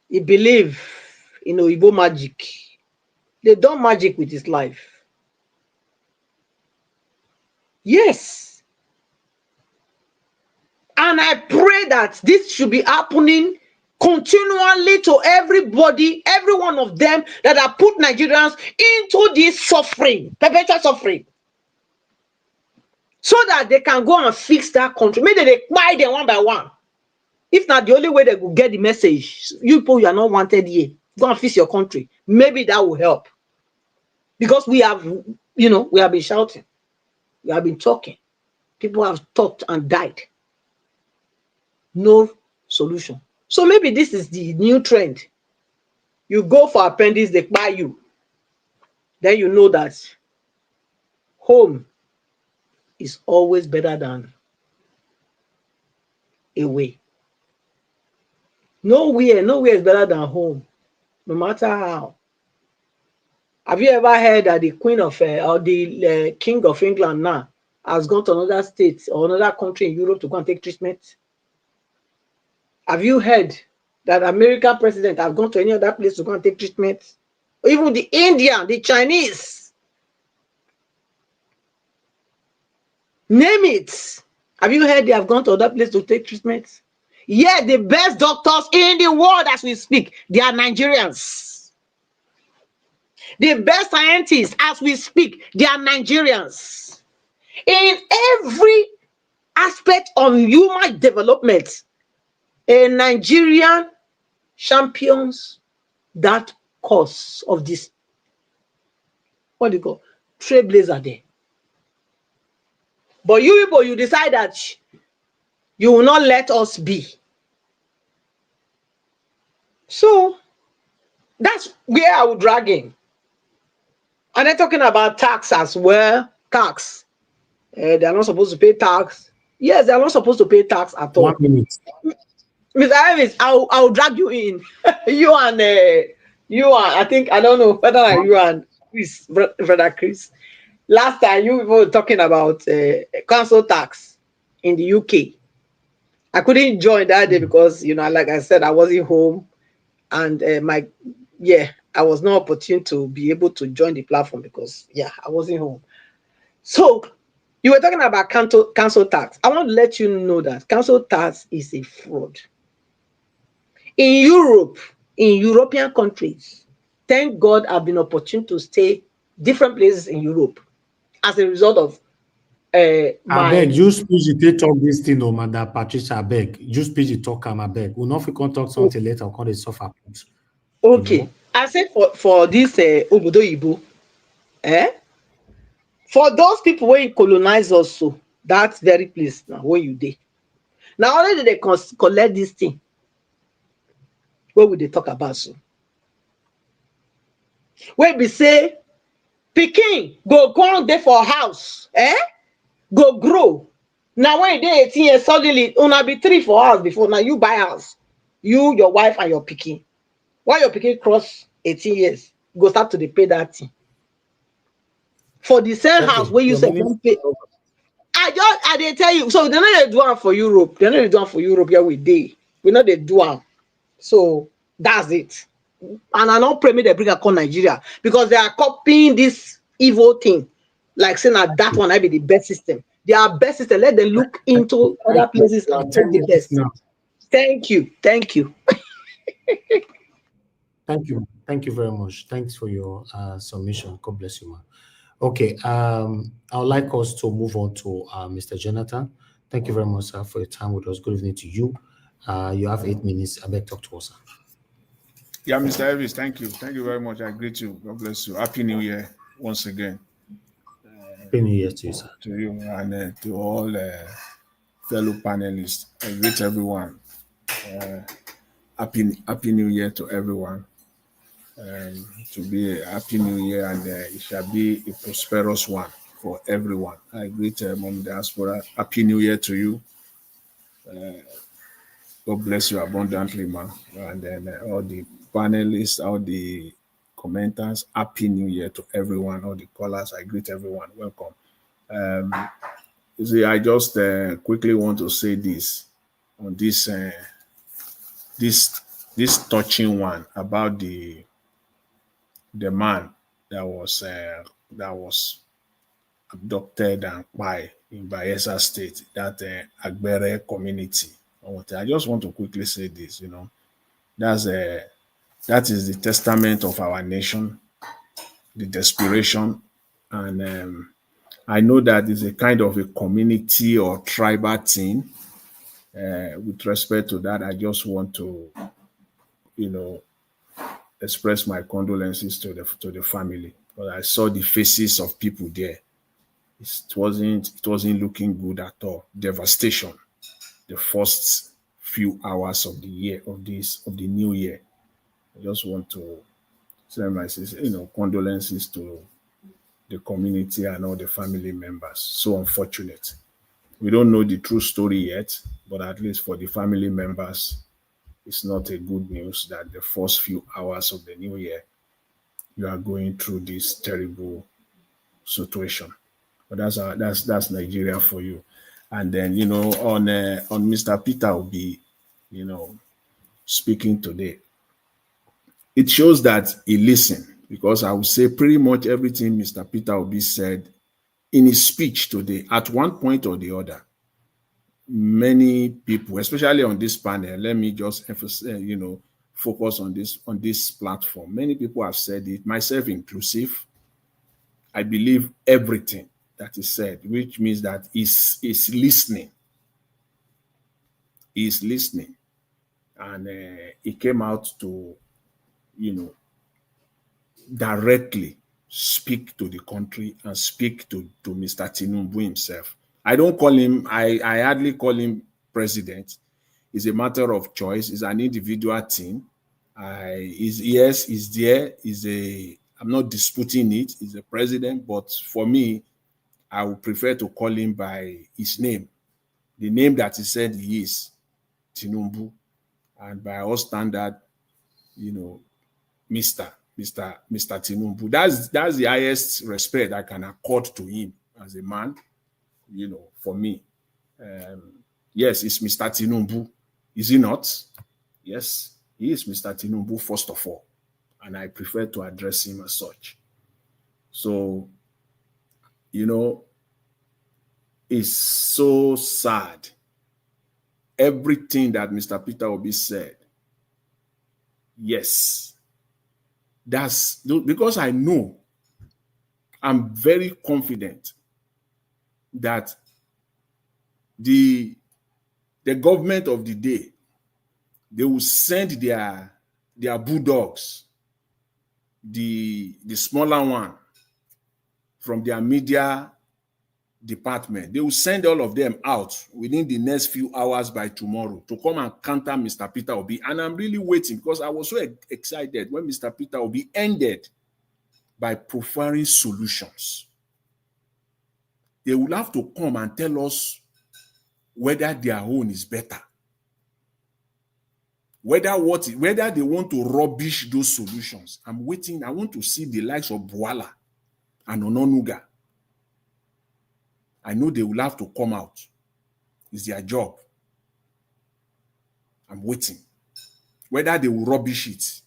He believed in Oyibo magic. They done magic with his life. Yes. And I pray that this should be happening continually to everybody, every one of them that have put Nigerians into this suffering, perpetual suffering, so that they can go and fix that country. Maybe they buy them one by one. If not, the only way they will get the message, you people, you are not wanted here. Go and fix your country. Maybe that will help. Because we have, we have been shouting. We have been talking. People have talked and died. No solution. So maybe this is the new trend. You go for appendix, they buy you. Then you know that home is always better than away. Nowhere is better than home, no matter how. Have you ever heard that the Queen of or the King of England now has gone to another state or another country in Europe to go and take treatment? Have you heard that American president has gone to any other place to go and take treatment? Or even the Indian, the Chinese. Name it. Have you heard they have gone to other place to take treatment? Yeah, the best doctors in the world as we speak, they are Nigerians. The best scientists as we speak, they are Nigerians. In every aspect of human development, a Nigerian champions that cause of this, what do you call, trailblazer there. But you people, you decide that you will not let us be. So that's where I would drag in. And they're talking about tax as well. Tax. They're not supposed to pay tax. Yes, they're not supposed to pay tax at all. 1 minute. Mr. Ives, I'll drag you in. you and I think, I don't know whether you and Chris, brother Chris. Last time you were talking about council tax in the UK. I couldn't join that day because, like I said, I wasn't home. And I was not opportune to be able to join the platform because, I wasn't home. So, you were talking about council tax. I want to let you know that council tax is a fraud. In Europe, in European countries, thank God I've been opportune to stay different places in Europe as a result of I beg, you speak the talk this thing, Madam Patricia, I beg. You speak the talk, I beg. We'll not talk something later, call it suffer. Okay. I said for this Obodo Ibo, for those people where you colonize also, that very place now where you did. Now only they collect this thing. What would they talk about so? Where we say pikin go come there for house, go grow. Now when they 18 years, suddenly una be 3 for house before. Now you buy house, you, your wife, and your pikin. When your pikin cross 18 years, go start to pay that thing. For the same house where you say don't pay. I did tell you. So they know they do it for Europe. They know they do it for Europe. Yeah, we know they do it. So that's it. And I don't pray me they bring a call Nigeria because they are copying this evil thing. Like saying that one I be the best system. They are best system. Let them look into other places and take the best. Thank you. Thank you. Thank you. Thank you very much. Thanks for your submission. God bless you, man. Okay. I would like us to move on to Mr. Jonathan. Thank you very much, sir, for your time with us. Good evening to you. You have 8 minutes. I beg talk to us, sir. Yeah, Mr. Elvis, thank you. Thank you very much. I greet you. God bless you. Happy New Year once again. Happy New Year to you, sir. To you and to all fellow panelists. I greet everyone. Happy New Year to everyone. To be a happy New Year, and it shall be a prosperous one for everyone. I greet Mom Diaspora. Happy New Year to you. God bless you abundantly, man. And then all the panelists, all the commenters, Happy New Year to everyone, all the callers. I greet everyone. Welcome. You see, I just quickly want to say this on this this touching one about the man that was abducted and by in Bayelsa State, that Agbere community. I just want to quickly say this, that is the testament of our nation, the desperation, and I know that is a kind of a community or tribal thing. With respect to that, I just want to, express my condolences to the family. But I saw the faces of people there. It wasn't looking good at all. Devastation. The first few hours of the year of the new year. I just want to send my condolences to the community and all the family members. So unfortunate. We don't know the true story yet, but at least for the family members, it's not a good news that the first few hours of the new year, you are going through this terrible situation. But that's Nigeria for you. And then, on Mr. Peter Obi, speaking today, it shows that he listened, because I would say pretty much everything Mr. Peter Obi said in his speech today, at one point or the other, many people, especially on this panel, let me just emphasize, focus on this platform. Many people have said it, myself inclusive. I believe everything that is said, which means that he's listening. He's listening. And he came out to, directly speak to the country and speak to Mr. Tinubu himself. I don't call him, I hardly call him president. It's a matter of choice. It's an individual thing. He's there. I'm not disputing it. He's a president, but for me, I would prefer to call him by his name, the name that he said he is, Tinubu, and by our standard, Mr. Tinubu. That's the highest respect I can accord to him as a man, for me. Yes, it's Mr. Tinubu. Is he not? Yes, he is Mr. Tinubu, first of all. And I prefer to address him as such. So, it's so sad. Everything that Mr. Peter Obi said, yes, that's because I know, I'm very confident that the government of the day, they will send their bulldogs, the smaller one, from their media department. They will send all of them out within the next few hours by tomorrow to come and counter Mr. Peter Obi. And I'm really waiting because I was so excited when Mr. Peter Obi ended by providing solutions. They will have to come and tell us whether their own is better. Whether they want to rubbish those solutions. I'm waiting. I want to see the likes of Bwala and Ononuga. I know they will have to come out. It's their job. I'm waiting. Whether they will rubbish it.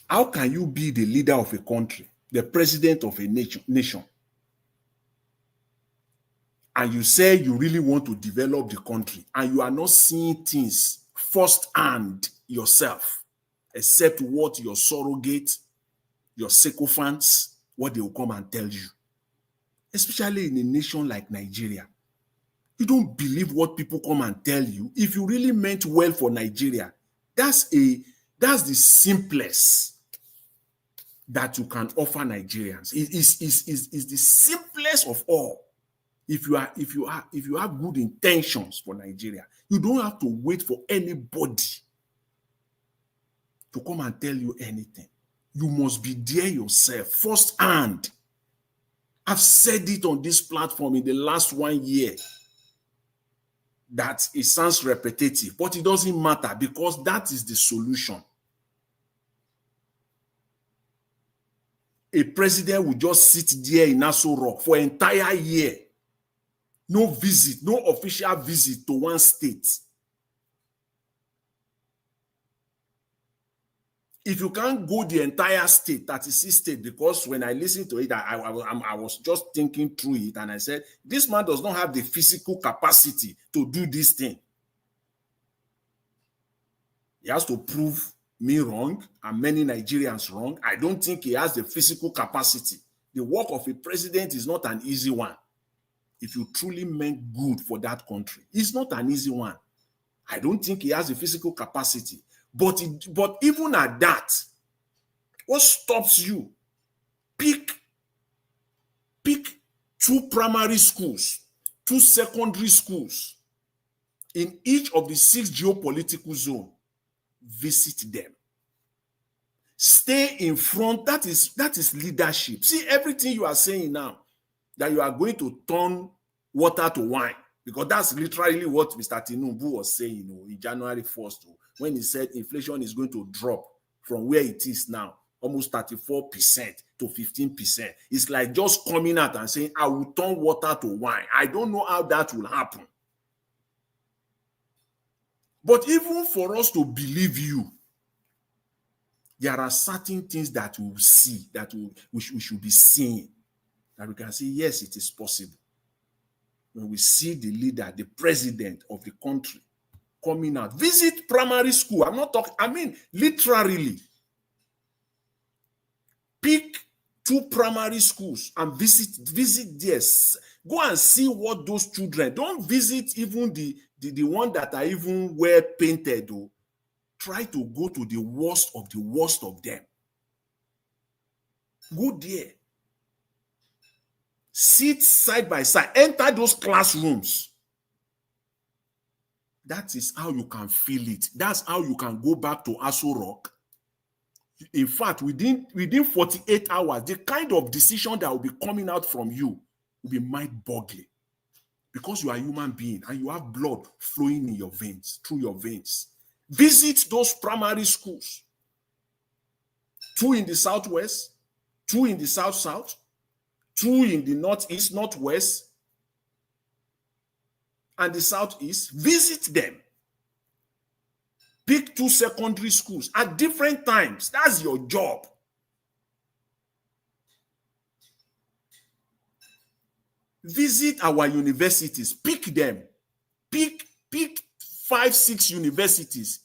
How can you be the leader of a country, the president of a nation, and you say you really want to develop the country, and you are not seeing things firsthand yourself, except what your surrogate, your sycophants, what they will come and tell you? Especially in a nation like Nigeria. You don't believe what people come and tell you. If you really meant well for Nigeria, that's the simplest that you can offer Nigerians. It is the simplest of all. If you have good intentions for Nigeria, you don't have to wait for anybody to come and tell you anything. You must be there yourself, firsthand. I've said it on this platform in the last 1 year that it sounds repetitive, but it doesn't matter because that is the solution. A president will just sit there in Aso Rock for an entire year. No visit, no official visit to one state. If you can't go the entire state, 36 states, because when I listened to it, I was just thinking through it and I said, this man does not have the physical capacity to do this thing. He has to prove me wrong and many Nigerians wrong. I don't think he has the physical capacity. The work of a president is not an easy one. If you truly meant good for that country, it's not an easy one. I don't think he has the physical capacity. But even at that, what stops you? Pick 2 primary schools, 2 secondary schools in each of the 6 geopolitical zones. Visit them. Stay in front. That is leadership. See, everything you are saying now, that you are going to turn water to wine, because that's literally what Mr. Tinubu was saying in January 1st, when he said inflation is going to drop from where it is now, almost 34% to 15%. It's like just coming out and saying, I will turn water to wine. I don't know how that will happen. But even for us to believe you, there are certain things that we will see, that we should be seeing, that we can say, yes, it is possible. When we see the leader, the president of the country coming out, visit primary school. I'm not talking, I mean, literally. Pick 2 primary schools and visit this. Go and see what those children, don't visit even the one that are even well painted. Though. Try to go to the worst of them. Go there. Sit side by side. Enter those classrooms. That is how you can feel it. That's how you can go back to Aso Rock. In fact, within 48 hours, the kind of decision that will be coming out from you will be mind-boggling. Because you are a human being and you have blood flowing in your veins, through your veins. Visit those primary schools. 2 in the southwest, 2 in the south-south, 2 in the northeast, northwest, and the southeast. Visit them. Pick 2 secondary schools at different times. That's your job. Visit our universities. Pick them. Pick 5, 6 universities.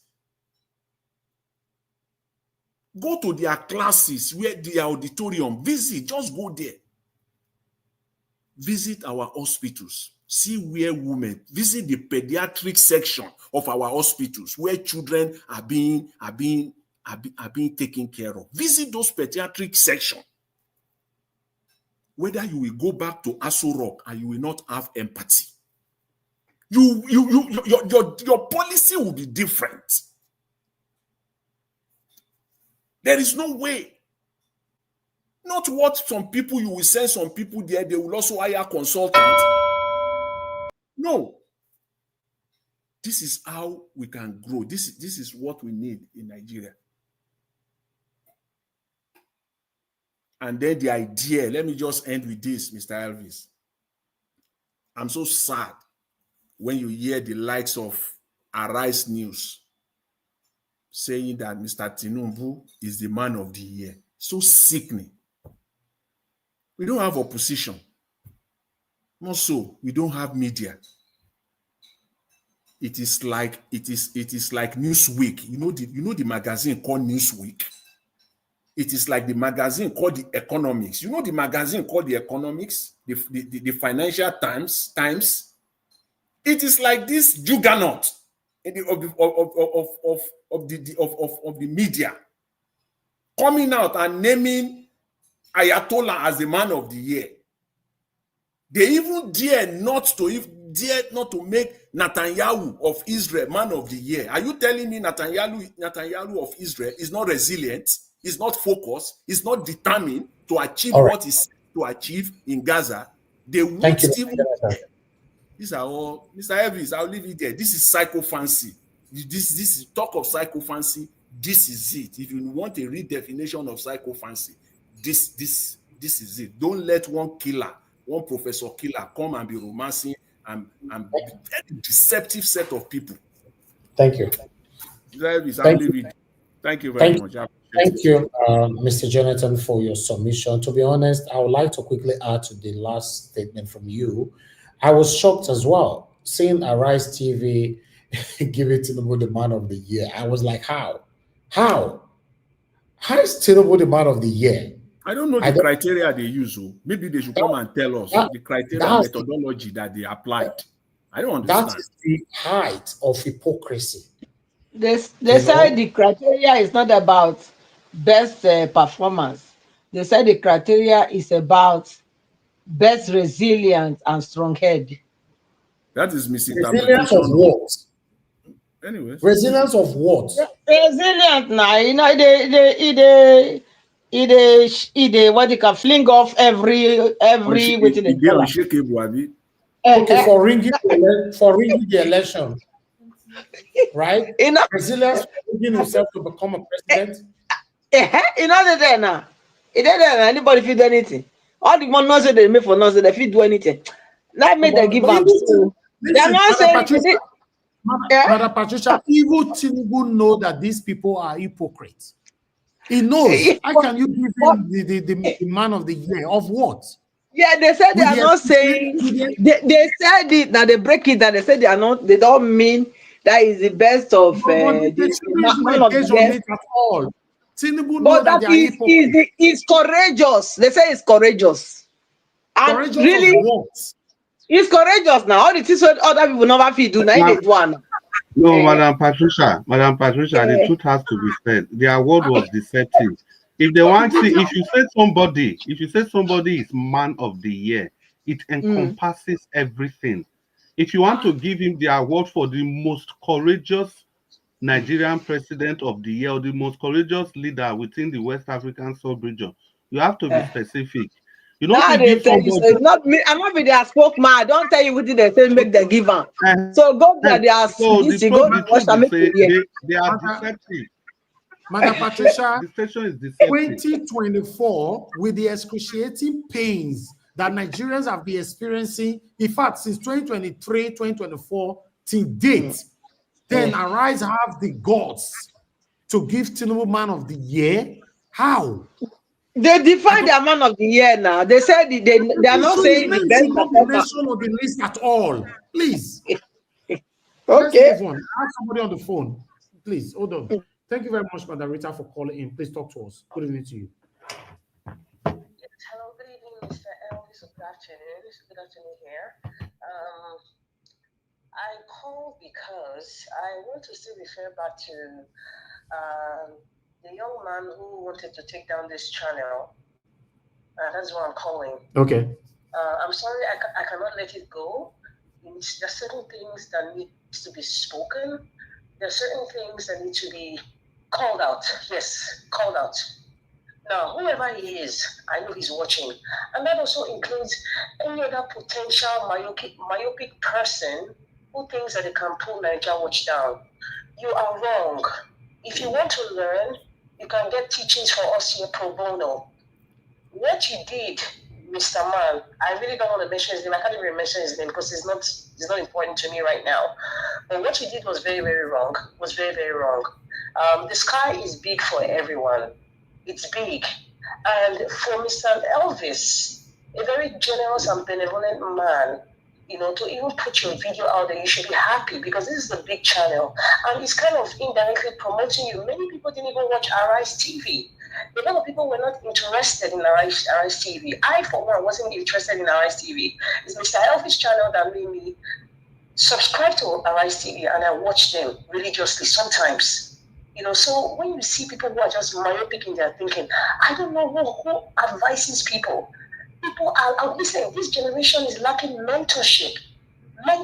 Go to their classes, where their auditorium. Visit. Just go there. Visit our hospitals. See where women. Visit the pediatric section of our hospitals, where children are being taken care of. Visit those pediatric sections. whether you will go back to Aso Rock and you will not have empathy. Your policy will be different. There is no way. Not what some people, you will send some people there, they will also hire consultants. No. This is how we can grow. This is what we need in Nigeria. And then the idea, let me just end with this, Mr. Elvis. I'm so sad when you hear the likes of Arise News saying that Mr. Tinubu is the man of the year. So sickening. We don't have opposition. Not so. We don't have media. It is like Newsweek. You know the magazine called Newsweek. It is like the magazine called The Economics. You know the magazine called The Economics, the Financial Times. It is like this juggernaut of the media coming out and naming Ayatollah as the man of the year. They even dare not to make Netanyahu of Israel man of the year. Are you telling me Netanyahu of Israel is not resilient, is not focused, is not determined to achieve what is to achieve in Gaza? They won't even. These are all, Mr. Elvis, I'll leave it there. This is psychophancy. This is talk of psychophancy. This is it. If you want a redefinition of psychophancy, this is it. Don't let one professor killer come and be romancing and be a deceptive set of people. Thank you. Mr. Elvis, I'll leave it. Thank you very much. Thank you, Mr. Jonathan, for your submission. To be honest, I would like to quickly add to the last statement from you. I was shocked as well, seeing Arise TV give it Tinubu the man of the year. I was like, how? How is Tinubu the man of the year? I don't know the criteria they use. Maybe they should come and tell us the criteria methodology that they applied. I don't understand. That is the height of hypocrisy. They say the criteria is not about best performance. They say the criteria is about best resilience and strong head. That is misinterpretation. Resilience of what? Anyways. Resilience of what? Resilience now, you know, what they can fling off every within the dollar. Okay, for ringing the election, right? Resilience for ringing himself to become a president. You know that now. Anybody feed anything. All the money nonsense they make for nonsense, they feed do anything. Let me they give up. They're not saying Madam Patricia, even Tinubu know that these people are hypocrites. He knows. How can you give him the man of the year of what? Yeah, they said they are not saying. They said it that they break it. That they said they are not. They don't mean that is the best of the man of the year at all. Tinubu know that they are hypocrites. It's courageous. They say it's courageous. And courageous really, of what? It's courageous now. All the things that other people never feel do. Now they do one. No, Madam Patricia, the truth has to be said. Their word was deceptive. If they want to, if you say somebody is man of the year, it encompasses everything. If you want to give him the award for the most courageous Nigerian president of the year or the most courageous leader within the West African sub-region, you have to be specific. You know, they tell you, so it's not me. I'm not with their spokesman. I don't tell you what they say. Make them give them. So go there. They are so they are deceptive. Madam Patricia, the station is deceptive. 2024, with the excruciating pains that Nigerians have been experiencing, in fact, since 2023, 2024 till date, then Arise have the guts to give Tinubu man of the year. How? They define their man of the year now. They said they are not saying the best combination of the list at all. Please. Okay. Let's move on. I have somebody on the phone. Please, hold on. Thank you very much, Madam Rita, for calling in. Please talk to us. Good evening to you. Hello, good evening, Mr. Elvis. Good afternoon here. I called because I want to still refer back to the young man who wanted to take down this channel. That's why I'm calling. Okay. I'm sorry, I cannot let it go. There are certain things that need to be spoken. There are certain things that need to be called out. Yes, called out. Now, whoever he is, I know he's watching. And that also includes any other potential myopic person who thinks that they can pull Nigeria Watch down. You are wrong. If you want to learn, you can get teachings for us here pro bono. What you did, Mr. Man, I really don't want to mention his name. I can't even mention his name because it's not important to me right now. But what you did was very, very wrong. Was very, very wrong. The sky is big for everyone. It's big. And for Mr. Elvis, a very generous and benevolent man, to even put your video out there, you should be happy because this is a big channel. And it's kind of indirectly promoting you. Many people didn't even watch Arise TV. A lot of people were not interested in Arise TV. I, for one, wasn't interested in Arise TV. It's Mr. Elvis' channel that made me subscribe to Arise TV, and I watch them religiously sometimes. So when you see people who are just myopic in their thinking, I don't know who advises people. People are listening. This generation is lacking mentorship. A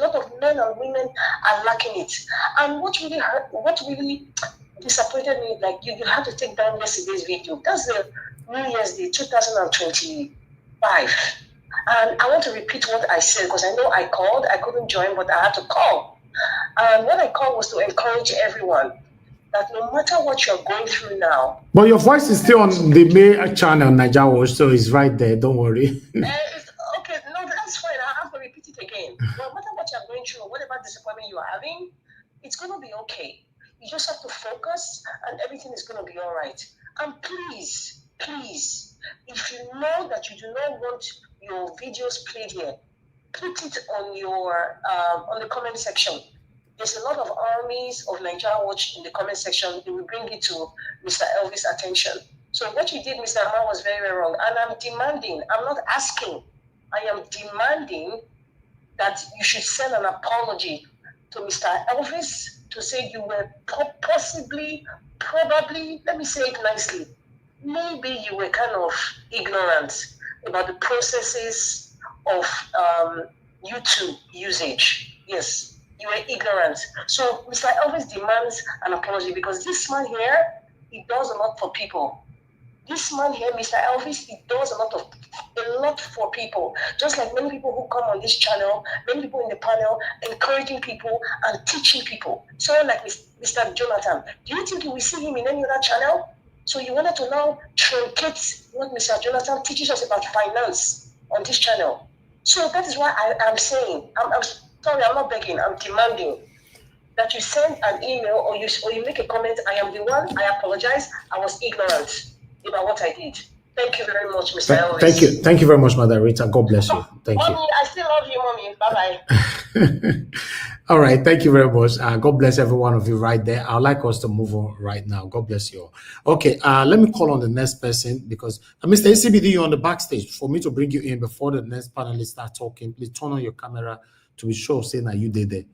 lot of men and women are lacking it. And what really disappointed me, like you have to take down yesterday's video. That's the New Year's Day 2025. And I want to repeat what I said because I know I called. I couldn't join, but I had to call. And what I called was to encourage everyone that no matter what you're going through now. But your voice is still on the main channel, Nigeria Watch, so it's right there. Don't worry. Okay, no, that's fine. I have to repeat it again. No matter what you're going through, whatever disappointment you are having, it's going to be okay. You just have to focus and everything is going to be all right. And please, if you know that you do not want your videos played here, put it on your on the comment section. There's a lot of armies of Nigeria Watch in the comment section. They will bring it to Mr. Elvis' attention. So what you did, Mr. Amar, was very, very wrong. And I'm demanding, I'm not asking, I am demanding that you should send an apology to Mr. Elvis to say you were probably, let me say it nicely, maybe you were kind of ignorant about the processes of YouTube usage. Yes. You were ignorant. So Mr. Elvis demands an apology because this man here, he does a lot for people. This man here, Mr. Elvis, he does a lot for people. Just like many people who come on this channel, many people in the panel, encouraging people and teaching people. So like Mr. Jonathan, do you think you will see him in any other channel? So you wanted to now truncate what Mr. Jonathan teaches us about finance on this channel. So that is why I'm saying, I'm sorry, I'm not begging, I'm demanding that you send an email or you make a comment. I am the one, I apologize, I was ignorant about what I did. Thank you very much, Mr. Elvis. Thank you very much, Mother Rita. God bless you. Thank you. Mommy, I still love you, Mommy. Bye-bye. All right, thank you very much. God bless every one of you right there. I'd like us to move on right now. God bless you all. Okay, let me call on the next person because Mr. ACBD, you're on the backstage. For me to bring you in before the next panelist start talking, please turn on your camera to be sure saying that you did it.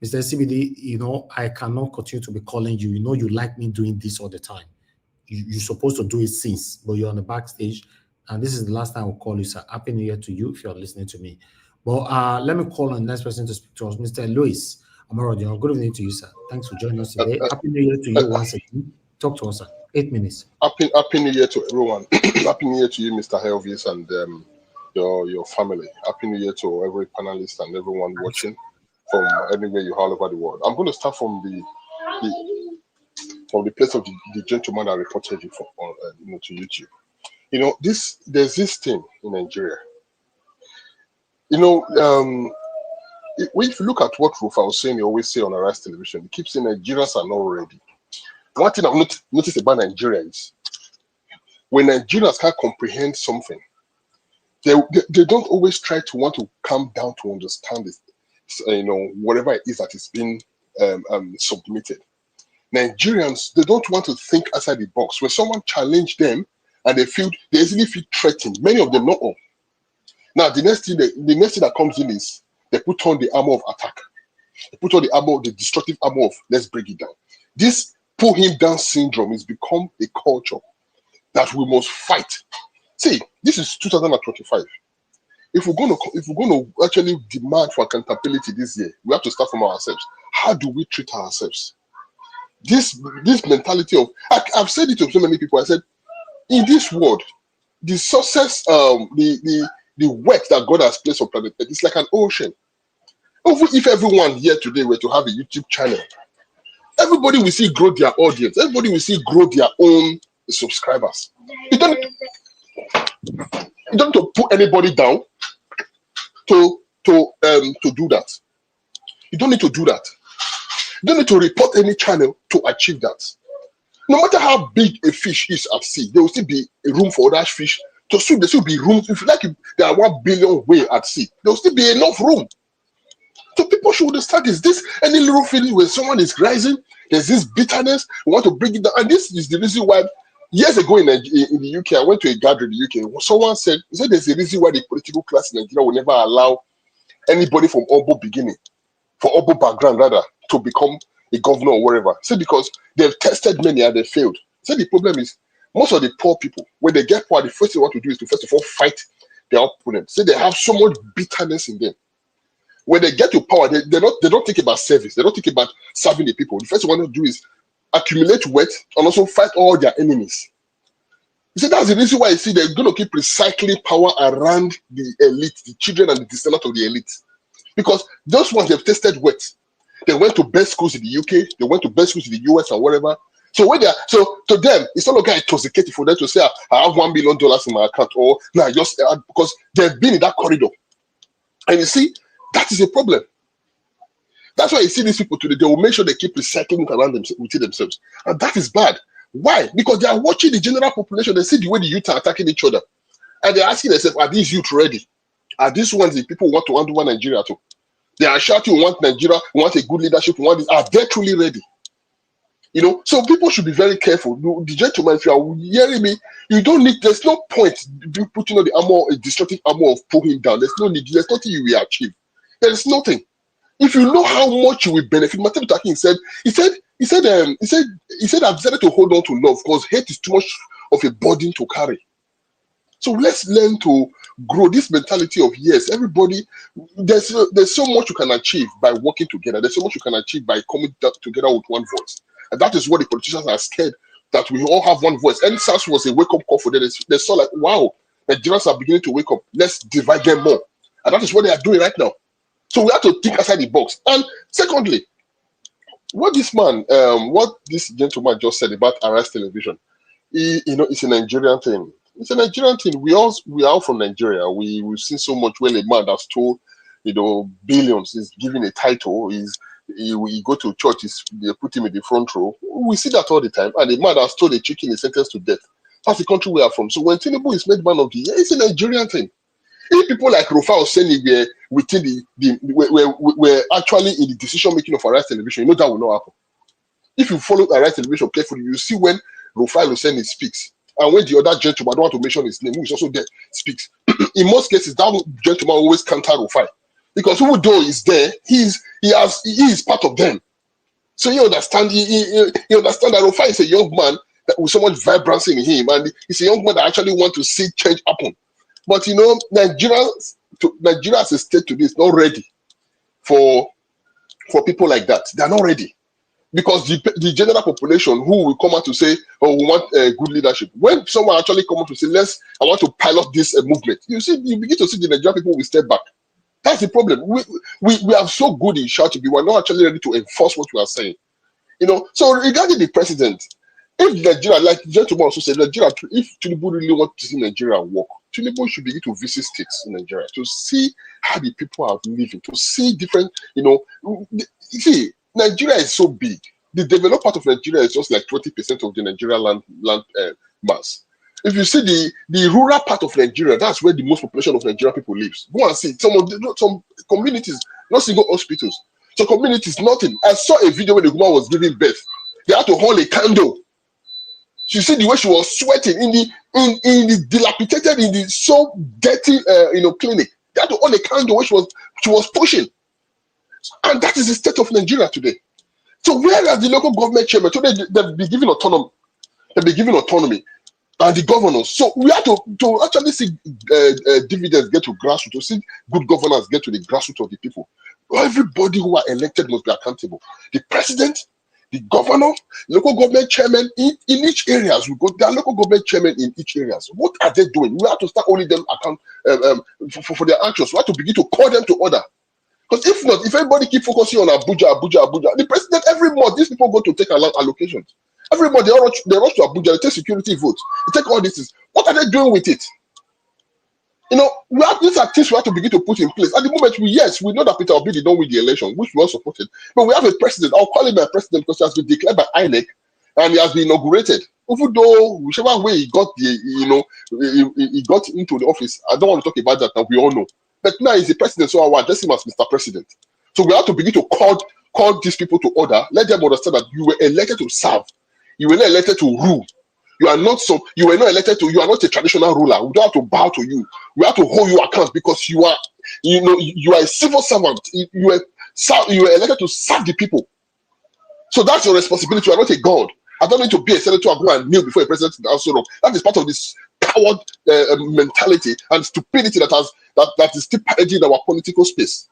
Mr. CBD, I cannot continue to be calling you. You like me doing this all the time. You're supposed to do it since, but you're on the backstage. And this is the last time I'll call you, sir. Happy New Year to you if you're listening to me. But let me call on the next person to speak to us, Mr. Louis Amorodion. Good evening to you, sir. Thanks for joining us today. Happy New Year to you once again. Talk to us, sir. 8 minutes. Happy New Year to everyone. Happy New Year to you, Mr. Elvis, and your family. Happy New Year to every panelist and everyone watching from anywhere you are all over the world. I'm going to start from the place of the gentleman that reported you to YouTube. There's this thing in Nigeria. If you look at what Rufa was saying, he always say on Arise Television, he keeps saying Nigerians are not ready. One thing I've noticed about Nigerians, when Nigerians can't comprehend something, they don't always try to want to calm down to understand this, whatever it is that is being submitted. Nigerians, they don't want to think outside the box. When someone challenge them and they easily feel threatened, many of them not all. Now the next thing that comes in is they put on the armor of attack. They put on the destructive armor of let's break it down. This pull him down syndrome has become a culture that we must fight. See, this is 2025. If we're going to actually demand for accountability this year, we have to start from ourselves. How do we treat ourselves? This mentality of, I've said it to so many people. I said, in this world, the success, the work that God has placed on planet Earth is like an ocean. Even if everyone here today were to have a YouTube channel, everybody will see grow their audience. Everybody will see grow their own subscribers. You don't need to put anybody down to do that. You don't need to do that. You don't need to report any channel to achieve that. No matter how big a fish is at sea, there will still be a room for other fish to swim. There will still be room. If there are 1 billion whales at sea, there will still be enough room. So people should understand this any little feeling when someone is rising, there's this bitterness, we want to bring it down. And this is the reason why years ago in the UK, I went to a gathering in the UK. Someone said there's a reason why the political class in Nigeria will never allow anybody from Obo background rather, to become a governor or whatever. Say because they've tested many and they failed. Say the problem is most of the poor people, when they get power, the first thing they want to do is to first of all fight their opponents. Say they have so much bitterness in them. When they get to power, they don't think about service. They don't think about serving the people. The first thing they want to do is accumulate wealth and also fight all their enemies. You see, that's the reason why you see they're going to keep recycling power around the elite, the children and the descendants of the elite. Because those ones they've tested wealth. They went to best schools in the UK, they went to best schools in the US or whatever. So to them, it's not okay intoxicating for them to say, I have $1 million in my account, or just because they've been in that corridor. And you see, that is a problem. That's why you see these people today, they will make sure they keep recycling around within themselves. And that is bad. Why? Because they are watching the general population, they see the way the youth are attacking each other. And they're asking themselves, are these youth ready? Are these ones the people who want to handle one Nigeria to? They are shouting, we want Nigeria, we want a good leadership, we want this. Are they truly ready? So people should be very careful. The gentleman, if you are hearing me, there's no point putting on the armor, a destructive armor of pull him down. There's no need, there's nothing you will achieve. There is nothing. If you know how much you will benefit, Matthew Taki said, he said, I've decided to hold on to love because hate is too much of a burden to carry. So let's learn to grow this mentality of yes, everybody, there's so much you can achieve by working together. There's so much you can achieve by coming together with one voice. And that is what the politicians are scared, that we all have one voice. And SARS was a wake-up call for them. They saw like, wow, Nigerians are beginning to wake up. Let's divide them more. And that is what they are doing right now. So we have to think outside the box. And secondly, what this gentleman just said about Arise Television, it's a Nigerian thing. It's a Nigerian thing. We are all from Nigeria. We've seen so much when a man that's told, billions is given a title. We go to church, they put him in the front row. We see that all the time. And a man that's told a chicken is sentenced to death. That's the country we are from. So when Tinubu is made man of the year, it's a Nigerian thing. If people like Rufa Hosseini were within were actually in the decision making of Arise Television, that will not happen. If you follow Arise Television carefully, you see when Rufa Hosseini speaks, and when the other gentleman, I don't want to mention his name, who is also there, speaks. In most cases, that gentleman always counter Rufa, because even though he's there, he is part of them. So you understand. You understand that Rufa is a young man that with so much vibrancy in him, and he's a young man that actually want to see change happen. But Nigeria as a state today is not ready for people like that. They are not ready. Because the general population who will come out to say, oh, we want good leadership. When someone actually come out to say, I want to pilot this movement, you begin to see the Nigerian people will step back. That's the problem. We are so good in shouting, we are not actually ready to enforce what we are saying. So regarding the president, if Nigeria, like the gentleman also said, Nigeria, if Tinubu really wants to see Nigeria work, Tinubu should begin to visit states in Nigeria to see how the people are living, to see different, see, Nigeria is so big. The developed part of Nigeria is just like 20% of the Nigerian land mass. If you see the rural part of Nigeria, that's where the most population of Nigerian people lives. Go and see some communities, not single hospitals. Some communities, nothing. I saw a video where the woman was giving birth. They had to hold a candle. You see the way she was sweating in the dilapidated, in the so dirty, clinic. They had to hold a candle where she was pushing. And that is the state of Nigeria today. So where are the local government chairman? Today they've been given autonomy. They've been given autonomy. and the governors. So we have to actually see dividends get to grassroots, to see good governance get to the grassroots of the people. Everybody who are elected must be accountable. The president, the governor, local government chairman in each areas. We go, there are local government chairman in each areas. What are they doing? We have to start holding them account for their actions. We have to begin to call them to order. Because if not, if everybody keep focusing on Abuja, the president, every month, these people go to take allocations. Every month, they rush to Abuja, they take security votes, they take all this. What are they doing with it? You know, these are things we have to begin to put in place. At the moment, we know that Peter Obi did not win the election, which we all supported. But we have a president, I'll call him a president because he has been declared by INEC and he has been inaugurated. Even though whichever way he got he got into the office, I don't want to talk about that now, we all know. But now he's the president, so I will address him as Mr. President. So we have to begin to call these people to order, let them understand that you were elected to serve. You were not elected to rule. You are not a traditional ruler. We don't have to bow to you. We have to hold you account because you are a civil servant. You are elected to serve the people. So that's your responsibility. You are not a god. I don't need to be a senator and go and kneel before a president in the House of Rome. That is part of this coward mentality and stupidity that is still parading in our political space.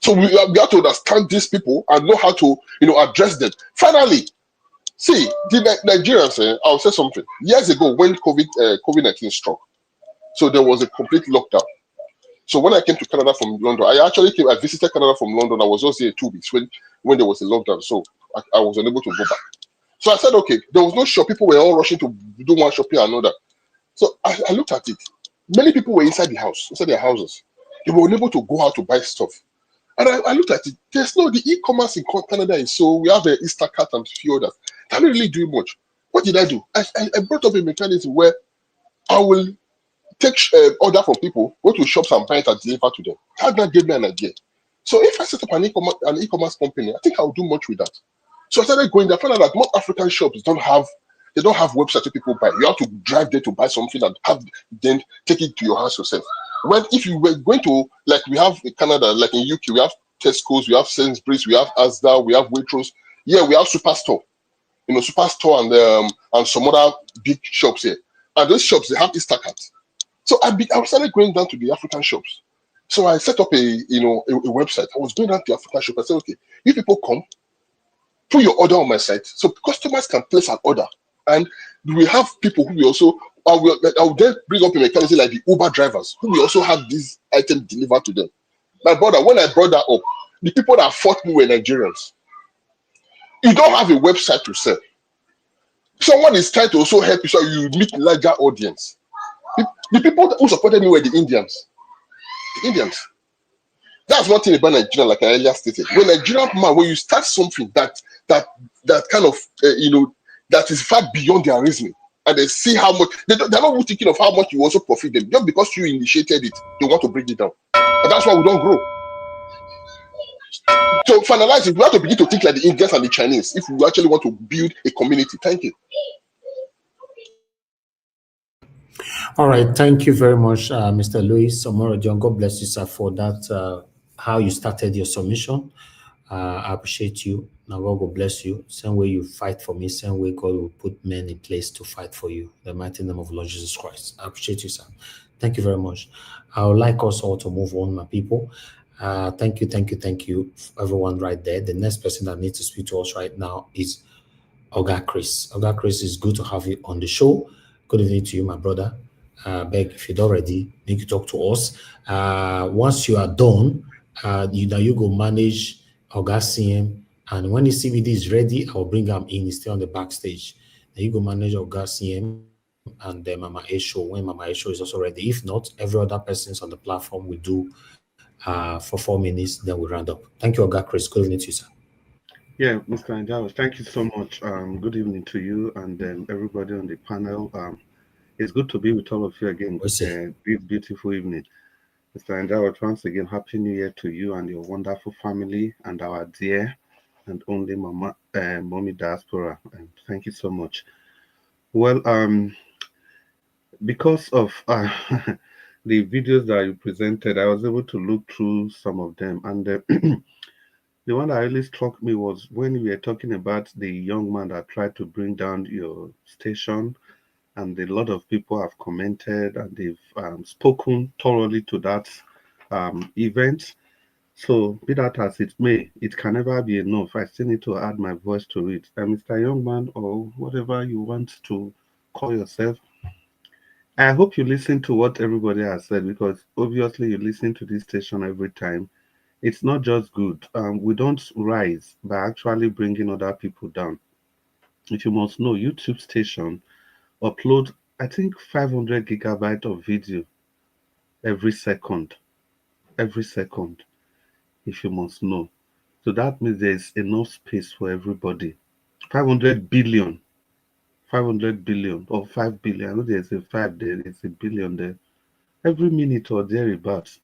So we have to understand these people and know how to address them. Finally, see, the Nigerians, I'll say something. Years ago, when COVID-19 struck, so there was a complete lockdown. So when I came to Canada from London, I visited Canada from London. I was just here 2 weeks when there was a lockdown. So I was unable to go back. So I said, okay, there was no shop. People were all rushing to do one shopping or another. So I looked at it. Many people were inside their houses. They were unable to go out to buy stuff. And I looked at it. The e-commerce in Canada is so, we have Instacart and a few others. They're not really doing much. What did I do? I brought up a mechanism where I will take order from people, go to shops and buy it and deliver to them. That gave me an idea. So if I set up an e-commerce company, I think I'll do much with that. So I started going there. I found out that most African shops don't have websites where people buy. You have to drive there to buy something and then take it to your house yourself. When if you were going to, like we have in Canada, like in UK, we have Tesco's, we have Sainsbury's, we have Asda, we have Waitrose. Yeah, we have Superstore. Superstore and some other big shops here. And those shops, they have Instacart. So I started going down to the African shops. So I set up a website. I was going down to the African shop. I said, okay, you people come, put your order on my site so customers can place an order. And we have people who we also, I will then bring up a mechanism like the Uber drivers, who we also have these items delivered to them. My brother, when I brought that up, the people that fought me were Nigerians. You don't have a website to sell. Someone is trying to also help you so you meet larger audience. The people who supported me were the Indians. The Indians. That's one thing about Nigeria, like I earlier stated. When Nigerian man, when you start something that kind of that is far beyond their reasoning, and they see how much they're not even thinking of how much you also profit them. Just because you initiated it, they want to bring it down. And that's why we don't grow. So finalizing, we have to begin to think like the Indians and the Chinese if we actually want to build a community. Thank you. All right, thank you very much, Mr. Louis Omoro John. God bless you, sir, for that, how you started your submission. I appreciate you. Now God will bless you. Same way you fight for me, same way God will put men in place to fight for you. The mighty name of Lord Jesus Christ. I appreciate you, sir. Thank you very much. I would like us all to move on, my people. Thank you, everyone right there. The next person that needs to speak to us right now is Oga Chris. Oga Chris, it's good to have you on the show. Good evening to you, my brother. Beg, if you're not ready, need to talk to us. Once you are done, you go manage Oga CM, and when the CBD is ready, I'll bring him in. He's still on the backstage. Then you go manage Oga CM and then Mama Esho when Mama Esho is also ready. If not, every other person's on the platform will do for 4 minutes, then we round up. Thank you, Oga Chris. Good evening to you, sir. Yeah, Mr. Anjao, thank you so much. Good evening to you and everybody on the panel. It's good to be with all of you again. This beautiful evening. Mr. Anjao, once again, Happy New Year to you and your wonderful family and our dear and only mommy diaspora. And thank you so much. Well, because of the videos that you presented, I was able to look through some of them. And the one that really struck me was when we were talking about the young man that tried to bring down your station and a lot of people have commented and they've spoken thoroughly to that event. So, be that as it may, it can never be enough. I still need to add my voice to it. Mr. Youngman, or whatever you want to call yourself, I hope you listen to what everybody has said, because obviously you listen to this station every time. It's not just good. We don't rise by actually bringing other people down. If you must know, YouTube station upload, I think, 500 gigabyte of video every second. Every second, if you must know. So that means there's enough space for everybody. 500 billion, 500 billion, or 5 billion. I know there's a 5 there, there's a billion there. Every minute or thereabouts.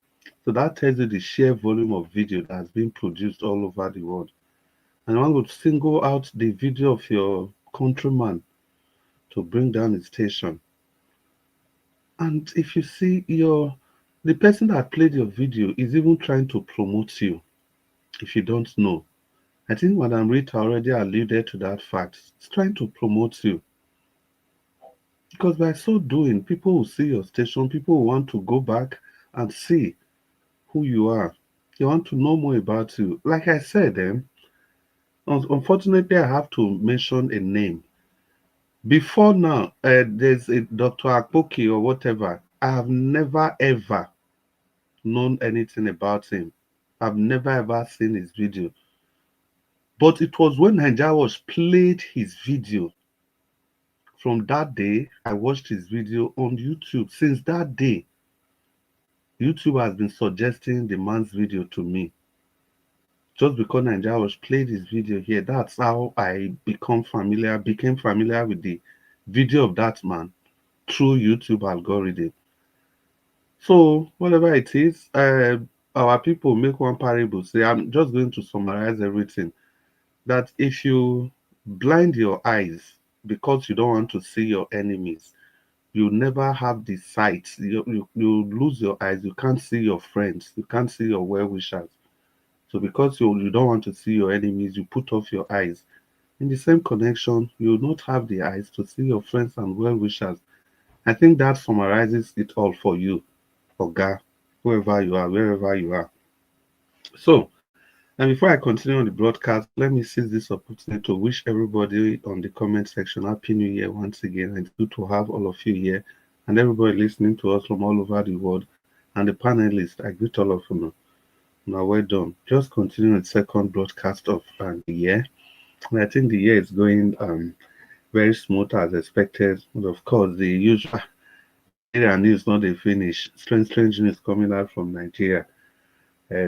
So that tells you the sheer volume of video that has been produced all over the world. And one would single out the video of your countryman to bring down his station. And if you see the person that played your video is even trying to promote you, if you don't know. I think Madam Rita already alluded to that fact. It's trying to promote you. Because by so doing, people will see your station, people will want to go back and see who you are. They want to know more about you. Like I said, unfortunately, I have to mention a name. Before now, there's a Dr. Akpoki or whatever. I have never ever known anything about him. I've never ever seen his video. But it was when Nigeria was played his video. From that day, I watched his video on YouTube. Since that day, YouTube has been suggesting the man's video to me. Just because Nigeria was played his video here, that's how I became familiar with the video of that man through YouTube algorithm. So whatever it is, our people make one parable. Say, I'm just going to summarize everything. That if you blind your eyes because you don't want to see your enemies, you never have the sight. You lose your eyes. You can't see your friends. You can't see your well-wishers. So because you don't want to see your enemies, you put off your eyes. In the same connection, you will not have the eyes to see your friends and well-wishers. I think that summarizes it all for you, Oga, whoever you are, wherever you are. So, and before I continue on the broadcast, let me seize this opportunity to wish everybody on the comment section Happy New Year once again. It's good to have all of you here and everybody listening to us from all over the world. And the panelists, I greet all of you. Now, well done. Just continuing the second broadcast of the year. And I think the year is going very smooth as expected. But of course, the usual news not a finish. Strange news coming out from Nigeria.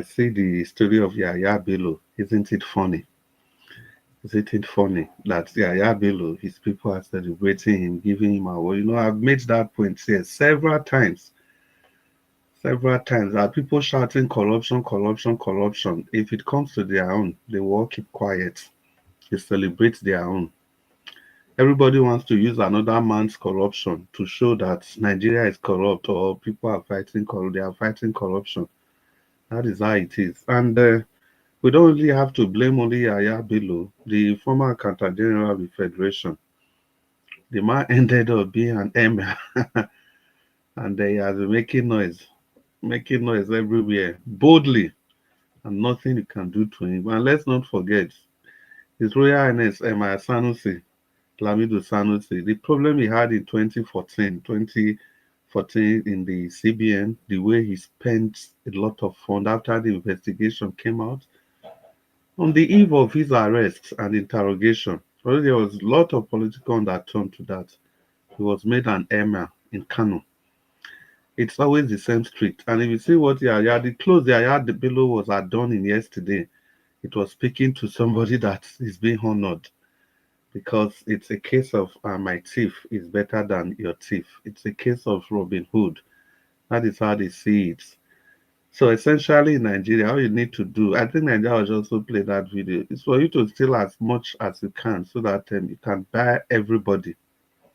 See the story of Yaya Bello. Isn't it funny? Isn't it funny that Yaya Bello, his people are celebrating him, giving him award? You know, I've made that point here several times. Several times. Are people shouting corruption, corruption, corruption? If it comes to their own, they will keep quiet. They celebrate their own. Everybody wants to use another man's corruption to show that Nigeria is corrupt or people are fighting corruption. They are fighting corruption. That is how it is. And we don't really have to blame only Yaya Bello, the former Accountant General of the Federation. The man ended up being an emir and he has been making noise everywhere, boldly, and nothing you can do to him. And let's not forget, His Royal Highness Emir Sanusi, Lamido Sanusi, the problem he had in 2014 in the CBN, the way he spent a lot of funds after the investigation came out. On the eve of his arrest and interrogation, there was a lot of political undertone to that. He was made an emir in Kano. It's always the same street. And if you see what the clothes Yaya Bello was adorning yesterday, it was speaking to somebody that is being honored. Because it's a case of my thief is better than your thief. It's a case of Robin Hood. That is how they see it. So essentially in Nigeria, all you need to do, I think Nigeria will also play that video, is for you to steal as much as you can so that you can buy everybody,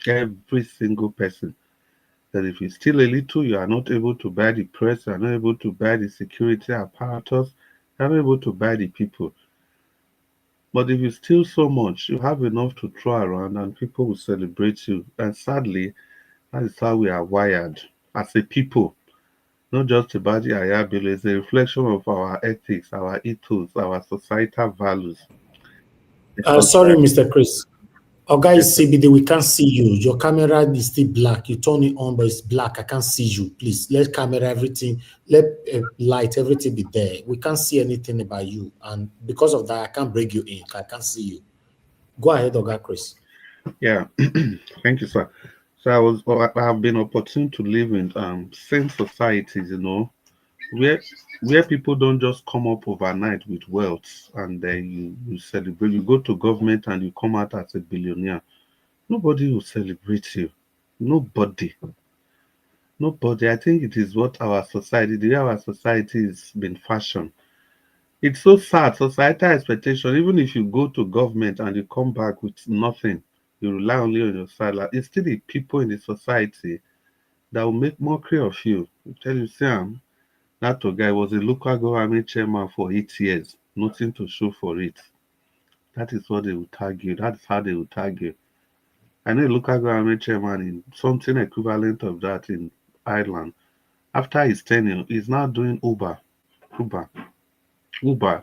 every single person. That if you steal a little, you are not able to buy the press, you are not able to buy the security apparatus, you are not able to buy the people. But if you steal so much, you have enough to throw around and people will celebrate you. And sadly, that is how we are wired as a people. Not just about the Aya bill, it's a reflection of our ethics, our ethos, our societal values. Sorry, Mr. Chris. Our guy Yes, is CBD. We can't see you. Your camera is still black. You turn it on, but it's black. I can't see you. Please let camera everything, let light everything be there. We can't see anything about you, and because of that, I can't bring you in. I can't see you. Go ahead, Oga Chris. Yeah, thank you, sir. So I have been opportune to live in sane societies, where people don't just come up overnight with wealth and then you celebrate. You go to government and you come out as a billionaire. Nobody will celebrate you. Nobody. Nobody. I think it is what our society, the way our society has been fashioned. It's so sad. Societal expectation, even if you go to government and you come back with nothing, you rely only on your salary. It's still the people in the society that will make mockery of you. Will tell you, Sam, that guy was a local government chairman for 8 years, nothing to show for it. That is what they will tag you. That's how they will tag you. I know a local government chairman in something equivalent of that in Ireland. After his tenure, he's now doing Uber. Uber. Uber.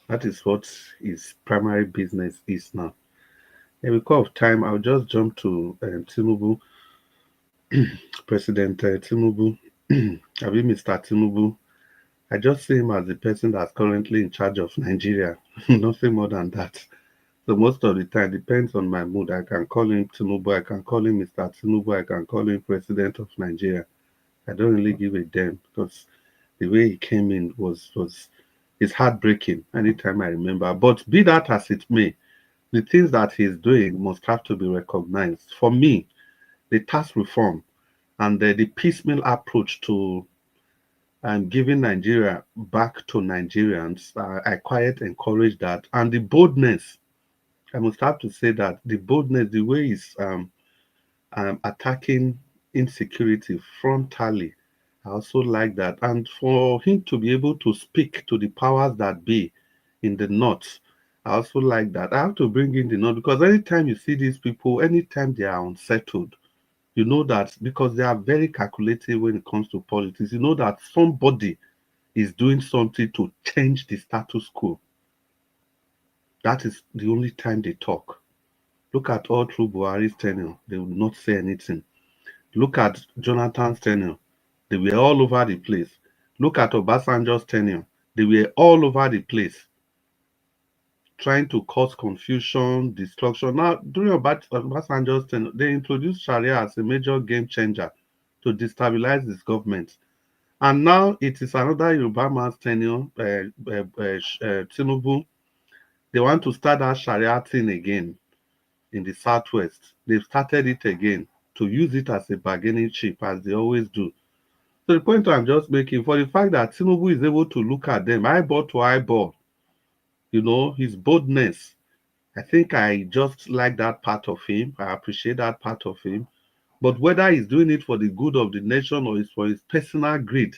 That is what his primary business is now. And because of time, I'll just jump to Tinubu, President Tinubu. I mean, Mr. Tinubu. I just see him as the person that's currently in charge of Nigeria. Nothing more than that. So most of the time, depends on my mood. I can call him Tinubu, I can call him Mr. Tinubu, I can call him President of Nigeria. I don't really give a damn because the way he came in was it's heartbreaking anytime I remember. But be that as it may, the things that he's doing must have to be recognized. For me, the tax reform and the piecemeal approach to giving Nigeria back to Nigerians, I quite encourage that. And the boldness, I must have to say that the boldness, the way he's attacking insecurity frontally, I also like that. And for him to be able to speak to the powers that be in the north, I also like that. I have to bring in the north because anytime you see these people, anytime they are unsettled, you know that because they are very calculated when it comes to politics, you know that somebody is doing something to change the status quo. That is the only time they talk. Look at all through Buhari's tenure, they will not say anything. Look at Jonathan's tenure, they were all over the place. Look at Obasanjo's tenure, they were all over the place, trying to cause confusion, destruction. Now, during Obasanjo's tenure, they introduced Sharia as a major game changer to destabilize this government. And now it is another Yoruba man's tenure, Tinubu. They want to start that Sharia thing again in the southwest. They've started it again to use it as a bargaining chip, as they always do. So the point I'm just making, for the fact that Tinubu is able to look at them eyeball to eyeball, his boldness, I think I just like that part of him. I appreciate that part of him. But whether he's doing it for the good of the nation or it's for his personal greed,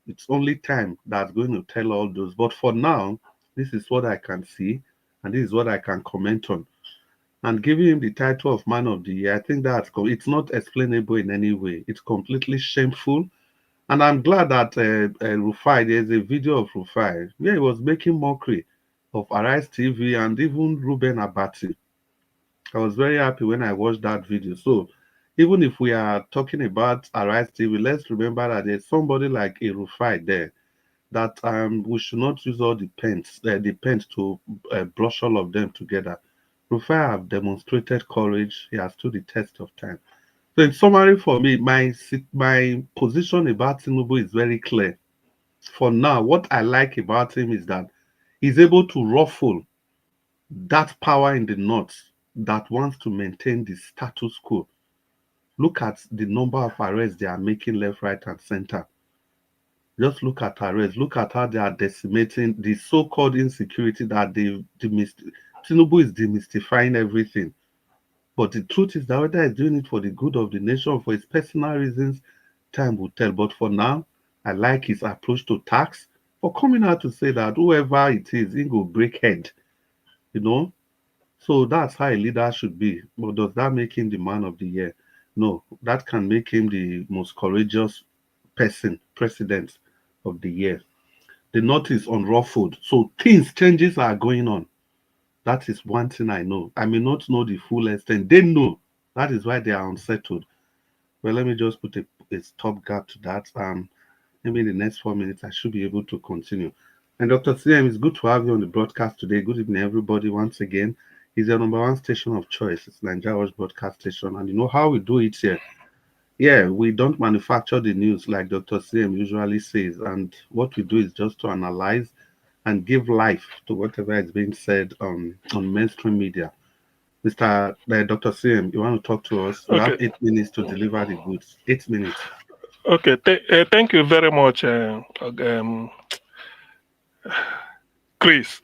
it's only time that's going to tell all those. But for now, this is what I can see, and this is what I can comment on. And giving him the title of Man of the Year, I think it's not explainable in any way. It's completely shameful. And I'm glad that Rufai, there's a video of Rufai where he was making mockery of Arise TV and even Ruben Abati. I was very happy when I watched that video. So even if we are talking about Arise TV, let's remember that there's somebody like a Rufai there that we should not use all the pens to brush all of them together. Rufai have demonstrated courage. He has stood the test of time. So in summary for me, my position about Tinubu is very clear. For now, what I like about him is that he's able to ruffle that power in the north that wants to maintain the status quo. Look at the number of arrests they are making left, right, and center. Just look at arrests. Look at how they are decimating the so-called insecurity that Tinubu is demystifying everything. But the truth is that whether he's doing it for the good of the nation or for his personal reasons, time will tell. But for now, I like his approach to tax for coming out to say that whoever it is, he will break head you know. So that's how a leader should be. But does that make him the man of the year? No, that can make him the most courageous president of the year. The North is unruffled, so changes are going on. That is one thing I know. I may not know the full extent. They know. That is why they are unsettled. Well, let me just put a stop gap to that. Maybe in the next 4 minutes, I should be able to continue. And Dr. CM, it's good to have you on the broadcast today. Good evening, everybody, once again. It's your number one station of choice. It's Nigeria's broadcast station. And you know how we do it here. Yeah, we don't manufacture the news like Dr. CM usually says. And what we do is just to analyze and give life to whatever is being said on mainstream media. Mr. Dr. CM, you want to talk to us? You have 8 minutes to deliver the goods. 8 minutes. Okay, thank you very much, Chris.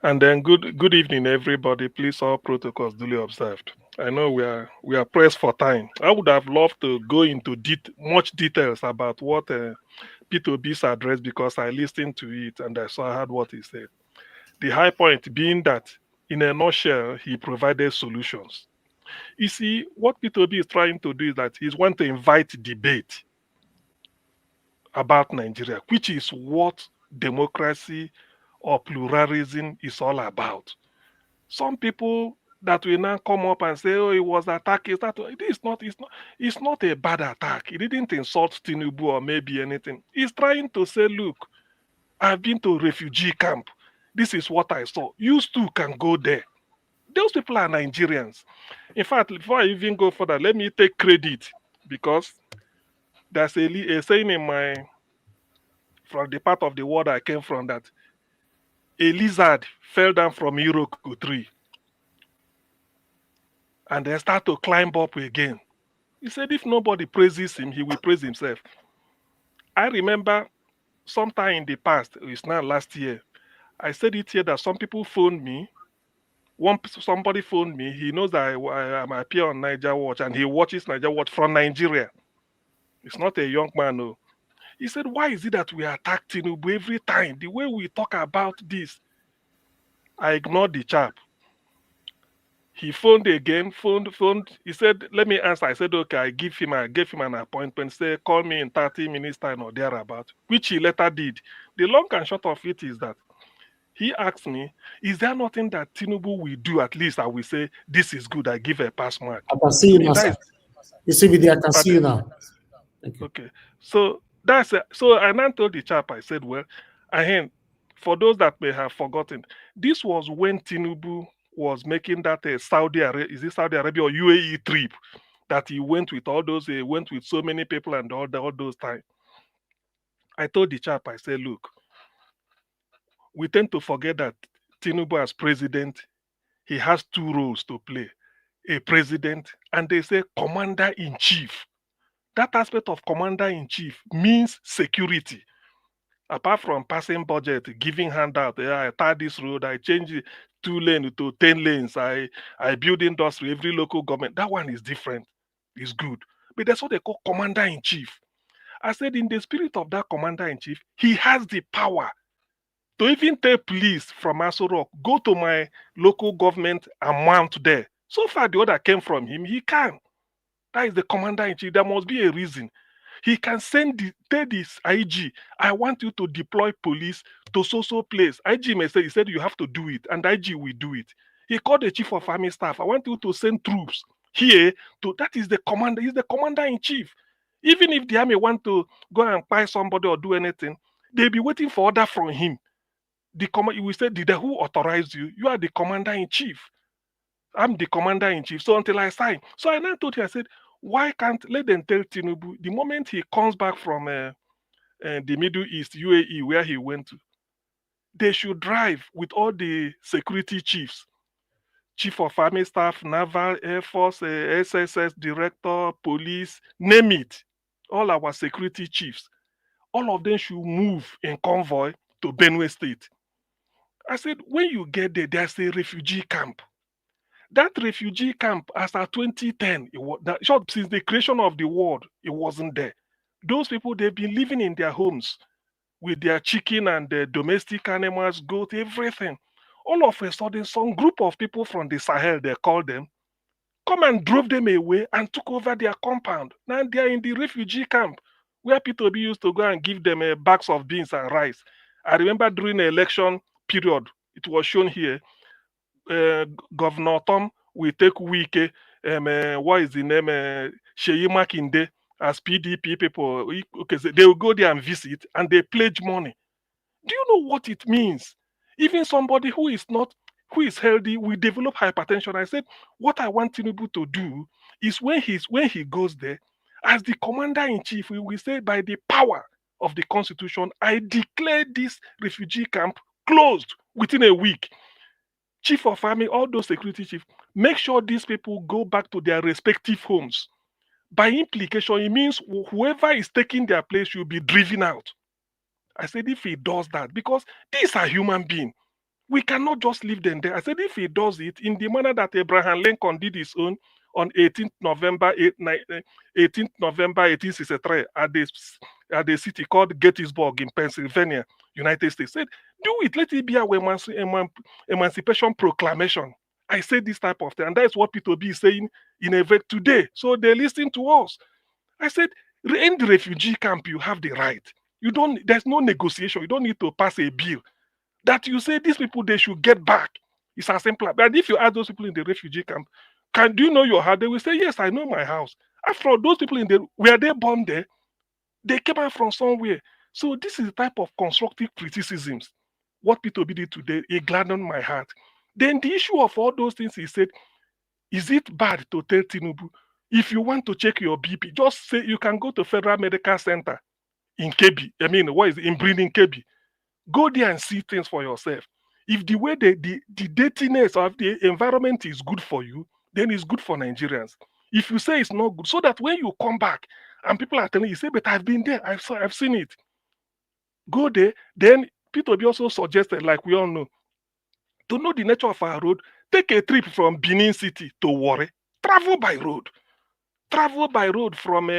And then good evening, everybody. Please, all protocols duly observed. I know we are pressed for time. I would have loved to go into much details about what P2B's address, because I listened to it and I heard what he said. The high point being that, in a nutshell, he provided solutions. You see, what P2B is trying to do is that he's want to invite debate about Nigeria, which is what democracy or pluralism is all about. Some people that will now come up and say, "Oh, it was attack." It's not a bad attack. He didn't insult Tinubu or maybe anything. He's trying to say, "Look, I've been to refugee camp. This is what I saw. You too can go there." Those people are Nigerians. In fact, before I even go further, let me take credit, because there's a saying from the part of the world I came from, that a lizard fell down from a Iroko tree and then start to climb up again. He said if nobody praises him, he will praise himself. I remember sometime in the past, it's now last year, I said it here that some people phoned me. Somebody phoned me. He knows that I appear on Niger Watch, and he watches Niger Watch from Nigeria. It's not a young man, no. He said, why is it that we attack Tinubu every time? The way we talk about this. I ignored the chap. He phoned again, phoned. He said, let me answer. I said, okay, I gave him an appointment. Say, call me in 30 minutes time or thereabout, which he later did. The long and short of it is that he asked me, is there nothing that Tinubu will do? At least I will say, this is good. I give a pass mark. I can see you now, sir. You see, I can see you now. Okay. So so I now told the chap, I said, well, for those that may have forgotten, this was when Tinubu was making that Saudi Arabia or UAE trip that he went with went with so many people and all those times. I told the chap, I said, look, we tend to forget that Tinubu as president, he has two roles to play: a president, and they say commander-in-chief. That aspect of commander-in-chief means security. Apart from passing budget, giving handout, I tar this road, I change 2 lanes to 10 lanes, I build industry, every local government. That one is different. It's good. But that's what they call commander-in-chief. I said, in the spirit of that commander-in-chief, he has the power to even take police from Aso Rock, go to my local government and mount there. So far, the order came from him, he can. That is the commander-in-chief. There must be a reason. He can tell this IG, I want you to deploy police to so place. IG may say, he said you have to do it, and IG will do it. He called the chief of army staff, I want you to send troops here that is the commander. He's the commander-in-chief. Even if the army want to go and buy somebody or do anything, they'll be waiting for order from him. You will say, who authorized you? You are the commander-in-chief. I'm the commander-in-chief. So until I sign. So I now told him, I said, why can't let them tell Tinubu the moment he comes back from the Middle East, UAE, where he went to, they should drive with all the security chiefs, chief of army staff, naval, air force, SSS director, police, name it, all our security chiefs. All of them should move in convoy to Benue State. I said, when you get there, there's a refugee camp. That refugee camp, as of 2010, since the creation of the world, it wasn't there. Those people, they've been living in their homes with their chicken and their domestic animals, goat, everything. All of a sudden, some group of people from the Sahel, they called them, come and drove them away and took over their compound. Now they are in the refugee camp where P2B used to go and give them bags of beans and rice. I remember during the election period, it was shown here, Governor Tom will take Wike, what is the name, Sheyi Makinde, as PDP people. Okay, so they will go there and visit and they pledge money. Do you know what it means? Even somebody who is healthy will develop hypertension. I said, what I want Tinubu to do is when he goes there, as the commander-in-chief, we will say, by the power of the constitution, I declare this refugee camp closed within a week. Chief of army, all those security chiefs, make sure these people go back to their respective homes. By implication, it means whoever is taking their place should be driven out. I said, if he does that, because these are human beings, we cannot just leave them there. I said, if he does it in the manner that Abraham Lincoln did his own on 18th November 1863 at the city called Gettysburg in Pennsylvania, United States, said, do it, let it be our emancipation proclamation. I said this type of thing, and that's what P2B is saying in effect today. So they listen to us. I said, in the refugee camp, you have the right. There's no negotiation. You don't need to pass a bill that you say these people, they should get back. It's as simple. But if you ask those people in the refugee camp, do you know your house? They will say, yes, I know my house. After all, those people were they born there? They came out from somewhere. So this is the type of constructive criticisms. What P2B did today, it gladdened my heart. Then the issue of all those things, he said, is it bad to tell Tinubu, if you want to check your BP, just say you can go to Federal Medical Center in Kebi. I mean, what is it? In Breeding Kebi. Go there and see things for yourself. If the way the dirtiness of the environment is good for you, then it's good for Nigerians. If you say it's not good, so that when you come back and people are telling you, say, but I've been there, I've seen it. Go there. Then P2B also suggested, like we all know, to know the nature of our road, take a trip from Benin City to Warri. Travel by road. Travel by road from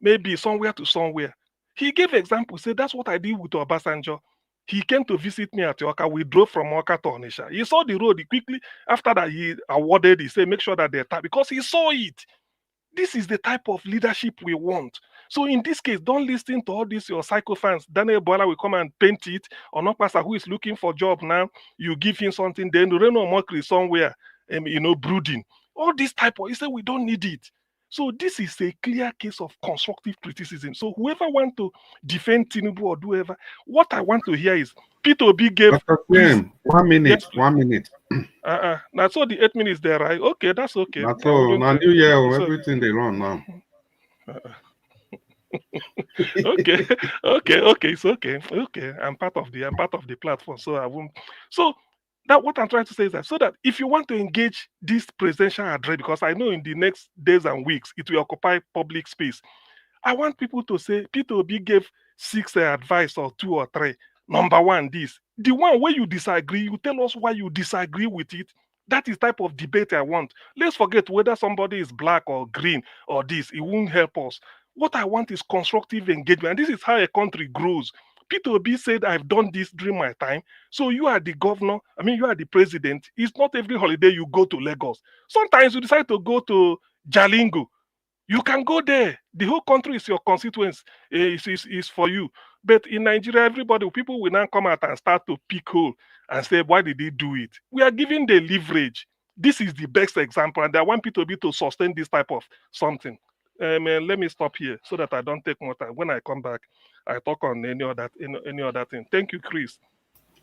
maybe somewhere to somewhere. He gave example, said that's what I did with Obasanjo. He came to visit me at Oka. We drove from Oka to Onitsha. He saw the road. He quickly, after that, he awarded, he said, make sure that they're tapped, because he saw it. This is the type of leadership we want. So in this case, don't listen to all these your psychophants. Daniel Bola will come and paint it. Or Nopasa, who is looking for job now, you give him something, then Reno Mokri somewhere, brooding. All this type of, he said, we don't need it. So this is a clear case of constructive criticism. So whoever want to defend Tinubu or do whatever, what I want to hear is P2B gave... Dr. Kim, 1 minute, yes, 1 minute. Now, so the 8 minutes there, right? Okay, that's okay. Now, so, now New Year, everything they run now. Okay, it's okay. Okay, I'm part of the platform, so I won't. So that what I'm trying to say is that, so that if you want to engage this presidential address, because I know in the next days and weeks it will occupy public space, I want people to say P2B gave 6 advice or 2 or 3. Number 1, this. The one where you disagree, you tell us why you disagree with it. That is type of debate I want. Let's forget whether somebody is black or green or this. It won't help us. What I want is constructive engagement. And this is how a country grows. P2B said, I've done this during my time. So you are the governor. You are the president. It's not every holiday you go to Lagos. Sometimes you decide to go to Jalingo. You can go there. The whole country is your constituency. Is for you. But in Nigeria, people will now come out and start to pick hole and say, why did they do it? We are giving the leverage. This is the best example. And I want P2B to sustain this type of something. Let me stop here so that I don't take more time. When I come back, I talk on any other thing. Thank you, Chris.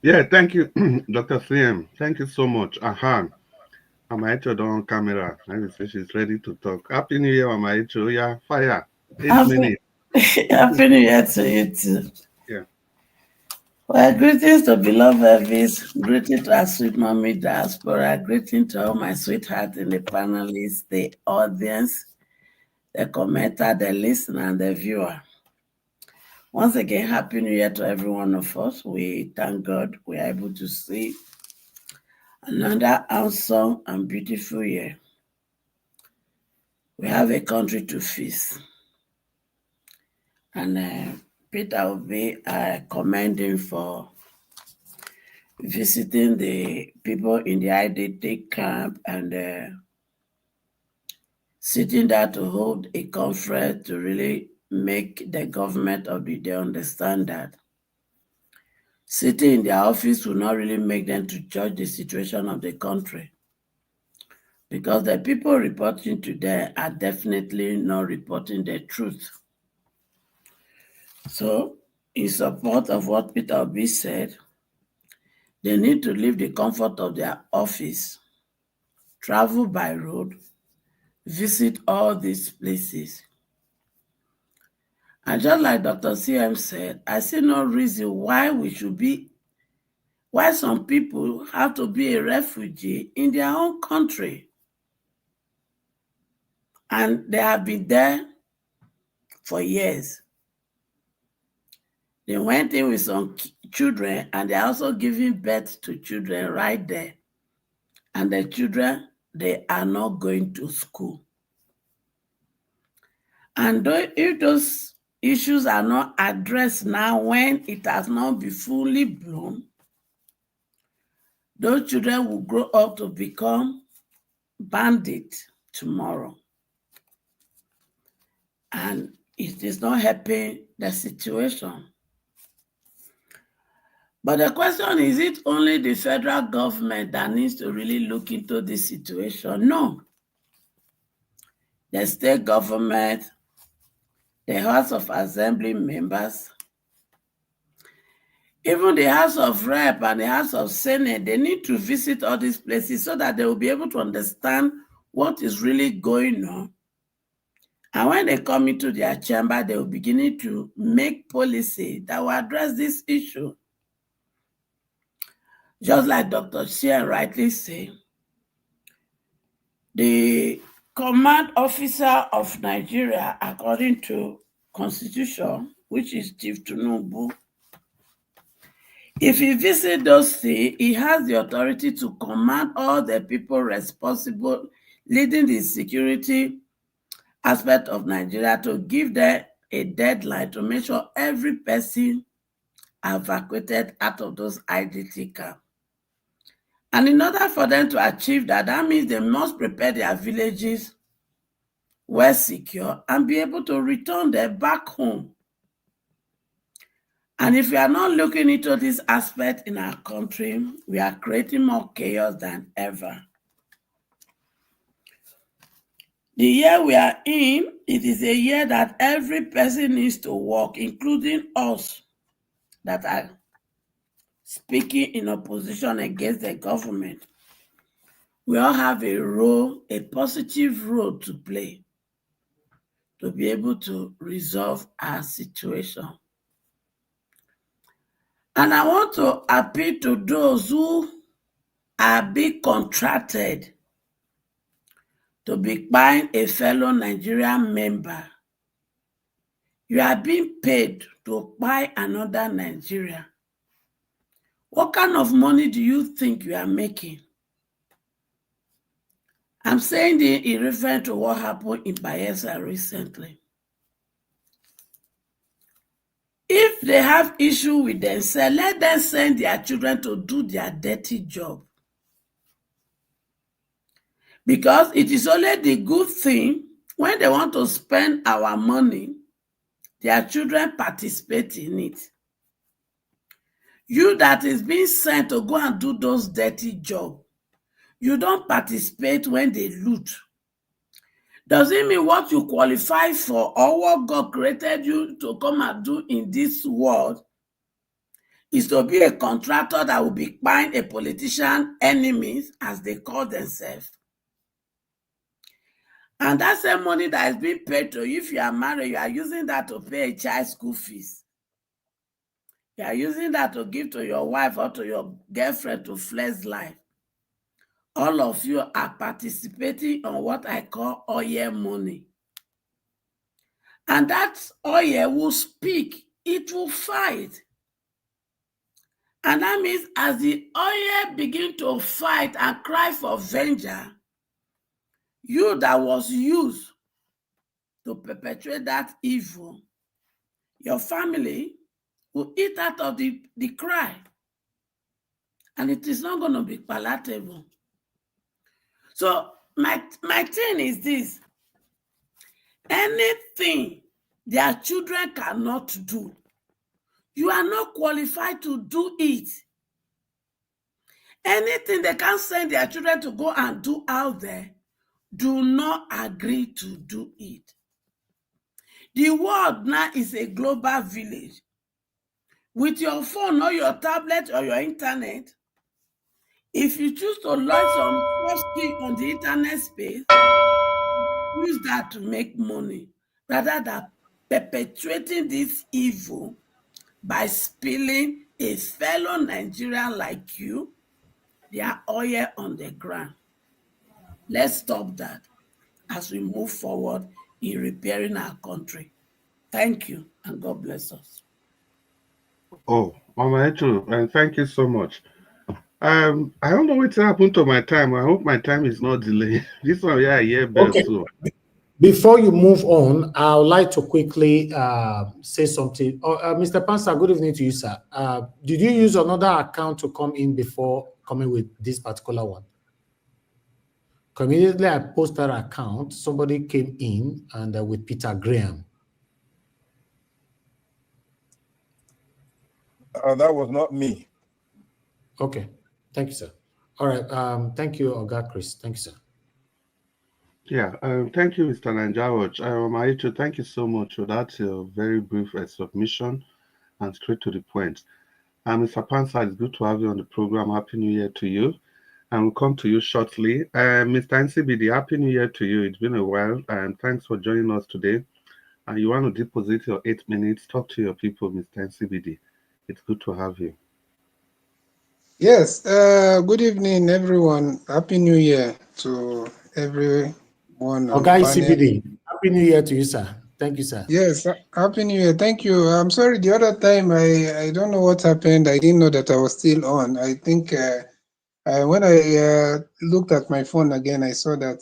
Yeah, thank you, Dr. CM. Thank you so much. Mama Echo on camera. I say she's ready to talk. Happy New Year, Mama Echo. Yeah, fire. 8 minutes. Happy New Year to you too. Yeah. Well, greetings to beloved Elvis. Greetings to our sweet mommy diaspora. Greetings to all my sweethearts in the panelists, the audience, the commenter, the listener, and the viewer. Once again, Happy New Year to every one of us. We thank God we are able to see another awesome and beautiful year. We have a country to fix. And Peter will be commending for visiting the people in the IDT camp and sitting there to hold a conference to really make the government of the day understand that sitting in their office will not really make them to judge the situation of the country, because the people reporting to them are definitely not reporting the truth. So, in support of what Peter Obi said, they need to leave the comfort of their office, travel by road, visit all these places. And just like Dr. CM said, I see no reason why some people have to be a refugee in their own country. And they have been there for years. They went in with some children, and they're also giving birth to children right there. And the children, they are not going to school. And if those issues are not addressed now, when it has not been fully blown, those children will grow up to become bandits tomorrow. And it is not helping the situation. But the question is it only the federal government that needs to really look into this situation? No. The state government, the House of Assembly members, even the House of Rep and the House of Senate, they need to visit all these places so that they will be able to understand what is really going on. And when they come into their chamber, they will begin to make policy that will address this issue. Just like Dr. Shehu rightly said, the command officer of Nigeria, according to Constitution, which is Chief Tinubu, if he visits those things, he has the authority to command all the people responsible leading the security aspect of Nigeria to give them a deadline to make sure every person evacuated out of those IDT camps. And in order for them to achieve that, that means they must prepare their villages well secure and be able to return them back home. And if we are not looking into this aspect in our country, we are creating more chaos than ever. The year we are in, it is a year that every person needs to work, including us that are speaking in opposition against the government. We all have a role, a positive role to play to be able to resolve our situation. And I want to appeal to those who are being contracted to be buying a fellow Nigerian member. You are being paid to buy another Nigeria. What kind of money do you think you are making? I'm saying this in reference to what happened in Bayelsa recently. If they have issue with themselves, let them send their children to do their dirty job. Because it is only the good thing when they want to spend our money, their children participate in it. You that is being sent to go and do those dirty jobs, you don't participate when they loot. Does it mean what you qualify for or what God created you to come and do in this world is to be a contractor that will be buying a politician enemies, as they call themselves? And that's the money that is being paid to you. If you are married, you are using that to pay a child's school fees. You are using that to give to your wife or to your girlfriend to flex life. All of you are participating on what I call oil money. And that oil will speak, it will fight. And that means as the oil begin to fight and cry for vengeance, you that was used to perpetrate that evil, your family will eat out of the cry. and it is not going to be palatable. So my thing is this: anything their children cannot do, you are not qualified to do it. Anything they can't send their children to go and do out there, do not agree to do it. The world now is a global village. With your phone or your tablet or your internet, if you choose to learn some skill on the internet space, use that to make money rather than perpetuating this evil by spilling a fellow Nigerian like you their oil on the ground. Let's stop that as we move forward in repairing our country. Thank you, and God bless us. Oh, Mama Echo, and thank you so much. I don't know what happened to my time. I hope my time is not delayed. This one, yeah, bell so. Before you move on, I would like to quickly say something. Mr. Pansa, good evening to you, sir. Did you use another account to come in before coming with this particular one? Immediately I posted that account, somebody came in and with Peter Graham. That was not me. Okay, thank you, sir. All right, thank you, Oga Chris. Thank you, sir. Yeah, thank you, Mr. Nanjawaj. Maicho, thank you so much for that very brief submission and straight to the point. Mr. Pansa, it's good to have you on the program. Happy New Year to you. And we'll come to you shortly. Mr. NCBD, Happy New Year to you. It's been a while, and thanks for joining us today. And you want to deposit your 8 minutes, talk to your people, Mr. NCBD. It's good to have you. Yes, good evening, everyone. Happy New Year to everyone. Okay, CBD. Happy New Year to you, sir. Thank you, sir. Yes, Happy New Year. Thank you. I'm sorry, the other time, I don't know what happened. I didn't know that I was still on. I think when I looked at my phone again, I saw that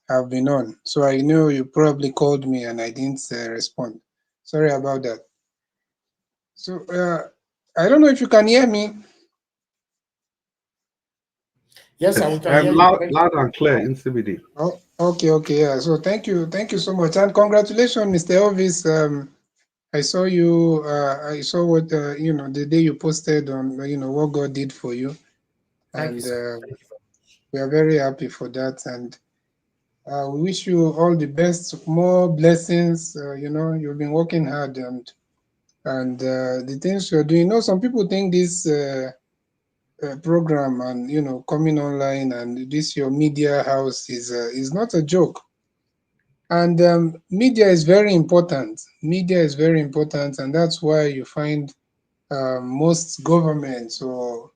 I've been on. So I know you probably called me and I didn't respond. Sorry about that. So I don't know if you can hear me. Yes, I can hear loud, you. Loud and clear in CBD. Oh, okay, yeah. So thank you so much, and congratulations, Mr. Elvis. I saw you. I saw what the day you posted on what God did for you, Thank and you, sir. we are very happy for that, and we wish you all the best, more blessings. You've been working hard, and the things you're doing. Some people think this. Program and coming online and this your media house is not a joke, and media is very important. Media is very important, and that's why you find most governments or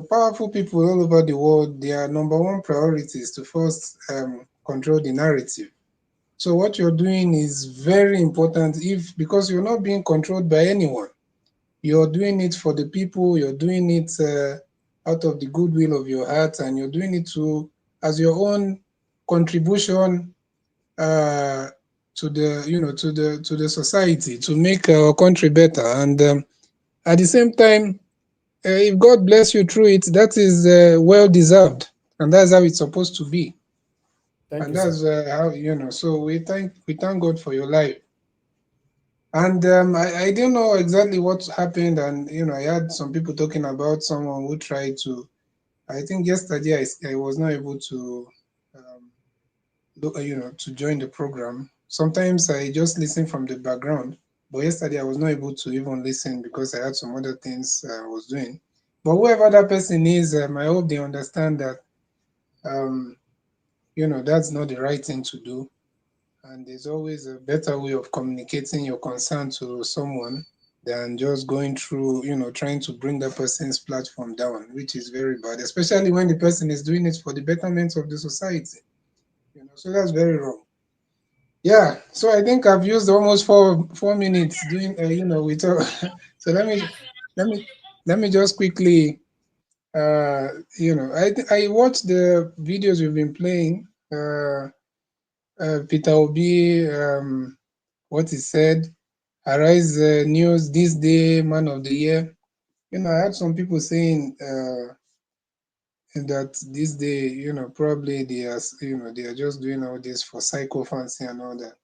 powerful people all over the world, their number one priority is to first control the narrative. So what you're doing is very important, because you're not being controlled by anyone. You're doing it for the people. You're doing it out of the goodwill of your heart, and you're doing it as your own contribution to the society, to make our country better. And at the same time, if God bless you through it, that is well deserved, and that's how it's supposed to be. Thank and you, that's how. So we thank God for your life. And I don't know exactly what happened, and I had some people talking about someone who tried to. I think yesterday I was not able to, to join the program. Sometimes I just listen from the background, but yesterday I was not able to even listen because I had some other things I was doing. But whoever that person is, I hope they understand that, that's not the right thing to do. And there's always a better way of communicating your concern to someone than just going through, trying to bring that person's platform down, which is very bad, especially when the person is doing it for the betterment of the society. So that's very wrong. Yeah. So I think I've used almost 4 minutes doing, with. So let me just quickly, I watched the videos you've been playing. Peter Obi, what he said, Arise News, this day, man of the year. I had some people saying that this day, probably they are, they are just doing all this for psychophancy and all that.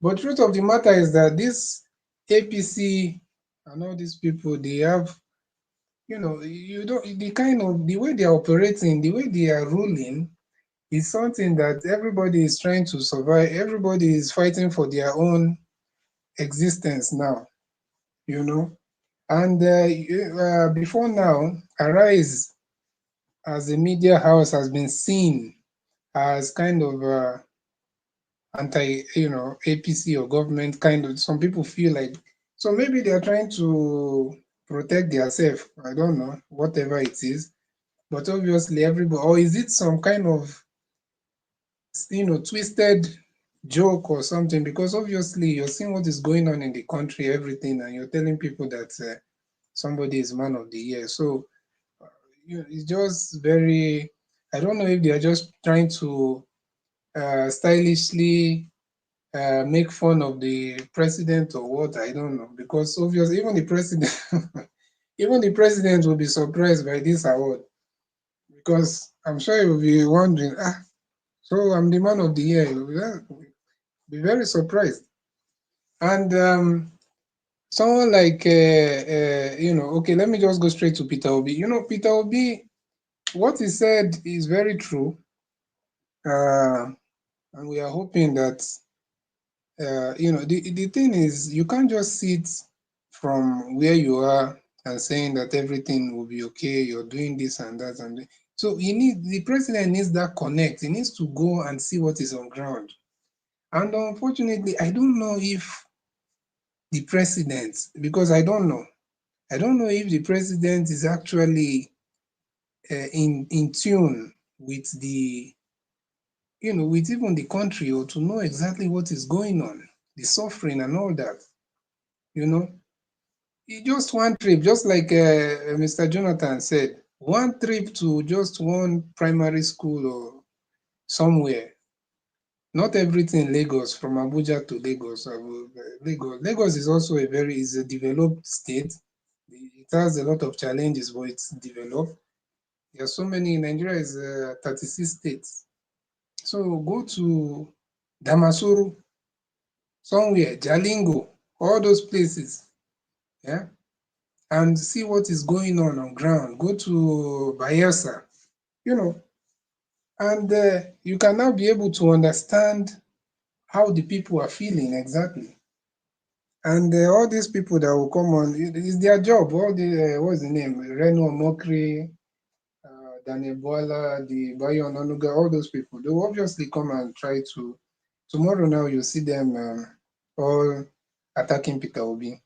But truth of the matter is that this APC and all these people, they have, you don't, the way they are operating, the way they are ruling is something that everybody is trying to survive. Everybody is fighting for their own existence now, And before now, Arise as a media house has been seen as kind of anti, APC or government kind of. Some people feel like, so maybe they are trying to protect themselves. I don't know, whatever it is. But obviously, everybody, or is it some kind of, twisted joke or something? Because obviously, you're seeing what is going on in the country, everything, and you're telling people that somebody is man of the year. So it's just very, I don't know if they are just trying to stylishly make fun of the president or what, I don't know. Because obviously, even the president, even the president will be surprised by this award. Because I'm sure he will be wondering, so I'm the man of the year. He will be very surprised. And someone like, okay, let me just go straight to Peter Obi. Peter Obi, what he said is very true. And we are hoping that, the thing is, you can't just sit from where you are and saying that everything will be okay, you're doing this and that. So the president needs that connect. He needs to go and see what is on ground. And unfortunately, I don't know if the president, because I don't know if the president is actually in tune with the, with even the country, or to know exactly what is going on, the suffering and all that. Just one trip, just like Mr. Jonathan said, one trip to just one primary school or somewhere. Not everything Lagos, from Abuja to Lagos. Lagos is also is a developed state. It has a lot of challenges, but it's developed. There are so many. Nigeria is 36 states. So go to Damasuru, somewhere, Jalingo, all those places, yeah, and see what is going on ground. Go to Bayelsa, and you can now be able to understand how the people are feeling exactly. And all these people that will come on, it's their job. All the what's the name? Reno Mokri, Daniel Bola, the Bayo Onanuga, all those people. They will obviously come and try to. Tomorrow now you see them all attacking Peter Obi,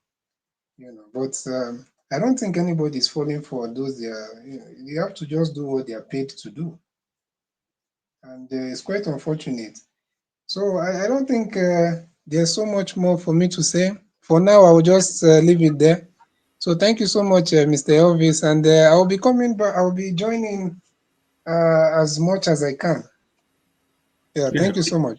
But I don't think anybody is falling for those. They have to just do what they are paid to do, and it's quite unfortunate. So I don't think there's so much more for me to say. For now, I will just leave it there. So thank you so much, Mr. Elvis, and I will be coming back. I will be joining as much as I can. Yeah, thank you so much.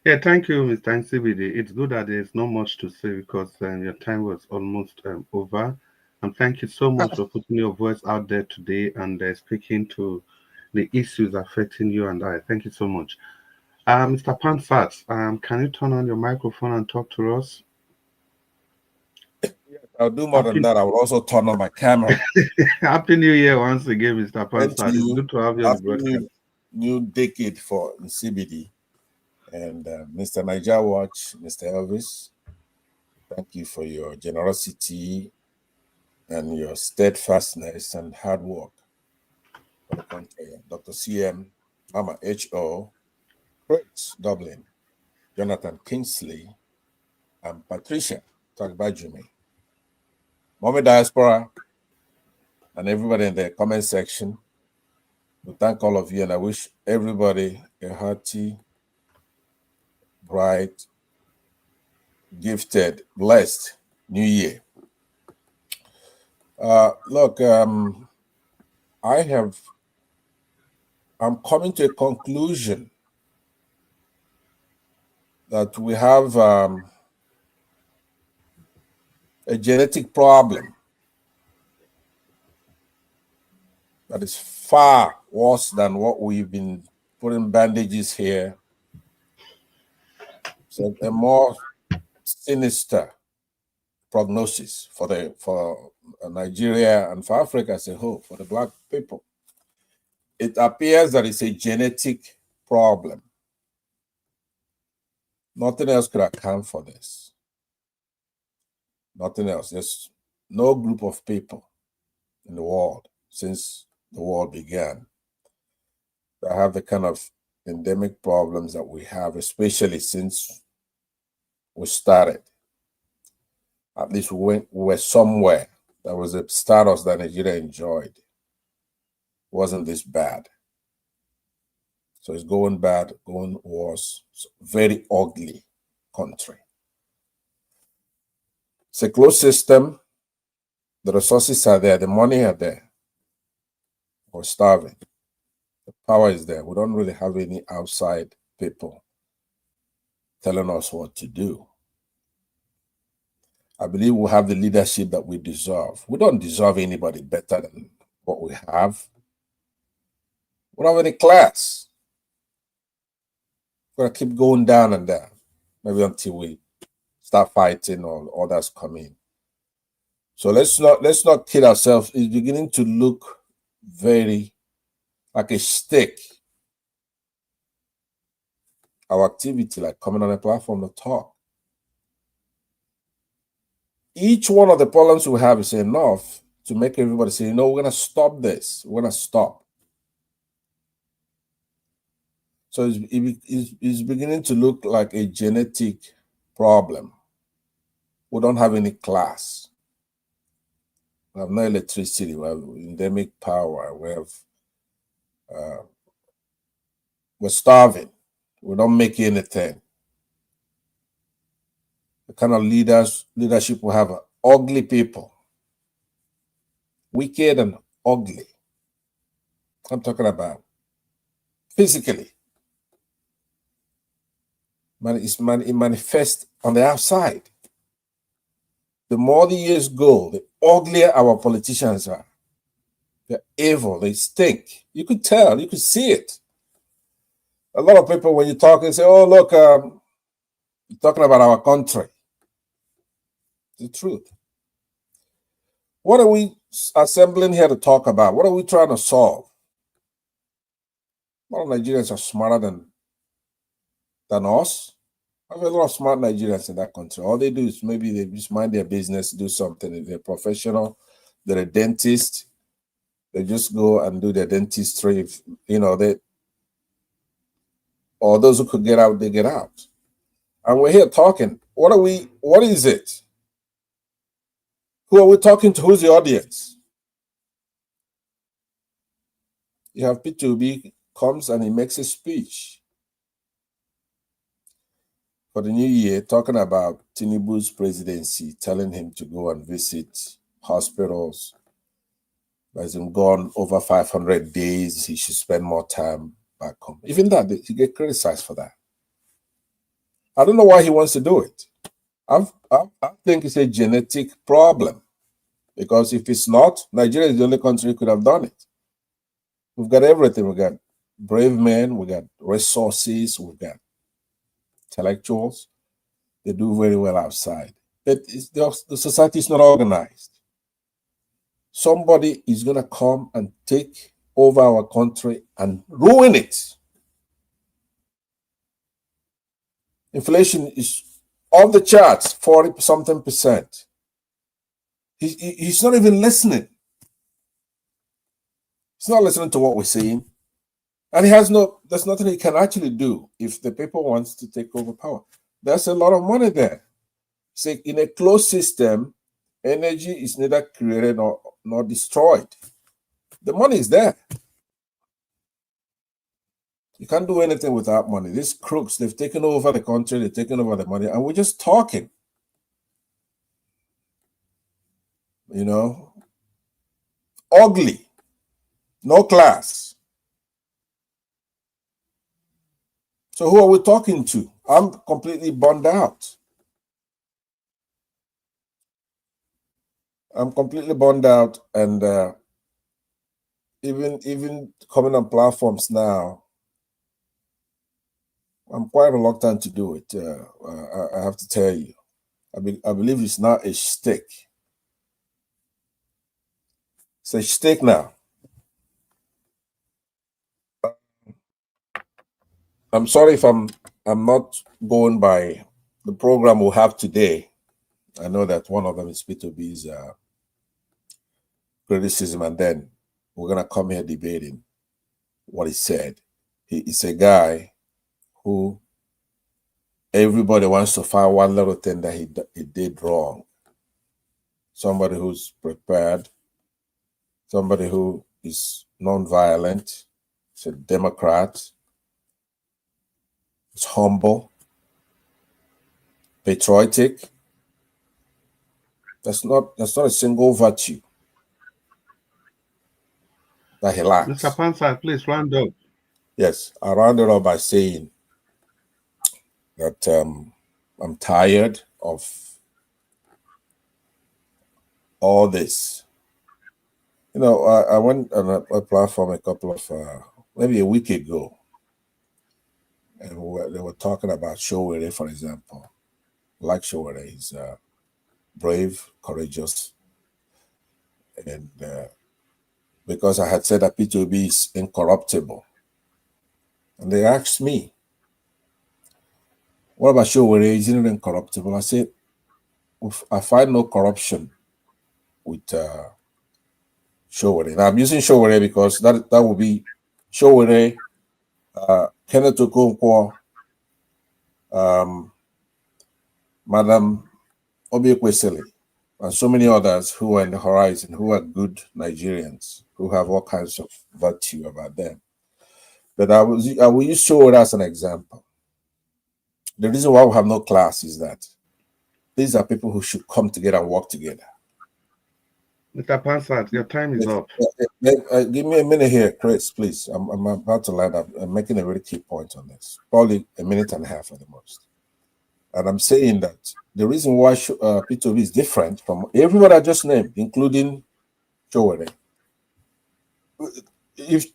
Yeah, thank you, Mr. NCBD. It's good that there's not much to say because your time was almost over. And thank you so much for putting your voice out there today and speaking to the issues affecting you and I. Thank you so much. Mr. Pansat, can you turn on your microphone and talk to us? Yes, I'll do more than that. I will also turn on my camera. Happy New Year once again, Mr. Pansat. It's good to have you on the broadcast. New decade for CBD. And Mr. Niger Watch, Mr. Elvis, thank you for your generosity and your steadfastness and hard work for the country. Dr. CM, Ama H.O., Prince Dublin, Jonathan Kingsley, and Patricia Tagbajumi. Mommy Diaspora, and everybody in the comment section. We thank all of you, and I wish everybody a hearty, bright, gifted, blessed New Year. Look, I'm coming to a conclusion that we have a genetic problem that is far worse than what we've been putting bandages here. So a more sinister prognosis for Nigeria and for Africa as a whole, for the Black people. It appears that it's a genetic problem. Nothing else could account for this. Nothing else. There's no group of people in the world since the world began that have the kind of endemic problems that we have, especially since we started. At least we were somewhere. There was a status that Nigeria enjoyed. It wasn't this bad. So it's going bad, going worse. It's a very ugly country. It's a closed system. The resources are there. The money are there. We're starving. The power is there. We don't really have any outside people telling us what to do. I believe we have the leadership that we deserve. We don't deserve anybody better than what we have. We don't have any class. We're going to keep going down and down, maybe until we start fighting or others come in. So let's not kid ourselves. It's beginning to look very like a stick. Our activity, like coming on a platform to talk. Each one of the problems we have is enough to make everybody say, you know, we're going to stop this. We're going to stop. So it's beginning to look like a genetic problem. We don't have any class. We have no electricity. We have endemic power. We're starving. We don't make anything. The kind of leadership we have are ugly people. Wicked and ugly. I'm talking about physically. It manifests on the outside. The more the years go, the uglier our politicians are. They're evil. They stink. You could tell. You could see it. A lot of people, when you talk, they say, oh, look, you're talking about our country. It's the truth. What are we assembling here to talk about? What are we trying to solve? A lot of Nigerians are smarter than us. I have a lot of smart Nigerians in that country. All they do is maybe they just mind their business, do something. If they're professional, they're a dentist, they just go and do their dentistry. If, you know, or those who could get out, they get out. And we're here talking. What is it? Who are we talking to? Who's the audience? You have P2B comes and he makes a speech for the new year, talking about Tinubu's presidency, telling him to go and visit hospitals. As him gone over 500 days, he should spend more time back home. Even that, he get criticized for that. I don't know why he wants to do it. I think it's a genetic problem. Because if it's not, Nigeria is the only country who could have done it. We've got everything. We've got brave men, we've got resources, we've got intellectuals. They do very well outside. But the society is not organized. Somebody is going to come and take over our country and ruin it. Inflation is off the charts, 40-something%. He's not even listening. He's not listening to what we're saying. And there's nothing he can actually do if the people wants to take over power. There's a lot of money there. See, in a closed system, energy is neither created nor destroyed. The money is there. You can't do anything without money. These crooks, they've taken over the country, they've taken over the money, and we're just talking. You know, ugly, no class. So who are we talking to? I'm completely burned out. I'm completely burned out, and even coming on platforms now, I'm quite reluctant to do it. I have to tell you, I believe it's not a stake. It's a stake now. I'm sorry if I'm not going by the program we'll have today. I know that one of them is P2B's criticism, and then we're gonna come here debating what he said. He's a guy who everybody wants to find one little thing that he did wrong. Somebody who's prepared, somebody who is non-violent, is a Democrat, is humble, patriotic. That's not a single virtue that he lacks. Mr. Pansa, please round up. Yes, I rounded up by saying that I'm tired of all this. You know, I went on a platform a couple of, maybe a week ago, and they were talking about Showere, for example. Like Showere, he's brave, courageous, and because I had said that P2B is incorruptible. And they asked me, what about Showere? Isn't it incorruptible? I said, I find no corruption with Showere. Now I'm using Showere because that would be Showere, Kenneth Okonkwo, Madam Obikwesili, and so many others who are in the horizon, who are good Nigerians, who have all kinds of virtue about them. But I will use Showere as an example. The reason why we have no class is that these are people who should come together and work together. Mr. Pansat, your time is up. Give me a minute here, Chris, please. I'm about to line up. I'm making a very key point on this. Probably a minute and a half at the most. And I'm saying that the reason why P2B is different from everybody I just named, including Showere. If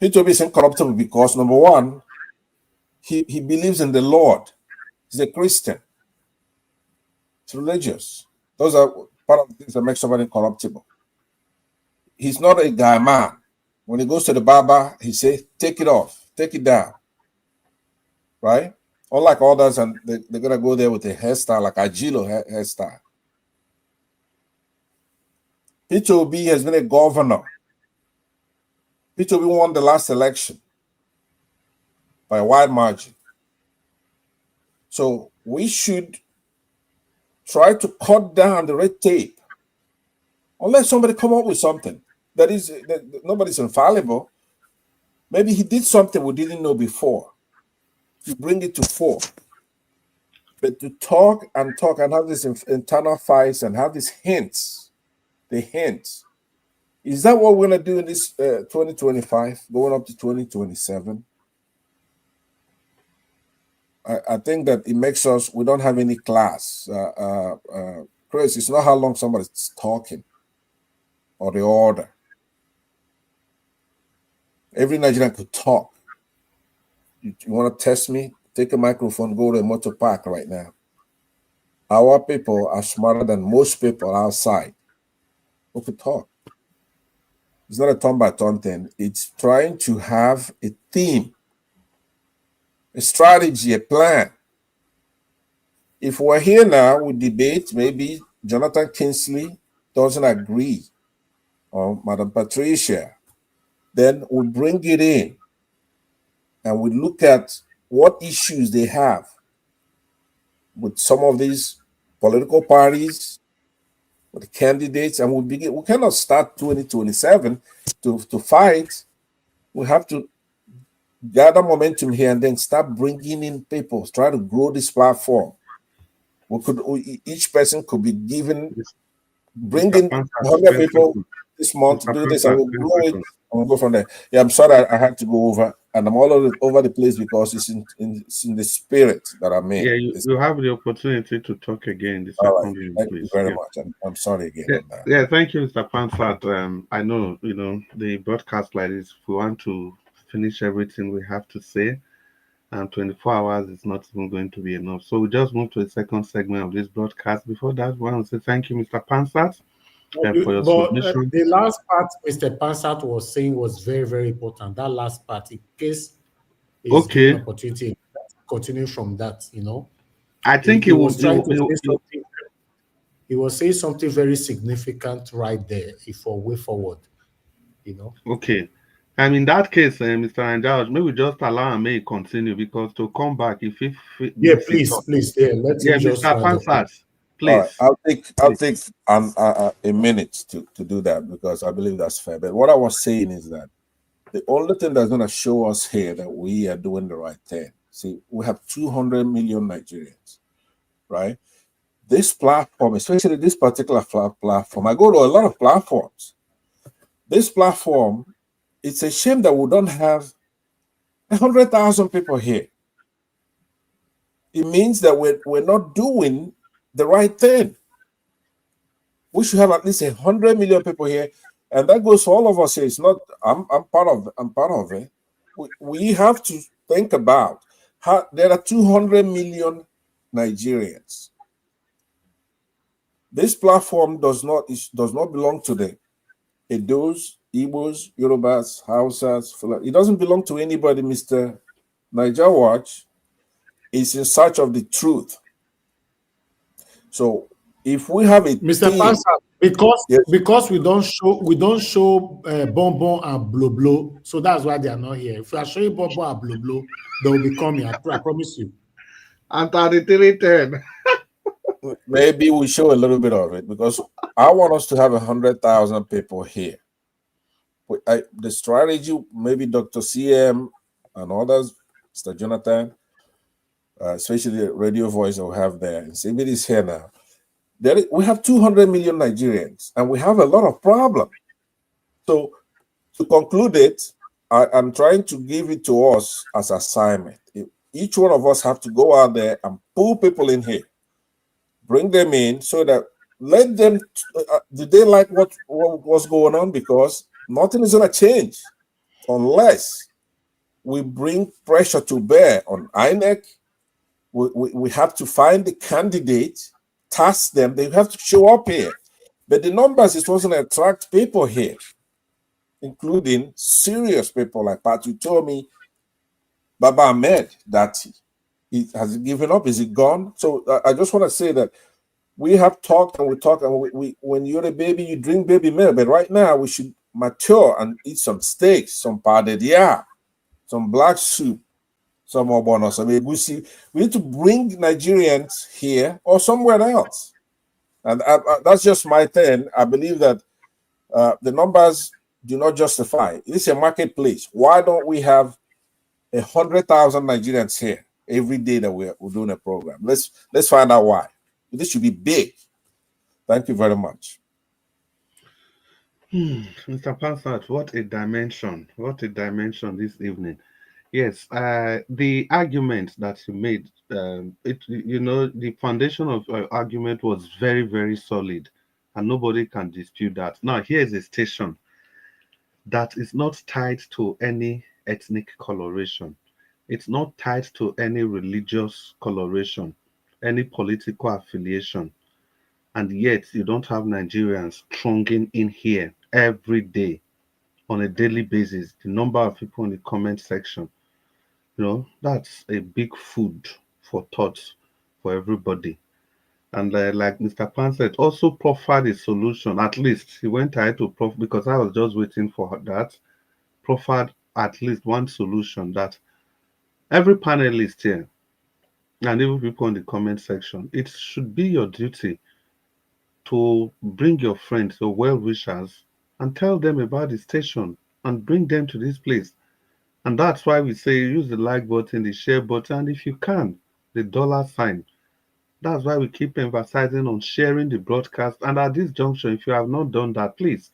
P2B is incorruptible because, number one, he believes in the Lord. He's a Christian. He's religious. Those are part of the things that make somebody incorruptible. He's not a guy man. When he goes to the barber, he says, take it off, take it down. Right? Unlike others, and they're going to go there with a hairstyle, like a Gilo hairstyle. P2B has been a governor. P2B won the last election by a wide margin. So we should try to cut down the red tape. Unless somebody come up with something that nobody's infallible. Maybe he did something we didn't know before. You bring it to fore. But to talk and have these internal fights and have these hints, the hints. Is that what we're going to do in this 2025, going up to 2027? I think that it makes us, we don't have any class. Chris, it's not how long somebody's talking or the order. Every Nigerian could talk. You want to test me? Take a microphone, go to a motor park right now. Our people are smarter than most people outside who could talk. It's not a turn-by-turn thing. It's trying to have a theme, a strategy, a plan. If we're here now, we debate, maybe Jonathan Kingsley doesn't agree, or Madam Patricia, then we bring it in and we look at what issues they have with some of these political parties, with the candidates, and we cannot start 2027 to fight. We have to gather momentum here and then start bringing in people, try to grow this platform. Each person could be given, bring in 100 people this month, do this, and we'll grow it, and we'll go from there. Yeah, I'm sorry I had to go over. and I'm all over the place because it's in the spirit that I'm in. Yeah, you have the opportunity to talk again the All right. second round, Thank please. you very much. I'm sorry again on that. Yeah, thank you, Mr. Pansat. I know, the broadcast like this, if we want to finish everything we have to say, and 24 hours is not even going to be enough. So we just move to the second segment of this broadcast. Before that, we want to say thank you, Mr. Pansat, for your submission. The last part Mr. Pansat was saying was very, very important. That last part, in case is given opportunity, continue from that, I think he was trying to say something. He was saying something very significant right there for way forward, Okay. And in that case, Mr. Anjaj, maybe just allow me continue because to come back, if please, let him just Mr. Pansat, please. All right. I'll take a minute to do that because I believe that's fair. But what I was saying is that the only thing that's going to show us here that we are doing the right thing. See, we have 200 million Nigerians, right? This platform, especially this particular platform, I go to a lot of platforms. This platform, it's a shame that we don't have 100,000 people here. It means that we're not doing the right thing. We should have at least 100 million people here, and that goes for all of us here. It's not. I'm part of it. We have to think about how there are 200 million Nigerians. This platform does not belong to the Edos, Igbos, Yorubas, Hausas. It doesn't belong to anybody. Mr. Niger Watch is in search of the truth. So if we have a Mr. Pansat, because we don't show Bonbon and Blo, so that's why they are not here. If we are showing Bonbon and Blo, they will be coming. I promise you. And 3310. Maybe we show a little bit of it because I want us to have 100,000 people here. The strategy, maybe Dr. CM and others, Mr. Jonathan, especially the radio voice that we have there, and CBD is here now. We have 200 million Nigerians, and we have a lot of problems. So to conclude it, I'm trying to give it to us as assignment. Each one of us have to go out there and pull people in here, bring them in, so that let them. Do they like what's going on? Because nothing is going to change unless we bring pressure to bear on INEC. We have to find the candidate, task them. They have to show up here. But the numbers is what's going to attract people here, including serious people like Patu told me, Baba Ahmed, that he has given up. Is he gone? So I just want to say that we have talked and we talk, and we when you're a baby, you drink baby milk. But right now, we should mature and eat some steaks, some pounded yam, some black soup, some obono, some egusi. We need to bring Nigerians here or somewhere else. And that's just my thing. I believe that the numbers do not justify. It's a marketplace. Why don't we have 100,000 Nigerians here every day that we're doing a program? Let's find out why. This should be big. Thank you very much. Mr. Pansat, what a dimension! What a dimension this evening. Yes, the argument that you made, the foundation of your argument was very, very solid, and nobody can dispute that. Now, here's a station that is not tied to any ethnic coloration. It's not tied to any religious coloration, any political affiliation. And yet you don't have Nigerians thronging in here every day on a daily basis. The number of people in the comment section, that's a big food for thoughts for everybody. And like Mr. Pan said, also proffered a solution. At least he went ahead to because I was just waiting for that. Proffered at least one solution that every panelist here, and even people in the comment section, it should be your duty to bring your friends, your well-wishers, and tell them about the station and bring them to this place. And that's why we say use the like button, the share button, and if you can, the $sign. That's why we keep emphasizing on sharing the broadcast. And at this junction, if you have not done that, please,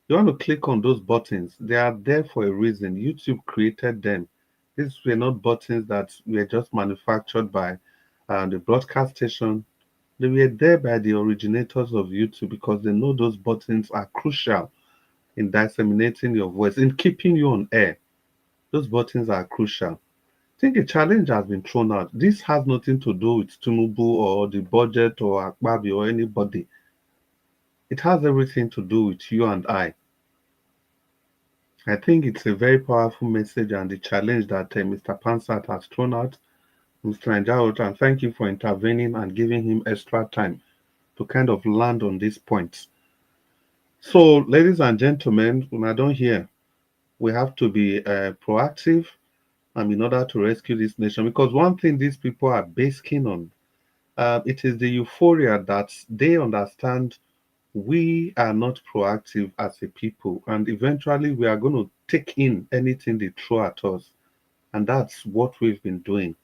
you want to click on those buttons. They are there for a reason. YouTube created them. These were not buttons that were just manufactured by the broadcast station. They were there by the originators of YouTube because they know those buttons are crucial in disseminating your voice, in keeping you on air. Those buttons are crucial. I think a challenge has been thrown out. This has nothing to do with Tinubu or the budget or Akbabi or anybody. It has everything to do with you and I. I think it's a very powerful message and the challenge that Mr. Pansat has thrown out. Mr. Anjawat, and thank you for intervening and giving him extra time to kind of land on these points. So, ladies and gentlemen, when I don't hear, we have to be proactive in order to rescue this nation. Because one thing these people are basing on, it is the euphoria that they understand we are not proactive as a people, and eventually we are going to take in anything they throw at us, and that's what we've been doing.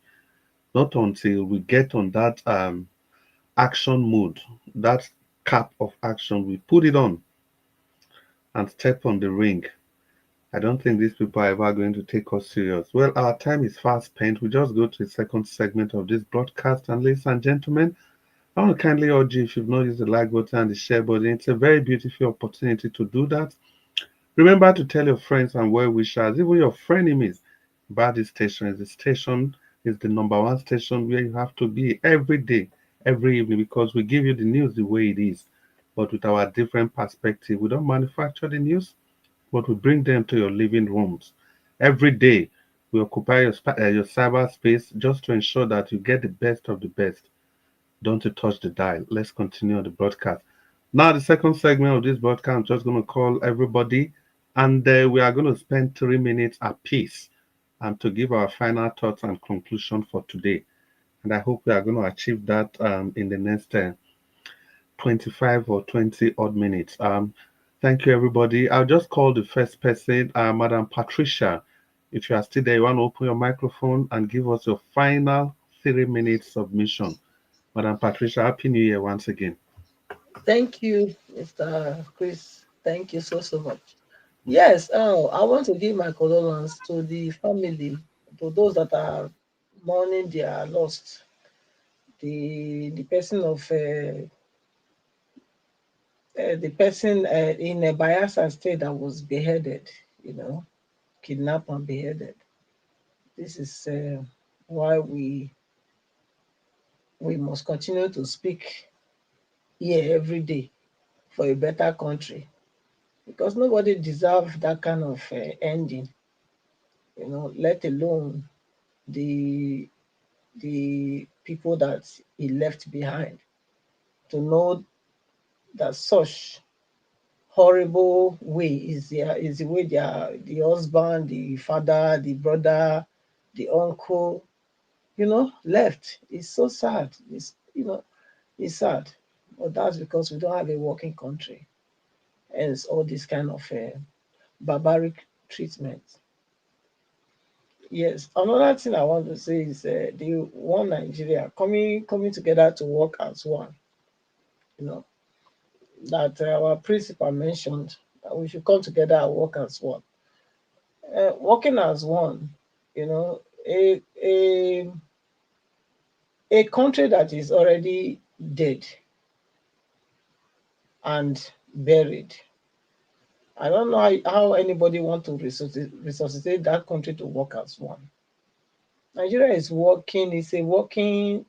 Not until we get on that action mode, that cap of action, we put it on and step on the ring. I don't think these people are ever going to take us serious. Well, our time is fast spent. We just go to the second segment of this broadcast. And ladies and gentlemen, I want to kindly urge you, if you've not used the like button and the share button, it's a very beautiful opportunity to do that. Remember to tell your friends and well wishers, even your frenemies, about this station. The station is the number one station where you have to be every day, every evening, because we give you the news the way it is, but with our different perspective. We don't manufacture the news, but we bring them to your living rooms. Every day, we occupy your cyberspace just to ensure that you get the best of the best. Don't you touch the dial. Let's continue on the broadcast. Now, the second segment of this broadcast, I'm just going to call everybody, and we are going to spend 3 minutes apiece and to give our final thoughts and conclusion for today. And I hope we are going to achieve that in the next 25 or 20 odd minutes. Thank you, everybody. I'll just call the first person, Madam Patricia. If you are still there, you want to open your microphone and give us your final 3 minutes submission. Madam Patricia, Happy New Year once again. Thank you, Mr. Chris. Thank you so much. Yes, I want to give my condolence to the family, to those that are mourning their lost. The person of the person in a Bayelsa state that was beheaded, kidnapped and beheaded. This is why we must continue to speak here every day for a better country, because nobody deserves that kind of ending. Let alone the people that he left behind, to know that such horrible way is the way the husband, the father, the brother, the uncle, left. It's so sad. It's sad. But that's because we don't have a working country. Hence all this kind of barbaric treatment. Yes, another thing I want to say is the one Nigeria coming together to work as one. That our principal mentioned that we should come together and work as one. Working as one, a country that is already dead and buried. I don't know how anybody want to resuscitate that country to work as one. Nigeria is working, it's a working,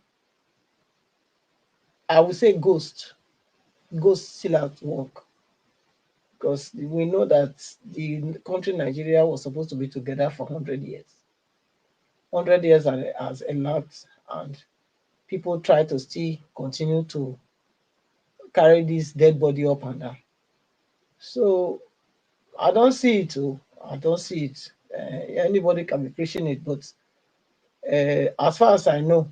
I would say ghost still at work. Because we know that the country Nigeria was supposed to be together for 100 years. 100 years has elapsed, and people try to still continue to carry this dead body up and down. So I don't see it. I don't see it. Anybody can be preaching it, but as far as I know,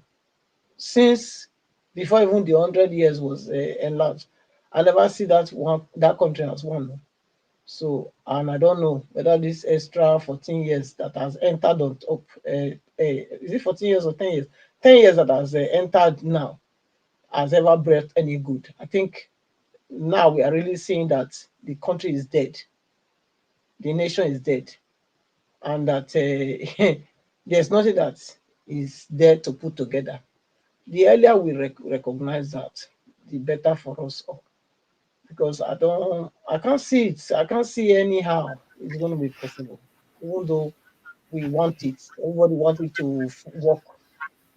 since before even the 100 years was enlarged, I never see that country as one. So, and I don't know whether this extra 14 years that has entered on top, is it 14 years or 10 years? 10 years that has entered now has ever brought any good. I think now we are really seeing that the country is dead, the nation is dead, and that There's nothing that is there to put together. The earlier we recognize that, the better for us all. Because I can't see it. I can't see anyhow it's going to be possible, even though we want it. Everybody wants it to work,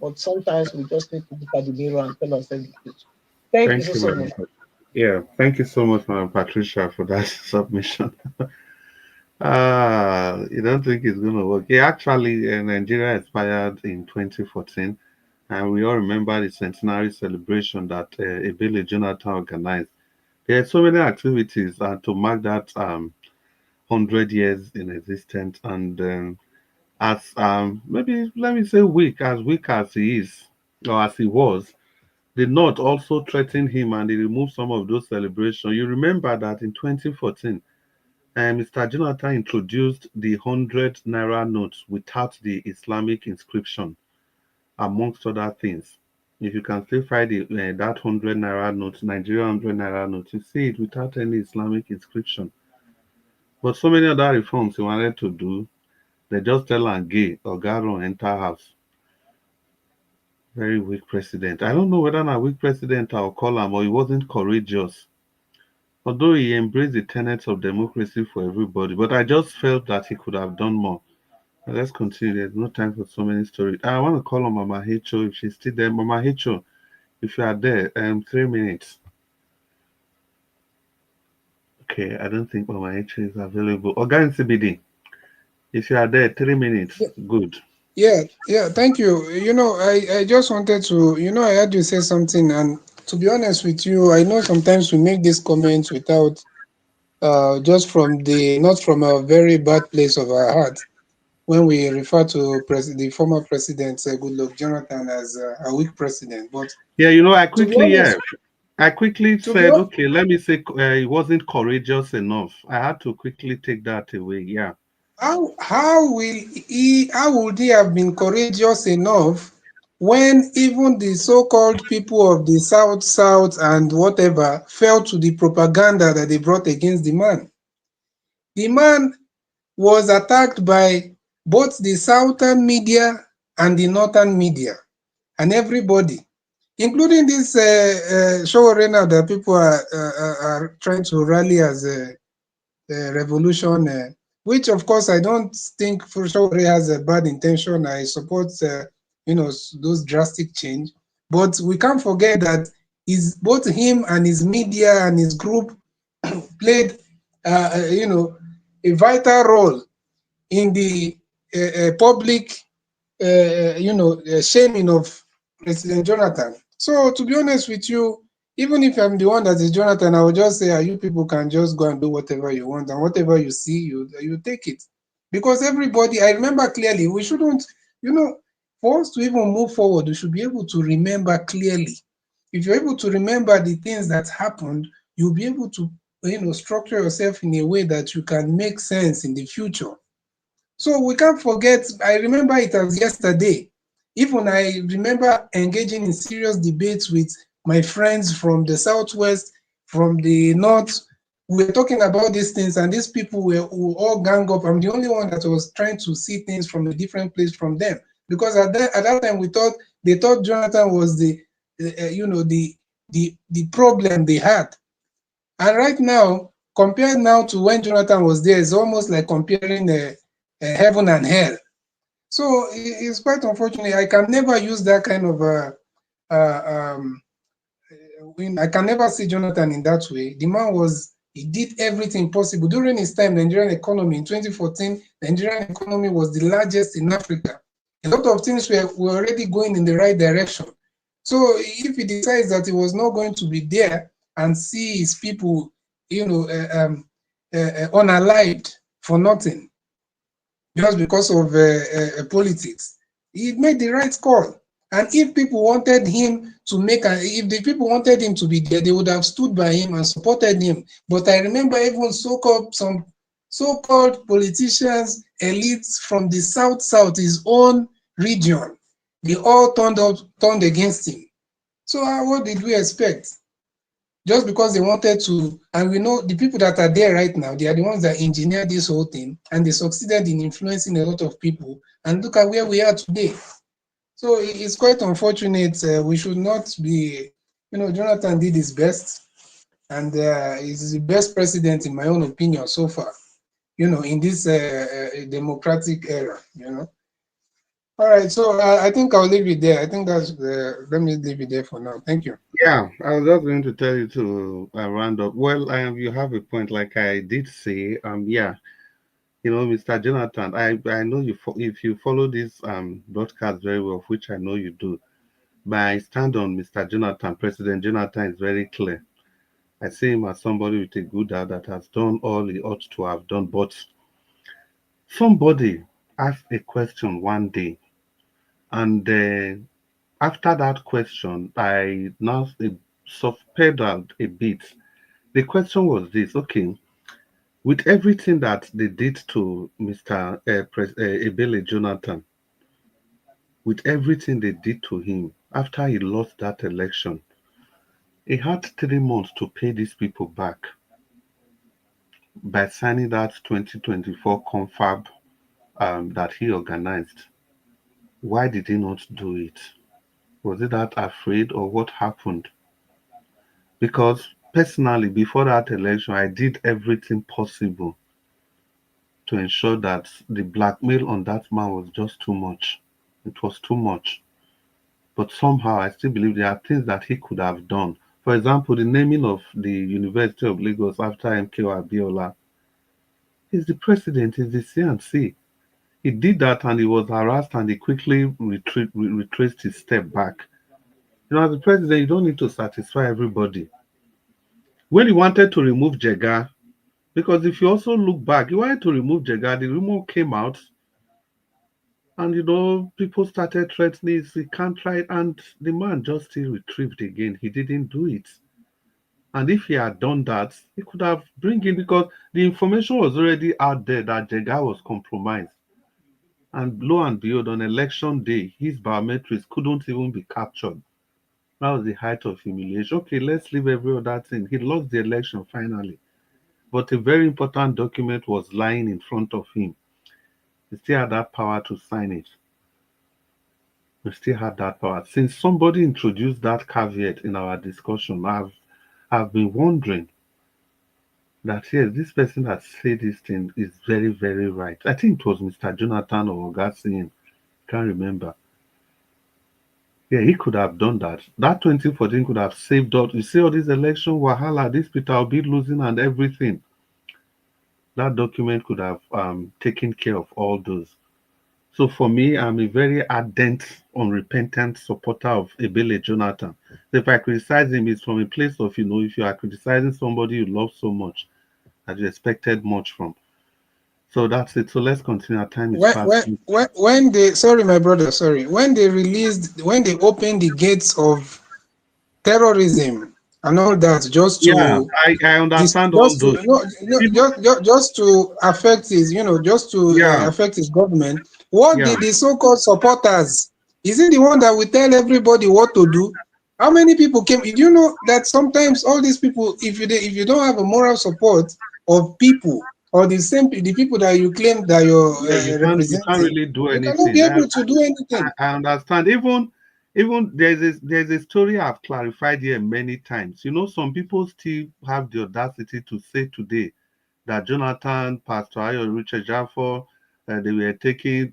but sometimes we just need to look at the mirror and tell ourselves the truth. Thank you Thank so, you, so much. Madam. Yeah, thank you so much, Madam Patricia, for that submission. You don't think it's going to work? Yeah, actually, Nigeria expired in 2014, and we all remember the centenary celebration that Ebele Jonathan organized. There are so many activities to mark that 100 years in existence, and as maybe let me say weak as he is or as he was, the North also threatened him and they removed some of those celebrations. You remember that in 2014, Mr. Jonathan introduced the 100 naira notes without the Islamic inscription, amongst other things. If you can still find that 100 naira note, Nigerian 100 naira note, you see it without any Islamic inscription. But so many other reforms he wanted to do, they just tell am gay or Garo enter house. Very weak president. I don't know whether a weak president I'll call him or he wasn't courageous. Although he embraced the tenets of democracy for everybody, but I just felt that he could have done more. But let's continue. There's no time for so many stories. I want to call on Mama Hecho if she's still there. Mama Hecho, if you are there, 3 minutes. Okay, I don't think Mama Hecho is available. Organ CBD, if you are there, 3 minutes. Good. Yeah, thank you. I just wanted to, I heard you say something, and to be honest with you, I know sometimes we make these comments without, just not from a very bad place of our heart, when we refer to the former president, Goodluck Jonathan, as a weak president. But yeah, I to be quickly, honest, said, okay, let me say he wasn't courageous enough. I had to quickly take that away. Yeah. How would he have been courageous enough when even the so-called people of the South and whatever fell to the propaganda that they brought against the man? The man was attacked by both the Southern media and the Northern media, and everybody, including this show arena that people are trying to rally as a revolution, which of course I don't think for sure has a bad intention. I support those drastic change, but we can't forget that both him and his media and his group played a vital role in the public shaming of President Jonathan. So to be honest with you, even if I'm the one that is Jonathan, I will just say, you people can just go and do whatever you want, and whatever you see, you take it. Because everybody, I remember clearly, we shouldn't, for us to even move forward, we should be able to remember clearly. If you're able to remember the things that happened, you'll be able to, structure yourself in a way that you can make sense in the future. So we can't forget, I remember it as yesterday. Even I remember engaging in serious debates with my friends from the Southwest, from the North. We were talking about these things, and these people were all gang up. I'm the only one that was trying to see things from a different place from them. Because at that time, they thought Jonathan was the problem they had. And right now, compared now to when Jonathan was there, it's almost like comparing heaven and hell. So it's quite unfortunate. I can never use that kind of I can never see Jonathan in that way. The man he did everything possible. During his time, the Nigerian economy in 2014, the Nigerian economy was the largest in Africa. A lot of things were already going in the right direction. So if he decides that he was not going to be there and see his people, unalived for nothing, just because of politics, he made the right call. And if people wanted him to if the people wanted him to be there, they would have stood by him and supported him. But I remember even some so-called politicians, elites from the South, his own region, they all turned against him. So what did we expect? just because they wanted to, and we know the people that are there right now, they are the ones that engineered this whole thing, and they succeeded in influencing a lot of people. And look at where we are today. So it's quite unfortunate. We should not be, Jonathan did his best, and he's the best president in my own opinion so far, in this democratic era, All right, so I think I'll leave it there. I think let me leave it there for now. Thank you. Yeah, I was just going to tell you to round up. Well, you have a point, like I did say. Yeah, Mr. Jonathan, I know you. If you follow this broadcast very well, which I know you do, my stand on Mr. Jonathan, President Jonathan, is very clear. I see him as somebody with a good heart that has done all he ought to have done. But somebody asked a question one day, and after that question, I now soft-pedaled a bit. The question was this: okay, with everything that they did to Mr. Ebele Jonathan, with everything they did to him after he lost that election, he had 3 months to pay these people back by signing that 2024 confab that he organized. Why did he not do it? Was he that afraid, or what happened? Because personally, before that election, I did everything possible to ensure that the blackmail on that man was just too much. It was too much. But somehow I still believe there are things that he could have done. For example, the naming of the University of Lagos after MKO Abiola. He's the president, he's the CNC. He did that and he was harassed and he quickly retraced his step back. As the president, you don't need to satisfy everybody. When he wanted to remove Jega, because if you also look back, he wanted to remove Jega, the rumor came out, and people started threatening, he can't try it, and the man just still retrieved again. He didn't do it. And if he had done that, he could have bring in, because the information was already out there that Jega was compromised. And lo and behold, on election day, his biometrics couldn't even be captured. That was the height of humiliation. Okay, let's leave every other thing. He lost the election finally. But a very important document was lying in front of him. He still had that power to sign it. He still had that power. Since somebody introduced that caveat in our discussion, I've been wondering that, yes, this person that said this thing is very, very right. I think it was Mr. Jonathan or Ogasin. Can't remember. Yeah, he could have done that. That 2014 could have saved up. You see all this election, Wahala, this Peter Obi losing and everything. That document could have taken care of all those. So for me, I'm a very ardent, unrepentant supporter of Ebele Jonathan. So if I criticize him, it's from a place of, if you are criticizing somebody you love so much, that you expected much from. So that's it. So let's continue. Our time is fast. When they, sorry, my brother, sorry. When they opened the gates of terrorism and all that, just to I understand all those. Just to affect his, affect his government. What did the so-called supporters? Isn't the one that will tell everybody what to do? How many people came? Do you know that sometimes all these people, if you don't have a moral support of people, or the people that you claim that you're representing, you can't really do anything. You cannot be able to do anything. I understand. Even there's a story I've clarified here many times. Some people still have the audacity to say today that Jonathan, Pastor Ayo, Richard Jaffo, they were taking,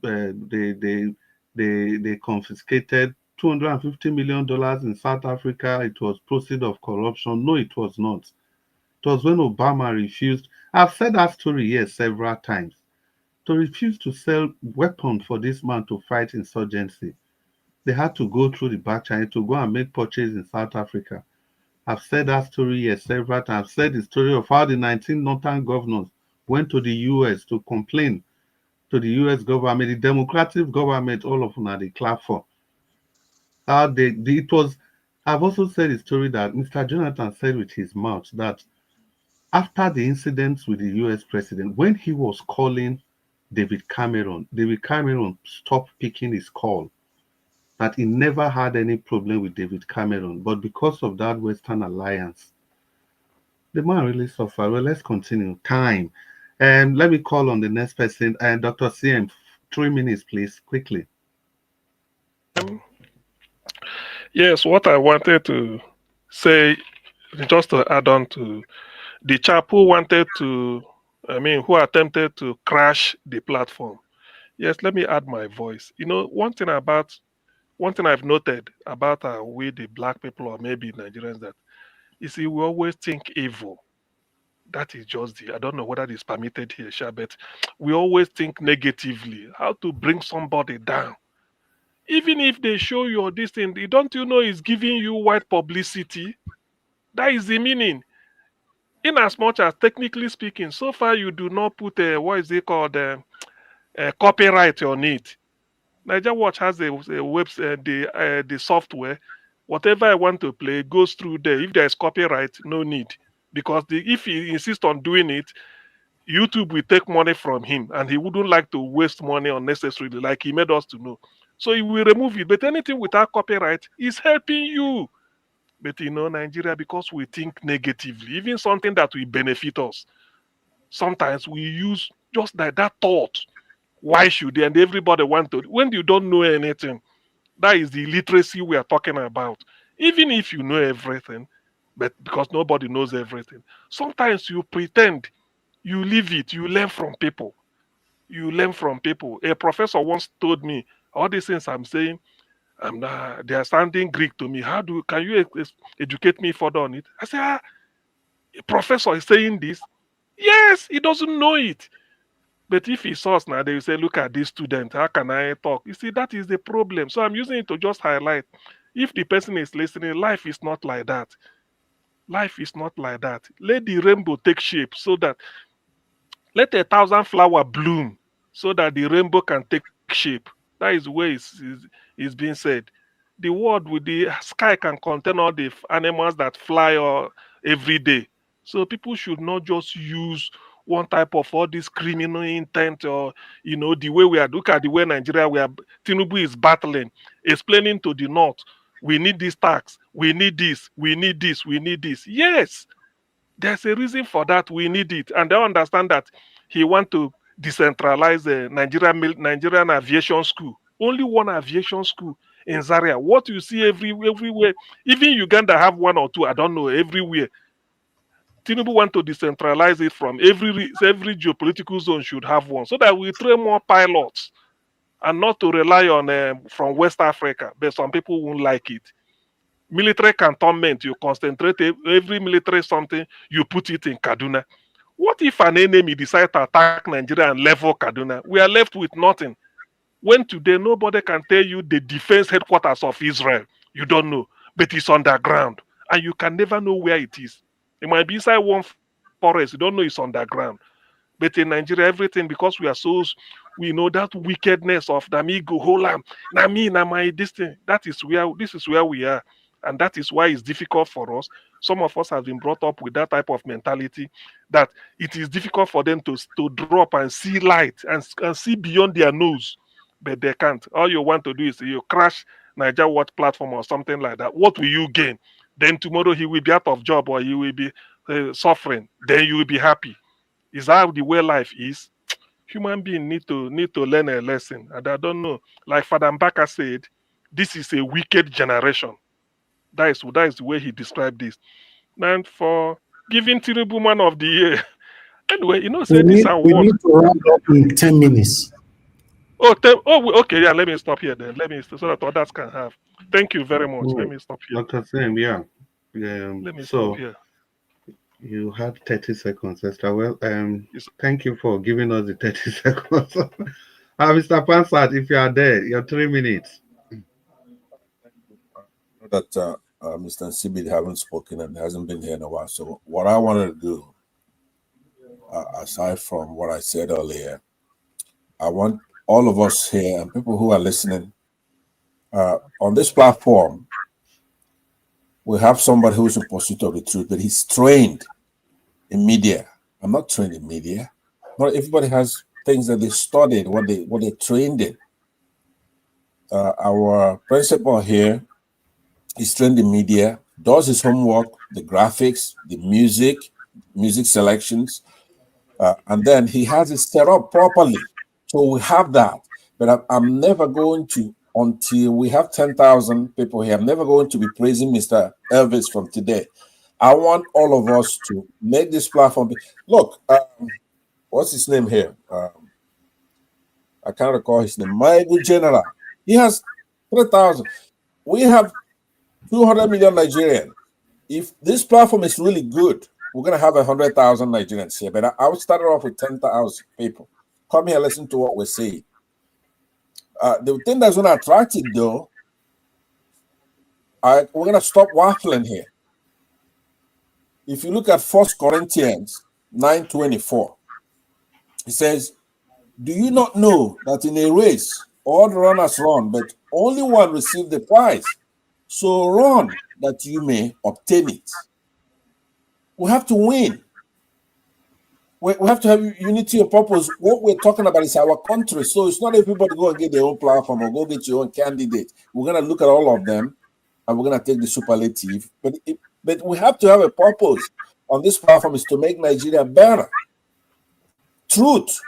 they confiscated $250 million in South Africa. It was proceeds of corruption. No, it was not. It was when Obama refused. I've said that story here several times. To refuse to sell weapons for this man to fight insurgency. They had to go through the back channel to go and make purchases in South Africa. I've said that story here several times. I've said the story of how the 19 northern governors went to the US to complain to the US government, the democratic government, all of them are the clap for. I've also said the story that Mr. Jonathan said with his mouth that after the incidents with the US president, when he was calling David Cameron stopped picking his call. That he never had any problem with David Cameron, but because of that Western alliance, The man really suffered. Well, let's continue. Time. And let me call on the next person. And Dr. CM, 3 minutes, please, quickly. Yes, what I wanted to say, just to add on to the chap who wanted to, who attempted to crash the platform. Yes, let me add my voice. One thing I've noted about we, the black people, or maybe Nigerians, that you see, we always think evil. That is just I don't know whether it's permitted here, Sha, but we always think negatively, how to bring somebody down. Even if they show you this thing, don't you know it's giving you white publicity? That is the meaning. In as much as technically speaking, so far you do not put what is it called, copyright on it. Niger Watch has a website, the software. Whatever I want to play goes through there. If there is copyright, no need, because if he insists on doing it, YouTube will take money from him, and he wouldn't like to waste money unnecessarily, like he made us to know. So he will remove it. But anything without copyright is helping you. But Nigeria, because we think negatively, even something that will benefit us, sometimes we use just like that thought. Why should they? And everybody want to. When you don't know anything, that is the illiteracy we are talking about. Even if you know everything, but because nobody knows everything, sometimes you pretend, you leave it, you learn from people. You learn from people. A professor once told me, all these things I'm saying, they are sounding Greek to me. Can you educate me further on it? I said, a professor is saying this. Yes, he doesn't know it. But if he saw us now, they will say, look at this student. How can I talk? You see, that is the problem. So I'm using it to just highlight. If the person is listening, life is not like that. Life is not like that. Let the rainbow take shape so that let 1,000 flower bloom so that the rainbow can take shape. That is the way it's being said. The world with the sky can contain all the animals that fly every day. So people should not just use one type of all this criminal intent, or the way we are. Look at the way Nigeria, Tinubu is battling, explaining to the north, we need this tax, we need this, we need this, we need this. Yes, there's a reason for that. We need it, and they understand that he want to decentralize the Nigerian aviation school. Only one aviation school in Zaria. What you see everywhere, even Uganda have one or two. I don't know, everywhere. Tinubu want to decentralize it from every geopolitical zone should have one, so that we train more pilots and not to rely on from West Africa. But some people won't like it. Military cantonment, you concentrate every military something, you put it in Kaduna. What if an enemy decide to attack Nigeria and level Kaduna? We are left with nothing. When today nobody can tell you the defense headquarters of Israel, you don't know, but it's underground, and you can never know where it is. It might be inside one forest, you don't know it's underground. But in Nigeria, everything, because we know that wickedness of Namigo, Holam, Nami, Namai, this is where we are. And that is why it's difficult for us. Some of us have been brought up with that type of mentality, that it is difficult for them to drop and see light and see beyond their nose. But they can't. All you want to do is you crash Niger Watch platform or something like that. What will you gain? Then tomorrow he will be out of job, or he will be suffering. Then you will be happy. Is that the way life is? Human beings need to learn a lesson. And I don't know. Like Father Mbaka said, this is a wicked generation. That is the way he described this. And for giving Tinubu Man of the Year. Anyway, say this award. We need to round up in 10 minutes. Okay, yeah, let me stop here then. So that others can have. Thank you very much. Let me stop here. Dr. Sam, yeah. Let me stop here. You had 30 seconds, Esther. Well, thank you for giving us the 30 seconds. Mr. Pansat, if you are there, your 3 minutes. That Mr. Nsibidi haven't spoken and hasn't been here in a while. So what I wanted to do, aside from what I said earlier, I want all of us here and people who are listening on this platform, we have somebody who's in pursuit of the truth, but he's trained in media. I'm not trained in media. Not everybody has things that they studied, what they trained in. Our principal here is trained in media, does his homework, the graphics, the music, music selections, and then he has it set up properly. So we have that. But I'm never going to, until we have 10,000 people here, I'm never going to be praising Mr. Elvis from today. I want all of us to make this platform. Look, what's his name here? I can't recall his name. My good general. He has 3,000. We have 200 million Nigerians. If this platform is really good, we're going to have 100,000 Nigerians here. But I would start off with 10,000 people. Come here, listen to what we're saying. The thing that's going to attract it, though, we're going to stop waffling here. If you look at 1 Corinthians 9:24, it says, do you not know that in a race all the runners run, but only one receives the prize? So run that you may obtain it. We have to win. We have to have unity of purpose. What we're talking about is our country. So it's not everybody go and get their own platform or go get your own candidate. We're going to look at all of them and we're going to take the superlative. But we have to have a purpose on this platform is to make Nigeria better. Truth.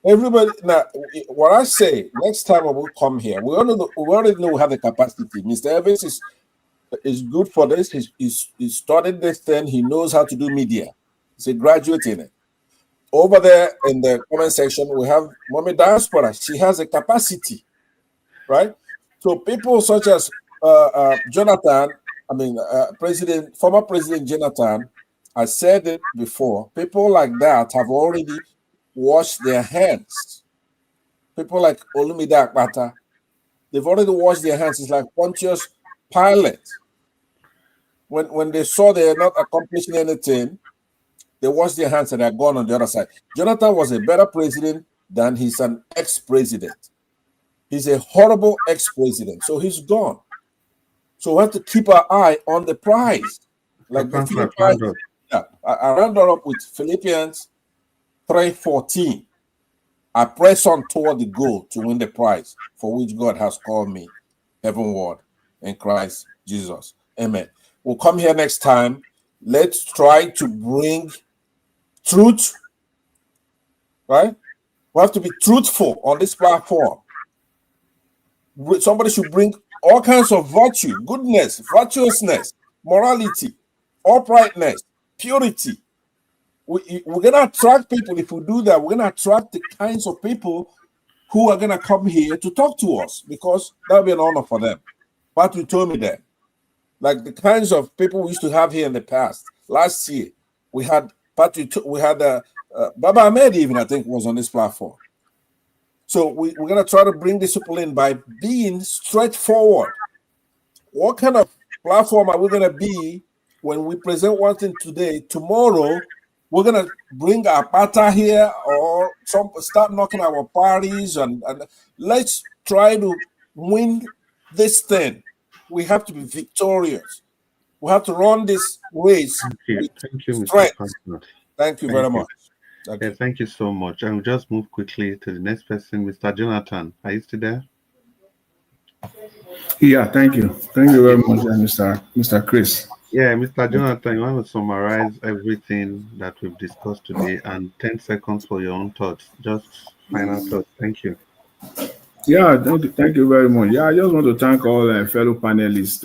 Everybody, now, what I say, next time when we come here, we already know we have the capacity. Mr. Evans is good for this. He studied this thing. He knows how to do media. He's a graduate in it. Over there in the comment section, we have Mommy Diaspora. She has a capacity, right? So people such as Jonathan, former President Jonathan, I said it before, people like that have already washed their hands. People like Olumide Akpata, they've already washed their hands. It's like Pontius Pilate. When they saw they're not accomplishing anything, they washed their hands and they're gone on the other side. Jonathan was a better president than he's an ex-president. He's a horrible ex-president, so he's gone. So we have to keep our eye on the prize. Like the Philippines. Yeah, I round up with Philippians 3:14. I press on toward the goal to win the prize for which God has called me heavenward in Christ Jesus. Amen. We'll come here next time. Let's try to bring truth, right? We have to be truthful on this platform. Somebody should bring all kinds of virtue, goodness, virtuousness, morality, uprightness, purity. We're going to attract people. If we do that, we're going to attract the kinds of people who are going to come here to talk to us, because that'll be an honor for them. Patrick told me that. Like the kinds of people we used to have here in the past. Last year, we had Patrick, we had Baba Ahmed even, I think, was on this platform. So we're going to try to bring these people in by being straightforward. What kind of platform are we going to be when we present one thing today? Tomorrow, we're going to bring our pata here or start knocking our parties and let's try to win this thing. We have to be victorious. We have to run this race. Thank you, Mr. Partner. Thank you very much. Thank you so much. And we'll just move quickly to the next person, Mr. Jonathan. Are you still there? Yeah, thank you. Thank you very much, Mr. Chris. Yeah, Mr. Jonathan, you want to summarize everything that we've discussed today and 10 seconds for your own thoughts. Just final thoughts. Thank you. Yeah, thank you very much. Yeah, I just want to thank all fellow panelists,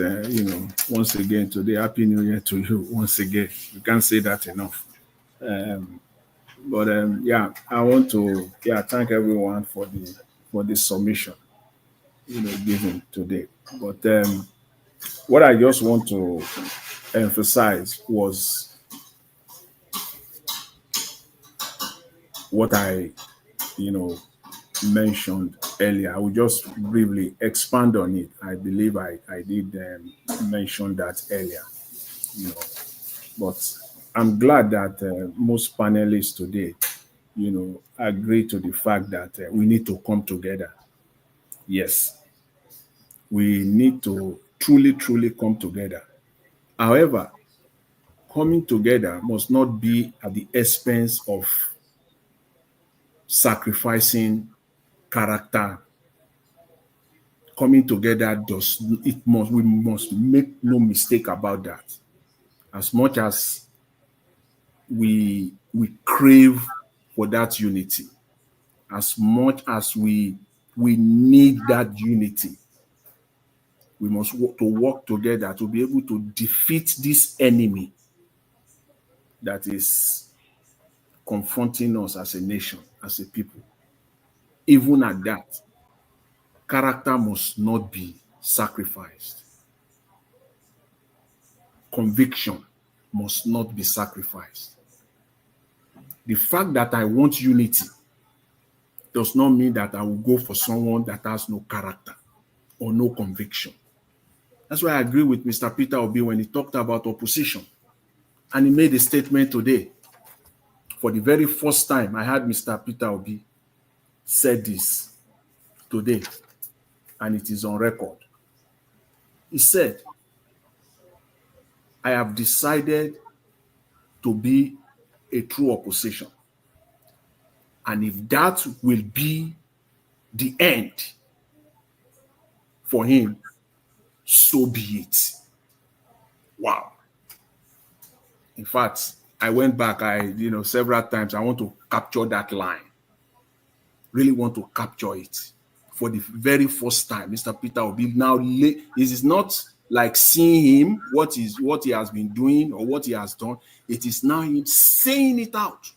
once again today. Happy New Year to you once again. You can't say that enough. I want to thank everyone for the submission, given today. But what I just want to emphasize was what I, mentioned earlier. I will just briefly expand on it. I believe I did mention that earlier, but I'm glad that most panelists today, agree to the fact that we need to come together. Yes, we need to truly come together. However, coming together must not be at the expense of sacrificing character. Coming together we must make no mistake about that. As much as we crave for that unity. As much as we need that unity, we must work together to be able to defeat this enemy that is confronting us as a nation, as a people. Even at that, character must not be sacrificed. Conviction must not be sacrificed. The fact that I want unity does not mean that I will go for someone that has no character or no conviction. That's why I agree with Mr. Peter Obi when he talked about opposition. And he made a statement today. For the very first time, I heard Mr. Peter Obi said this today, and it is on record. He said, I have decided to be a true opposition. And if that will be the end for him, so be it. Wow. In fact, I went back, several times, I want to capture that line. Really want to capture it. For the very first time, Mr. Peter Obi now, it is not like seeing him, what he has been doing or what he has done. It is now him saying it out.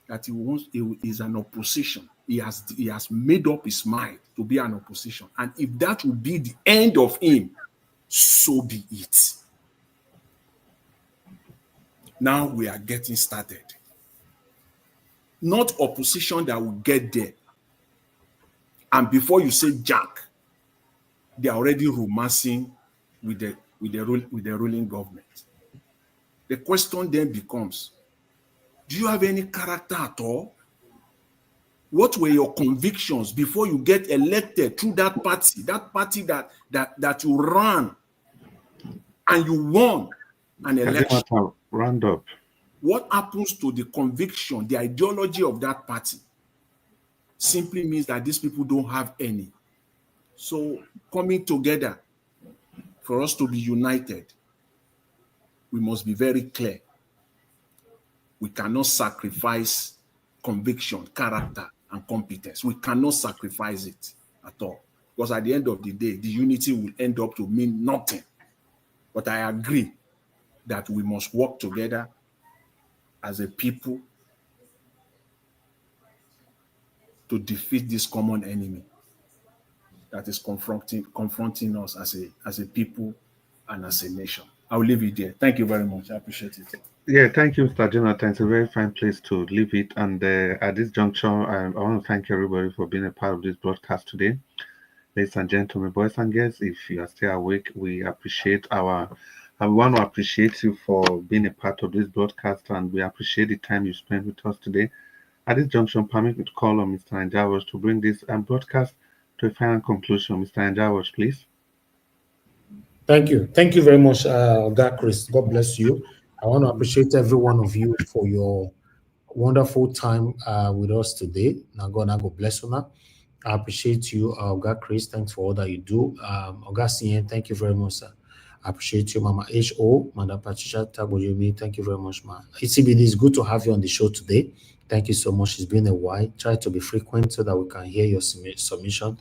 That he is an opposition. He has made up his mind to be an opposition. And if that will be the end of him, so be it. Now we are getting started. Not opposition that will get there. And before you say jack, they are already romancing with the ruling government. The question then becomes, do you have any character at all? What were your convictions before you get elected through that party that you ran and you won an election? Round up. What happens to the conviction, the ideology of that party? Simply means that these people don't have any. So coming together for us to be united, we must be very clear. We cannot sacrifice conviction, character, and competence. We cannot sacrifice it at all. Because at the end of the day, the unity will end up to mean nothing. But I agree that we must work together as a people to defeat this common enemy that is confronting us as a people and as a nation. I'll leave it there. Thank you very much. I appreciate it. Yeah, thank you, Mr. Jonathan. It's a very fine place to leave it. And at this juncture, I want to thank everybody for being a part of this broadcast today. Ladies and gentlemen, boys and girls, if you are still awake, we want to appreciate you for being a part of this broadcast, and we appreciate the time you spent with us today. At this junction, permit me to call on Mr. Anjawaj to bring this broadcast to a final conclusion. Mr. Anjawaj, please. Thank you. Thank you very much, God, Chris. God bless you. I want to appreciate every one of you for your wonderful time with us today. Now, God bless you now. I appreciate you, God, Chris. Thanks for all that you do. Augustine, thank you very much, sir. I appreciate you, Mama H.O., Madam Patricia Tagoyomi. Thank you very much, ma. ECBD, it's good to have you on the show today. Thank you so much. It's been a while. Try to be frequent so that we can hear your submission.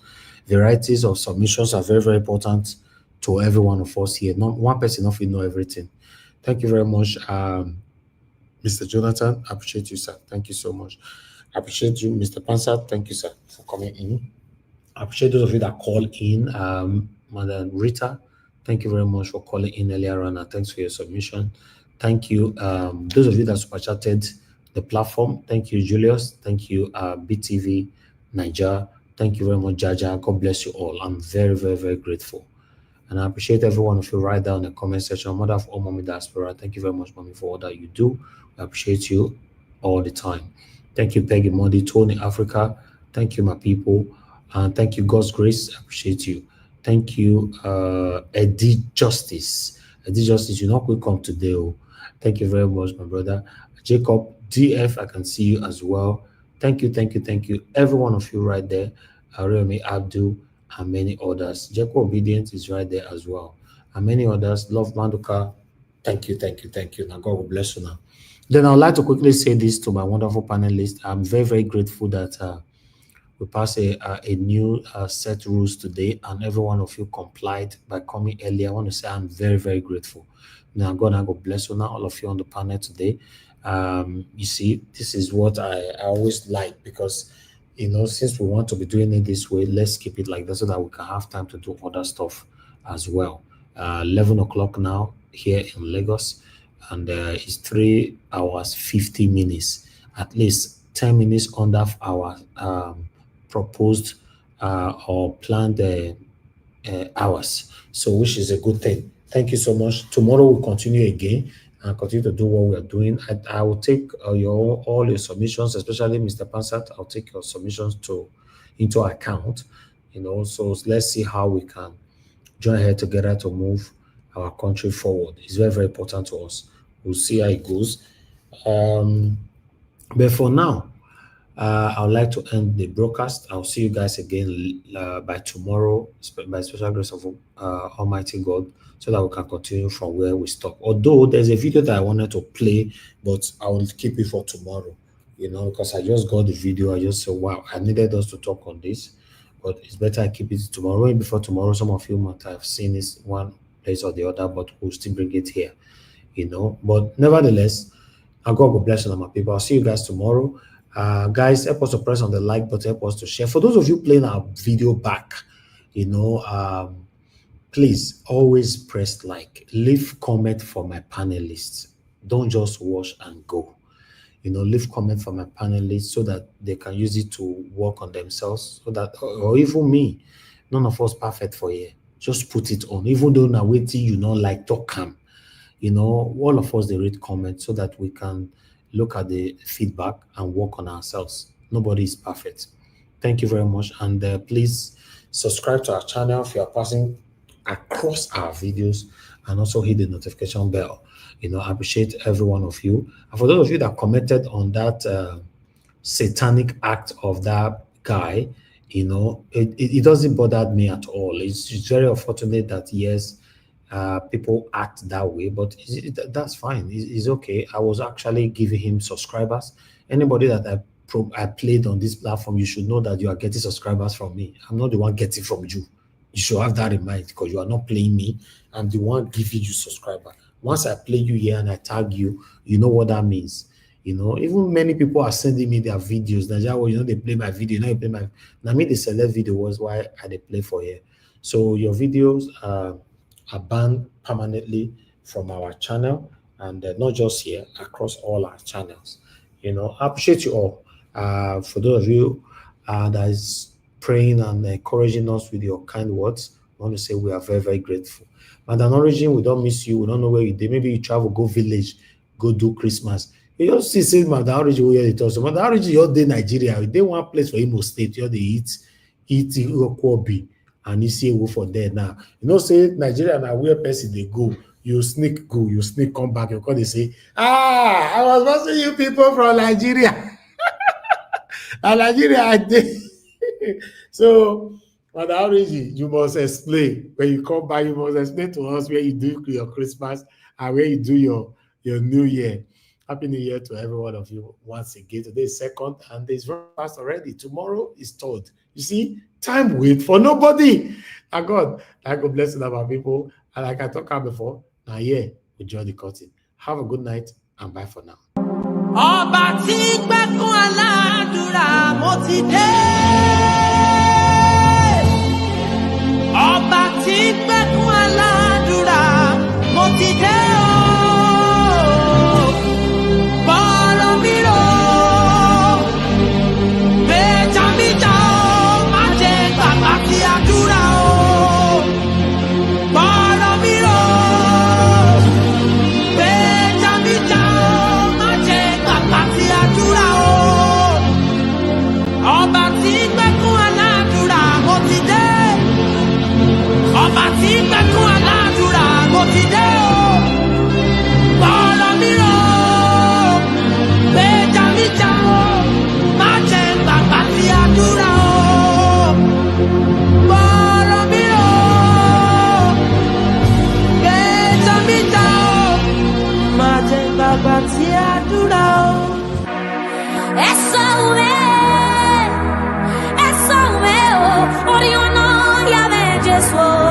Varieties of submissions are very, very important to every one of us here. Not one person of you know everything. Thank you very much, Mr. Jonathan. I appreciate you, sir. Thank you so much. I appreciate you, Mr. Pansat. Thank you, sir, for coming in. I appreciate those of you that call in. Madam Rita, thank you very much for calling in earlier on, and thanks for your submission. Thank you. Those of you that super chatted the platform, thank you, Julius. Thank you, BTV Niger. Thank you very much, Jaja. God bless you all. I'm very, very, very grateful. And I appreciate every one of you right down in the comment section. Mother of all Mommy Diaspora, thank you very much, Mommy, for all that you do. I appreciate you all the time. Thank you, Peggy Modi, Tony Africa. Thank you, my people. And thank you, God's Grace. I appreciate you. Thank you, Eddie Justice. Eddie Justice, you're not going to come today. Oh. Thank you very much, my brother. Jacob DF, I can see you as well. Thank you, thank you, thank you. Every one of you right there. Remy Abdul and many others. Jacob Obedience is right there as well. And many others. Love Manduka. Thank you, thank you, thank you. Now God will bless you now. Then I'd like to quickly say this to my wonderful panelists. I'm very, very grateful that we passed a new set rules today, and every one of you complied by coming early. I want to say I'm very, very grateful. Now, God bless you now, all of you on the panel today. You see, this is what I always like, because, you know, since we want to be doing it this way, let's keep it like that so that we can have time to do other stuff as well. 11 o'clock now here in Lagos, and it's 3 hours 50 minutes, at least 10 minutes under our proposed or planned hours, so which is a good thing. Thank you so much. Tomorrow we'll continue again and continue to do what we are doing. I will take all your submissions, especially Mr. Pansat. I'll take your submissions into account, you know. So let's see how we can join head together to move our country forward. It's very, very important to us. We'll see how it goes. But for now, I would like to end the broadcast. I'll see you guys again by tomorrow, by special grace of Almighty God, so that we can continue from where we stop. Although there's a video that I wanted to play, but I will keep it for tomorrow, you know, because I just got the video. I just said, wow, I needed us to talk on this, but it's better I keep it tomorrow. And before tomorrow, some of you might have seen this one place or the other, but we'll still bring it here, you know. But nevertheless, God will bless you, my people. I'll see you guys tomorrow. Guys, help us to press on the like button, help us to share. For those of you playing our video back, you know, please always press like, leave comment for my panelists. Don't just watch and go. You know, leave comment for my panelists so that they can use it to work on themselves, so that, or even me, none of us perfect for you. Just put it on, even though now waiting, you know, like talk calm. You know, all of us, they read comments so that we can look at the feedback and work on ourselves. Nobody is perfect. Thank you very much. And please subscribe to our channel if you are passing across our videos, and also hit the notification bell. You know, I appreciate every one of you. And for those of you that commented on that satanic act of that guy, you know, it doesn't bother me at all. It's very unfortunate that, yes, people act that way, but that's fine. It's okay. I was actually giving him subscribers. Anybody that I played on this platform, you should know that you are getting subscribers from me. I'm not the one getting from you. You should have that in mind, because you are not playing me. I'm the one giving you subscriber. Once I play you here and I tag you, you know what that means. You know, even many people are sending me their videos. Nigeria, you know, they play my video. You know, they play my. Now, me, the select video was why I play for here. So your videos are banned permanently from our channel, and not just here, across all our channels. You know, I appreciate you all. For those of you that is praying and encouraging us with your kind words, I want to say we are very, very grateful. Madam Origin, we don't miss you. We don't know where you did. Maybe you travel, go village, go do Christmas. You just see Madam Origin where it also. Madam Origin, you're in Nigeria. They one place for Imo State. You're the eat Kwabi. And you see go for there now. You know, say Nigeria now where person they go, you sneak go, you sneak come back, because they say, I was watching you people from Nigeria. And Nigeria, I did. So, Madam Origi, you must explain. When you come back, you must explain to us where you do your Christmas and where you do your New Year. Happy New Year to every one of you once again. Today is 2nd, and it's very fast already. Tomorrow is 3rd. You see, time wait for nobody. And God bless you, my people. And like I talked about before, now yeah, enjoy the cutting. Have a good night and bye for now. Ọba tí gbẹ́kún aládùúrà mo ti dé. Ọba tí gbẹ́kún aládùúrà mo ti dé o. Bọ́rọ̀ mi rò, bẹ́jà mi jà ó, má jẹ́ gbàgbà tí àdúrà o. Bọ́rọ̀ mi rò, bẹ́jà mi jà ó, má jẹ́ gbàgbà tí àdúrà o. just walk.